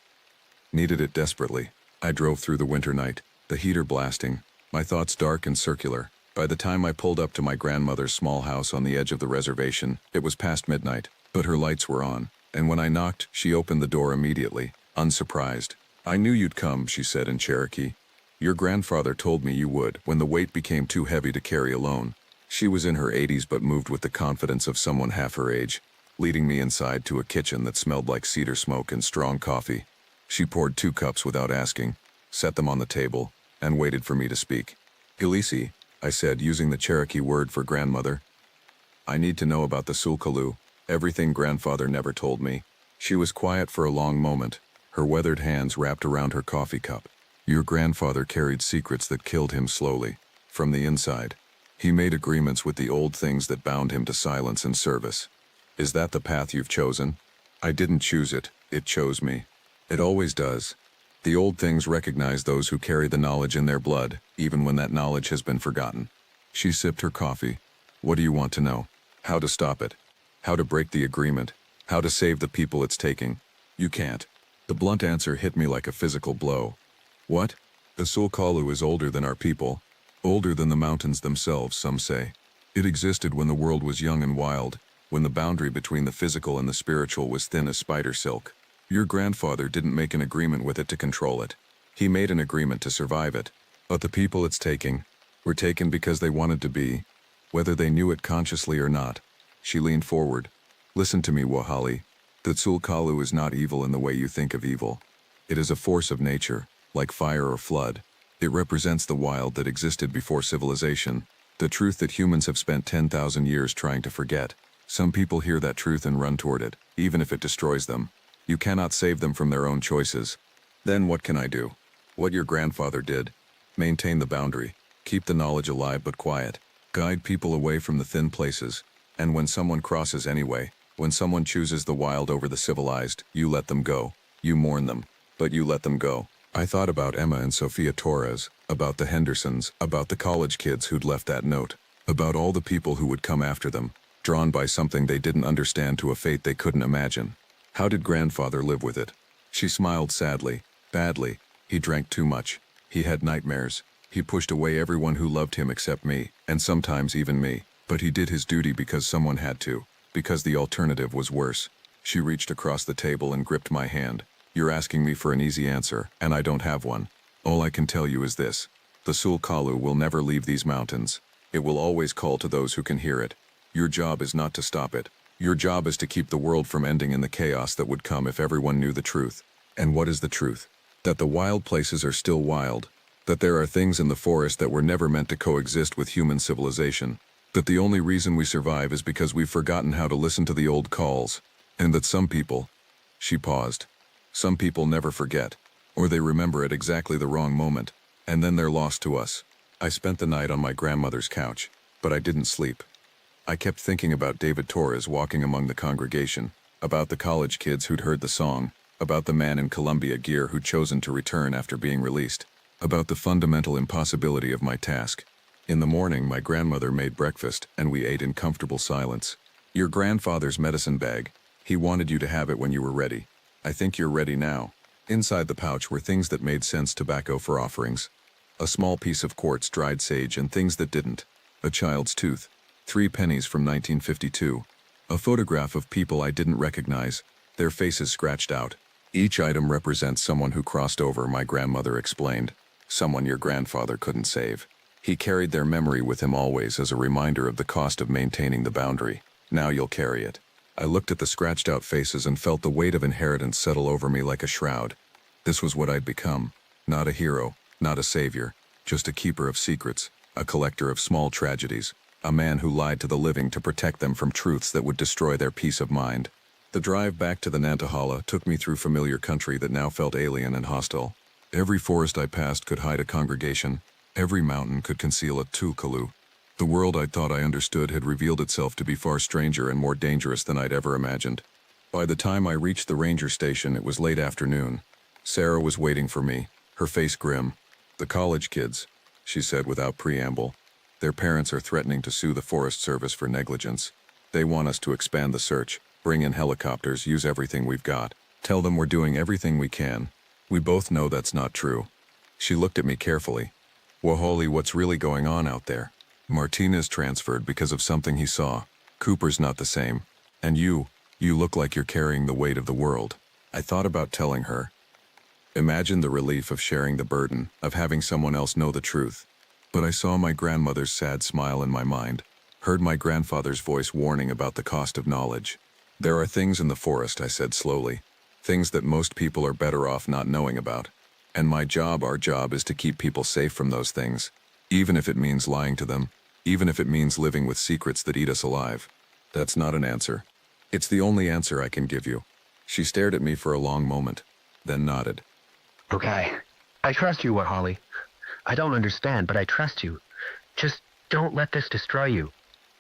Needed it desperately. I drove through the winter night, the heater blasting, my thoughts dark and circular. By the time I pulled up to my grandmother's small house on the edge of the reservation, it was past midnight, but her lights were on, and when I knocked, she opened the door immediately, unsurprised. I knew you'd come, she said in Cherokee. Your grandfather told me you would, when the weight became too heavy to carry alone. She was in her 80s but moved with the confidence of someone half her age, leading me inside to a kitchen that smelled like cedar smoke and strong coffee. She poured 2 cups without asking, set them on the table, and waited for me to speak. Ilisi, I said, using the Cherokee word for grandmother. I need to know about the Sulkalu, everything grandfather never told me. She was quiet for a long moment, her weathered hands wrapped around her coffee cup. Your grandfather carried secrets that killed him slowly, from the inside. He made agreements with the old things that bound him to silence and service. Is that the path you've chosen? I didn't choose it, it chose me. It always does. The old things recognize those who carry the knowledge in their blood, even when that knowledge has been forgotten. She sipped her coffee. What do you want to know? How to stop it? How to break the agreement? How to save the people it's taking? You can't. The blunt answer hit me like a physical blow. What? The Sulkalu is older than our people. Older than the mountains themselves, some say. It existed when the world was young and wild, when the boundary between the physical and the spiritual was thin as spider silk. Your grandfather didn't make an agreement with it to control it. He made an agreement to survive it. But the people it's taking were taken because they wanted to be, whether they knew it consciously or not. She leaned forward. Listen to me, Wahali. The Sulkalu is not evil in the way you think of evil. It is a force of nature, like fire or flood. It represents the wild that existed before civilization, the truth that humans have spent 10,000 years trying to forget. Some people hear that truth and run toward it, even if it destroys them. You cannot save them from their own choices. Then what can I do? What your grandfather did. Maintain the boundary. Keep the knowledge alive but quiet. Guide people away from the thin places. And when someone crosses anyway, when someone chooses the wild over the civilized, you let them go. You mourn them, but you let them go. I thought about Emma and Sophia Torres, about the Hendersons, about the college kids who'd left that note, about all the people who would come after them, drawn by something they didn't understand to a fate they couldn't imagine. How did grandfather live with it? She smiled sadly. Badly. He drank too much. He had nightmares. He pushed away everyone who loved him except me, and sometimes even me. But he did his duty because someone had to, because the alternative was worse. She reached across the table and gripped my hand. You're asking me for an easy answer, and I don't have one. All I can tell you is this. The Sulkalu will never leave these mountains. It will always call to those who can hear it. Your job is not to stop it. Your job is to keep the world from ending in the chaos that would come if everyone knew the truth. And what is the truth? That the wild places are still wild. That there are things in the forest that were never meant to coexist with human civilization. That the only reason we survive is because we've forgotten how to listen to the old calls. And that some people... She paused. Some people never forget, or they remember at exactly the wrong moment, and then they're lost to us. I spent the night on my grandmother's couch, but I didn't sleep. I kept thinking about David Torres walking among the congregation, about the college kids who'd heard the song, about the man in Columbia gear who'd chosen to return after being released, about the fundamental impossibility of my task. In the morning, my grandmother made breakfast, and we ate in comfortable silence. Your grandfather's medicine bag. He wanted you to have it when you were ready. I think you're ready now. Inside the pouch were things that made sense: tobacco for offerings, a small piece of quartz dried sage, and things that didn't. A child's tooth, 3 pennies from 1952, a photograph of people I didn't recognize, their faces scratched out. Each item represents someone who crossed over, my grandmother explained. Someone your grandfather couldn't save. He carried their memory with him always as a reminder of the cost of maintaining the boundary. Now you'll carry it. I looked at the scratched-out faces and felt the weight of inheritance settle over me like a shroud. This was what I'd become. Not a hero, not a savior, just a keeper of secrets, a collector of small tragedies, a man who lied to the living to protect them from truths that would destroy their peace of mind. The drive back to the Nantahala took me through familiar country that now felt alien and hostile. Every forest I passed could hide a congregation. Every mountain could conceal a Tulkalu. The world I'd thought I understood had revealed itself to be far stranger and more dangerous than I'd ever imagined. By the time I reached the ranger station, it was late afternoon. Sarah was waiting for me, her face grim. The college kids, she said without preamble. Their parents are threatening to sue the Forest Service for negligence. They want us to expand the search, bring in helicopters, use everything we've got. Tell them we're doing everything we can. We both know that's not true. She looked at me carefully. Waholi, what's really going on out there? Martinez transferred because of something he saw. Cooper's not the same. And you look like you're carrying the weight of the world. I thought about telling her. Imagine the relief of sharing the burden, of having someone else know the truth. But I saw my grandmother's sad smile in my mind, heard my grandfather's voice warning about the cost of knowledge. There are things in the forest, I said slowly, things that most people are better off not knowing about. And my job, our job, is to keep people safe from those things, even if it means lying to them, even if it means living with secrets that eat us alive. That's not an answer. It's the only answer I can give you. She stared at me for a long moment, then nodded. Okay. I trust you, Wahali. I don't understand, but I trust you. Just don't let this destroy you,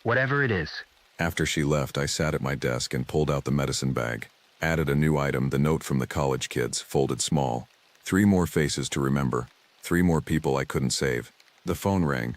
whatever it is. After she left, I sat at my desk and pulled out the medicine bag, added a new item, the note from the college kids, folded small. 3 more faces to remember, 3 more people I couldn't save. The phone rang.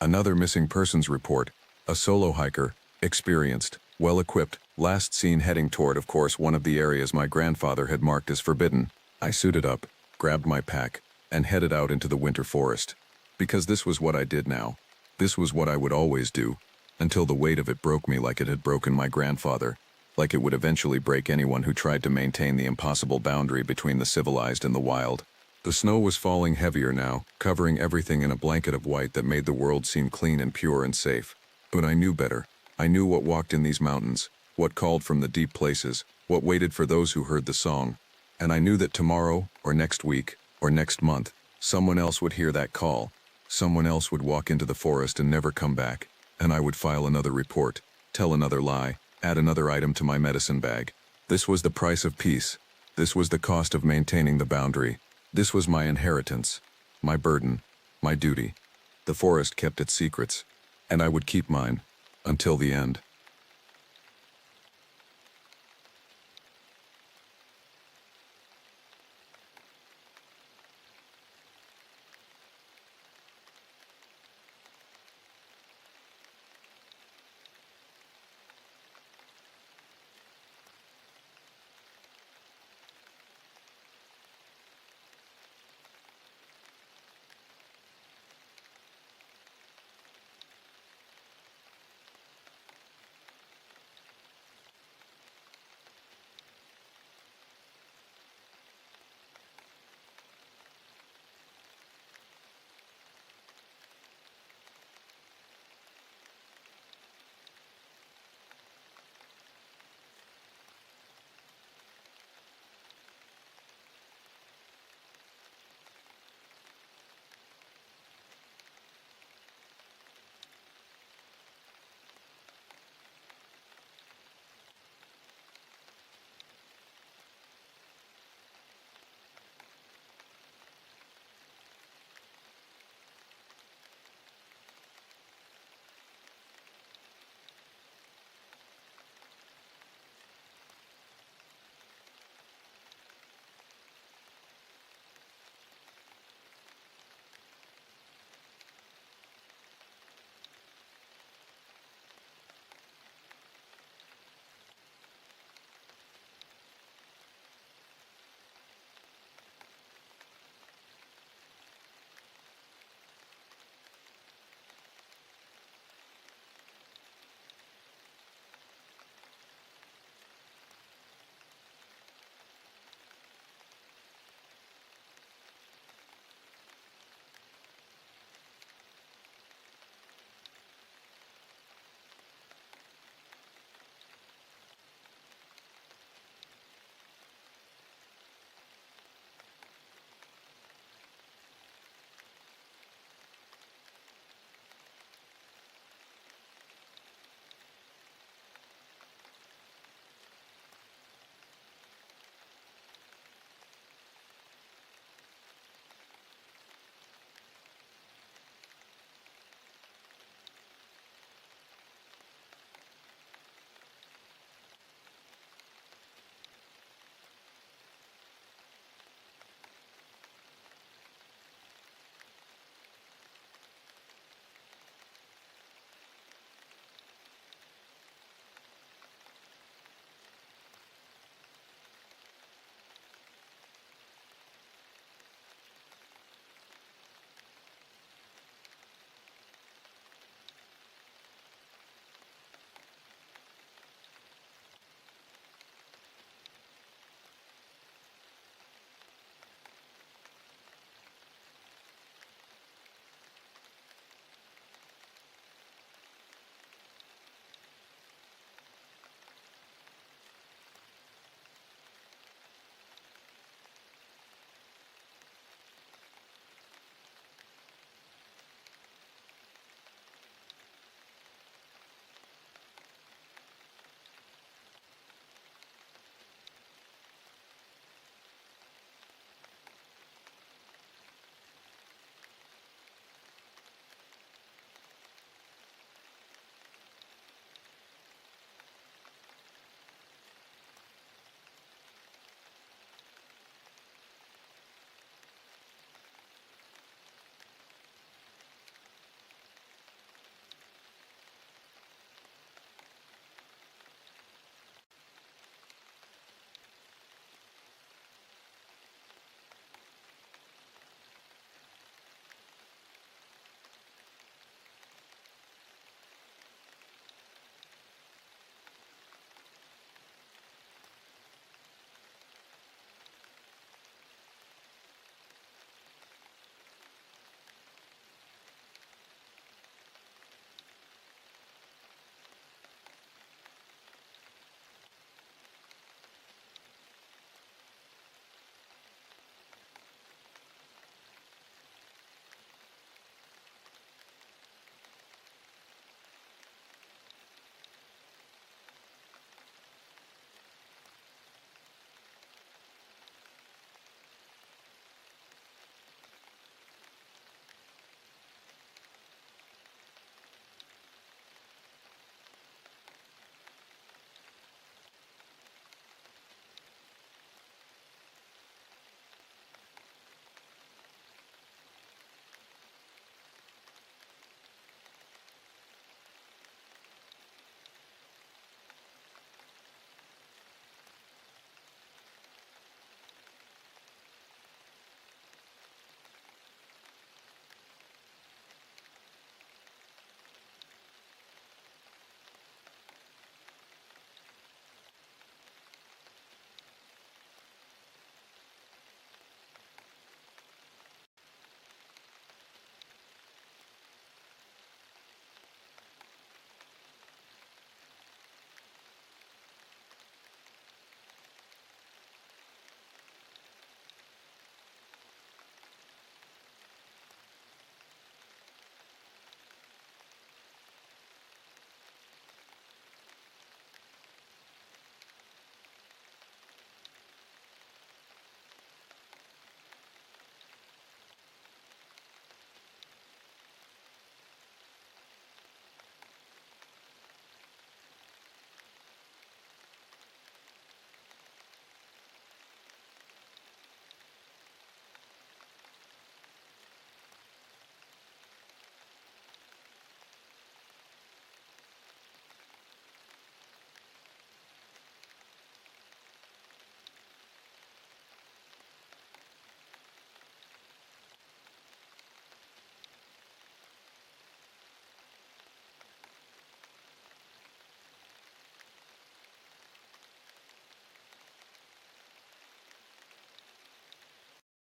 Another missing persons report. A solo hiker, experienced, well-equipped, last seen heading toward, of course, one of the areas my grandfather had marked as forbidden. I suited up, grabbed my pack, and headed out into the winter forest. Because this was what I did now. This was what I would always do, until the weight of it broke me like it had broken my grandfather, like it would eventually break anyone who tried to maintain the impossible boundary between the civilized and the wild. The snow was falling heavier now, covering everything in a blanket of white that made the world seem clean and pure and safe. But I knew better. I knew what walked in these mountains, what called from the deep places, what waited for those who heard the song. And I knew that tomorrow, or next week, or next month, someone else would hear that call. Someone else would walk into the forest and never come back. And I would file another report, tell another lie, add another item to my medicine bag. This was the price of peace. This was the cost of maintaining the boundary. This was my inheritance, my burden, my duty. The forest kept its secrets, and I would keep mine, until the end.